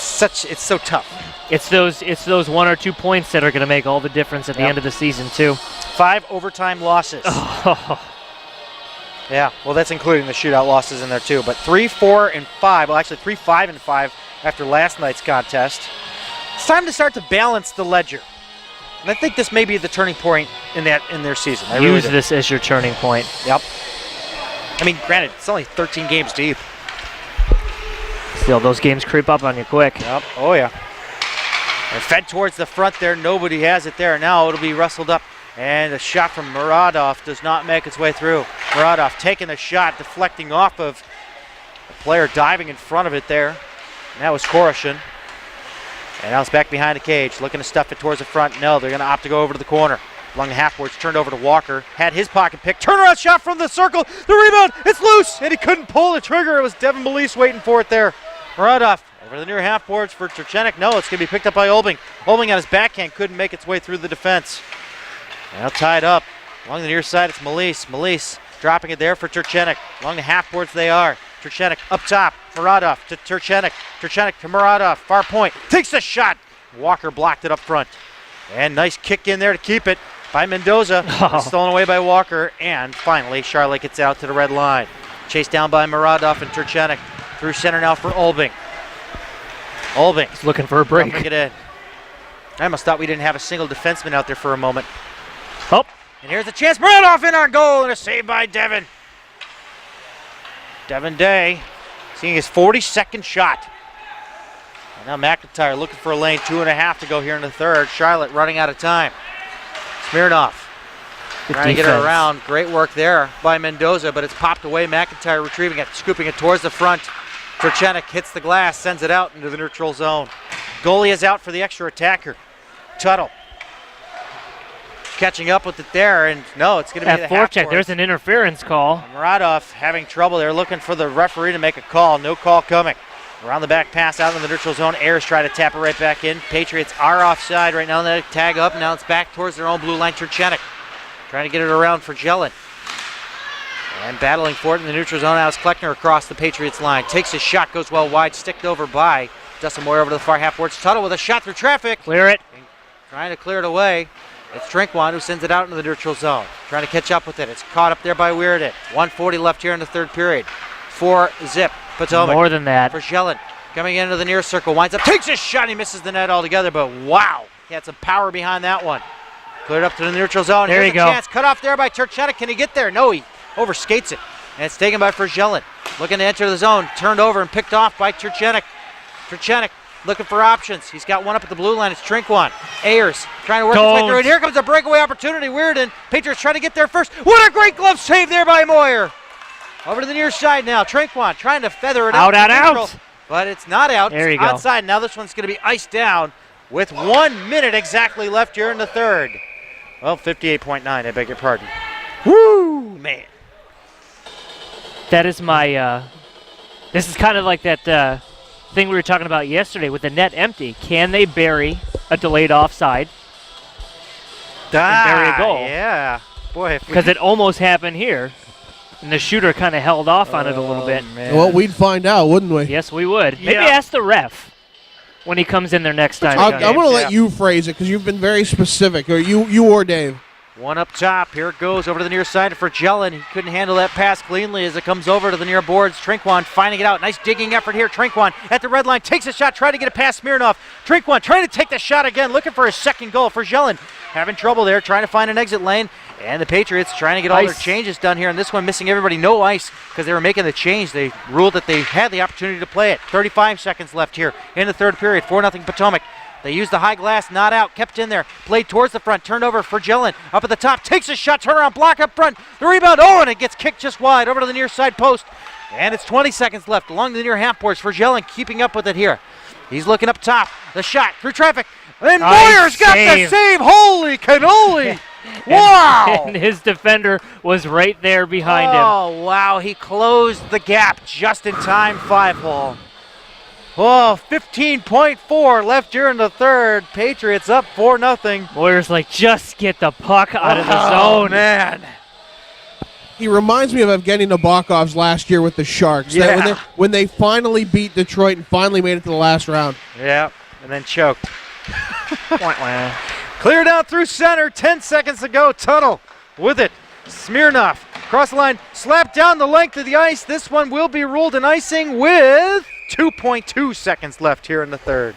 Speaker 4: it's so tough.
Speaker 2: It's those 1 or 2 points that are going to make all the difference at the end of the season too.
Speaker 4: 5 overtime losses. Yeah, well, that's including the shootout losses in there too. But 3, 4, and 5. Well, actually 3, 5, and 5 after last night's contest. It's time to start to balance the ledger. And I think this may be the turning point in their season. I really
Speaker 2: Use
Speaker 4: do.
Speaker 2: this as your turning point.
Speaker 4: Yep. I mean, granted, it's only 13 games deep.
Speaker 2: Still, those games creep up on you quick.
Speaker 4: Yep. Oh, yeah. And fed towards the front there. Nobody has it there. Now it'll be wrestled up. And a shot from Muradov does not make its way through. Muradov taking the shot, deflecting off of a player diving in front of it there. And that was Koroshin. And now it's back behind the cage, looking to stuff it towards the front. No, they're going to opt to go over to the corner. Along the half boards, turned over to Walker. Had his pocket pick. Turnaround shot from the circle. The rebound. It's loose. And he couldn't pull the trigger. It was Devin Belise waiting for it there. Muradov over the near half boards for Turchenik. No, it's going to be picked up by Olbing. Olbing on his backhand couldn't make its way through the defense. Now tied up. Along the near side, it's Melise. Melise dropping it there for Turchenik. Along the half boards they are. Turchenik up top. Muradov to Turchenik. Turchenik to Muradov. Far point. Takes the shot. Walker blocked it up front. And nice kick in there to keep it by Mendoza. Stolen away by Walker. And finally, Charlotte gets out to the red line. Chased down by Muradov and Turchenik. Through center now for Olbing. Olbing.
Speaker 2: He's looking for a break.
Speaker 4: Dumping it in. I almost thought we didn't have a single defenseman out there for a moment.
Speaker 2: Oh.
Speaker 4: And here's a chance. Muradov in on goal and a save by Devin. Devin Day seeing his 42nd shot. And now McIntyre looking for a lane. 2.5 to go here in the third. Charlotte running out of time. Smirnoff trying to get it around. Great work there by Mendoza, but it's popped away. McIntyre retrieving it, scooping it towards the front. Turchenik hits the glass, sends it out into the neutral zone. Goalie is out for the extra attacker. Tuttle catching up with it there, and no, it's going to be the half
Speaker 2: forecheck. There's an interference call.
Speaker 4: Muradov having trouble there, looking for the referee to make a call. No call coming. Around the back pass out in the neutral zone. Ayers try to tap it right back in. Patriots are offside right now. They tag up. Now it's back towards their own blue line. Turchenik trying to get it around for Jelen. And battling for it in the neutral zone. Now it's Kleckner across the Patriots line. Takes his shot, goes well wide, sticked over by Dustin Moyer over to the far half boards. Tuttle with a shot through traffic.
Speaker 2: Clear it.
Speaker 4: And trying to clear it away. It's Trinkwon who sends it out into the neutral zone. Trying to catch up with it. It's caught up there by Weirden. 1:40 left here in the third period. 4-zip. Potomac.
Speaker 2: More than that.
Speaker 4: For Jelen. Coming into the near circle. Winds up. Takes his shot. He misses the net altogether. But wow. He had some power behind that one. Cleared up to the neutral zone.
Speaker 2: There
Speaker 4: Here's
Speaker 2: you
Speaker 4: a
Speaker 2: go.
Speaker 4: chance. Cut off there by Turchenik. Can he get there? No, he overskates it. And it's taken by Jelen. Looking to enter the zone. Turned over and picked off by Turchenik. Turchenik looking for options. He's got one up at the blue line. It's Trinkwon. Ayers trying to work his way through. And here comes a breakaway opportunity. Weirden. Patriots trying to get there first. What a great glove save there by Moyer. Over to the near side now. Trinkwon trying to feather it out.
Speaker 2: Out.
Speaker 4: But it's not out.
Speaker 2: There you
Speaker 4: It's
Speaker 2: go.
Speaker 4: outside. Now this one's going to be iced down with 1 minute exactly left here in the third. Well, 58.9, I beg your pardon. Woo, man.
Speaker 2: That is my, this is kind of like that thing we were talking about yesterday with the net empty. Can they bury a delayed offside and bury a goal?
Speaker 4: Yeah. Boy,
Speaker 2: Because it almost happened here, and the shooter kind of held off on it a little bit.
Speaker 4: Man.
Speaker 5: Well, we'd find out, wouldn't we?
Speaker 2: Yes, we would. Maybe
Speaker 4: Yeah.
Speaker 2: ask the ref when he comes in there next time.
Speaker 5: I'm going to let
Speaker 4: Yeah.
Speaker 5: you phrase it because you've been very specific, or you or Dave.
Speaker 4: One up top. Here it goes over to the near side for Jellin. He couldn't handle that pass cleanly as it comes over to the near boards. Trinkwon finding it out. Nice digging effort here. Trinkwon at the red line takes a shot, trying to get it past Smirnoff. Trinkwon trying to take the shot again, looking for his second goal for Jellin. Having trouble there, trying to find an exit lane. And the Patriots trying to get all their changes done here. And this one missing everybody. No ice because they were making the change. They ruled that they had the opportunity to play it. 35 seconds left here in the third period. 4-0 Potomac. They used the high glass, not out, kept in there, played towards the front, turned over for Jellin. Up at the top, takes a shot, turnaround, block up front. The rebound, and it gets kicked just wide over to the near side post. And it's 20 seconds left along the near half boards for Jellin, keeping up with it here. He's looking up top, the shot through traffic. And Moyer's got the save. Holy cannoli. Wow!
Speaker 2: And his defender was right there behind him.
Speaker 4: Oh, wow. He closed the gap just in time. 5-hole. Oh, 15.4 left here in the third. Patriots up 4-0.
Speaker 2: Moyer's like, just get the puck out of the
Speaker 4: Oh,
Speaker 2: zone.
Speaker 4: man.
Speaker 5: He reminds me of Evgeny Nabokov's last year with the Sharks.
Speaker 4: Yeah.
Speaker 5: That when they finally beat Detroit and finally made it to the last round.
Speaker 4: Yeah, and then choked. Cleared out through center. 10 seconds to go. Tunnel with it. Smirnoff cross the line. Slapped down the length of the ice. This one will be ruled an icing with 2.2 seconds left here in the third.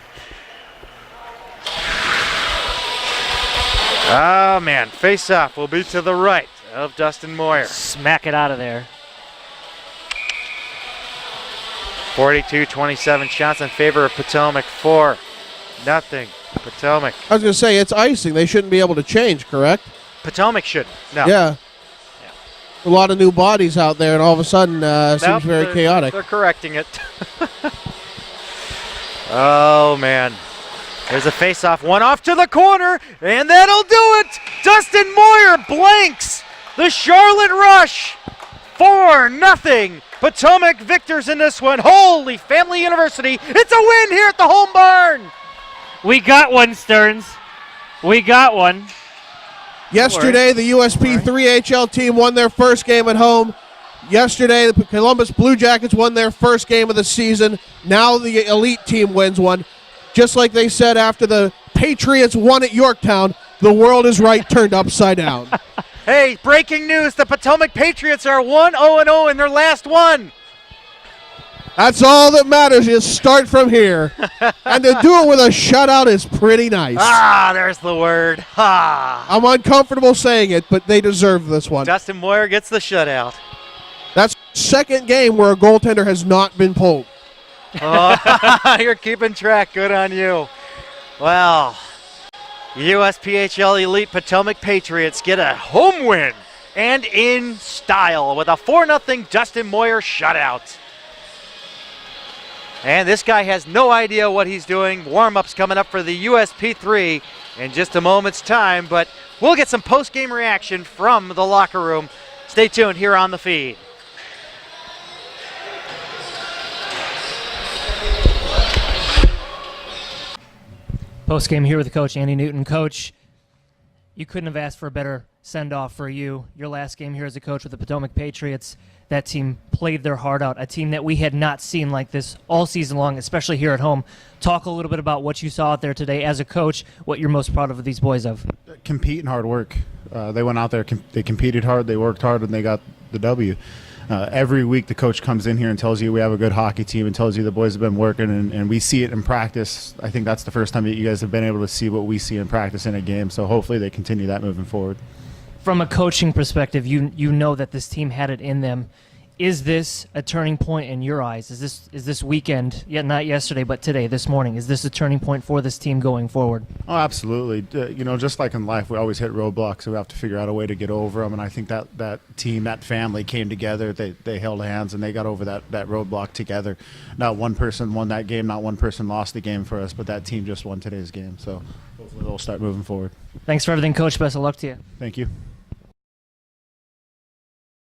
Speaker 4: Oh, man. Face-off will be to the right of Dustin Moyer.
Speaker 2: Smack it out of there.
Speaker 4: 42-27 shots in favor of Potomac. 4-0 Potomac.
Speaker 5: I was going to say, it's icing. They shouldn't be able to change, correct?
Speaker 4: Potomac should. No.
Speaker 5: Yeah. A lot of new bodies out there, and all of a sudden seems very chaotic.
Speaker 4: They're correcting it. Oh, man. There's a face-off. One off to the corner, and that'll do it. Dustin Moyer blanks the Charlotte Rush. 4-0. Potomac victors in this one. Holy Family University. It's a win here at the home barn.
Speaker 2: We got one, Stearns. We got one.
Speaker 5: Yesterday, the USP 3HL team won their first game at home. Yesterday, the Columbus Blue Jackets won their first game of the season. Now the elite team wins one. Just like they said after the Patriots won at Yorktown, the world is right turned upside down.
Speaker 4: Hey, breaking news. The Potomac Patriots are 1-0 in their last one.
Speaker 5: That's all that matters is start from here. And to do it with a shutout is pretty nice.
Speaker 4: Ah, there's the word. Ah.
Speaker 5: I'm uncomfortable saying it, but they deserve this one.
Speaker 4: Dustin Moyer gets the shutout.
Speaker 5: That's the second game where a goaltender has not been pulled.
Speaker 4: Oh, you're keeping track. Good on you. Well, USPHL Elite Potomac Patriots get a home win and in style with a 4-0 Dustin Moyer shutout. And this guy has no idea what he's doing. Warm-ups coming up for the USP3 in just a moment's time, but we'll get some post-game reaction from the locker room. Stay tuned here on the feed.
Speaker 2: Post game here with Coach Andy Newton. Coach, you couldn't have asked for a better send-off for you. Your last game here as a coach with the Potomac Patriots, that team played their heart out, a team that we had not seen like this all season long, especially here at home. Talk a little bit about what you saw out there today as a coach, what you're most proud of these boys of.
Speaker 9: Compete and hard work. They went out there, they competed hard, they worked hard, and they got the W. Every week the coach comes in here and tells you we have a good hockey team and tells you the boys have been working, and we see it in practice. I think that's the first time that you guys have been able to see what we see in practice in a game, so hopefully they continue that moving forward.
Speaker 2: From a coaching perspective, you know that this team had it in them
Speaker 10: Is this a turning point in your eyes? Is this weekend, yet not yesterday, but today, this morning, is this a turning point for this team going forward?
Speaker 9: Oh, absolutely. Just like in life, we always hit roadblocks, so we have to figure out a way to get over them. And I think that team, that family came together. They held hands and they got over that roadblock together. Not one person won that game, not one person lost the game for us, but that team just won today's game. So hopefully they'll start moving forward.
Speaker 10: Thanks for everything, Coach. Best of luck to you.
Speaker 9: Thank you.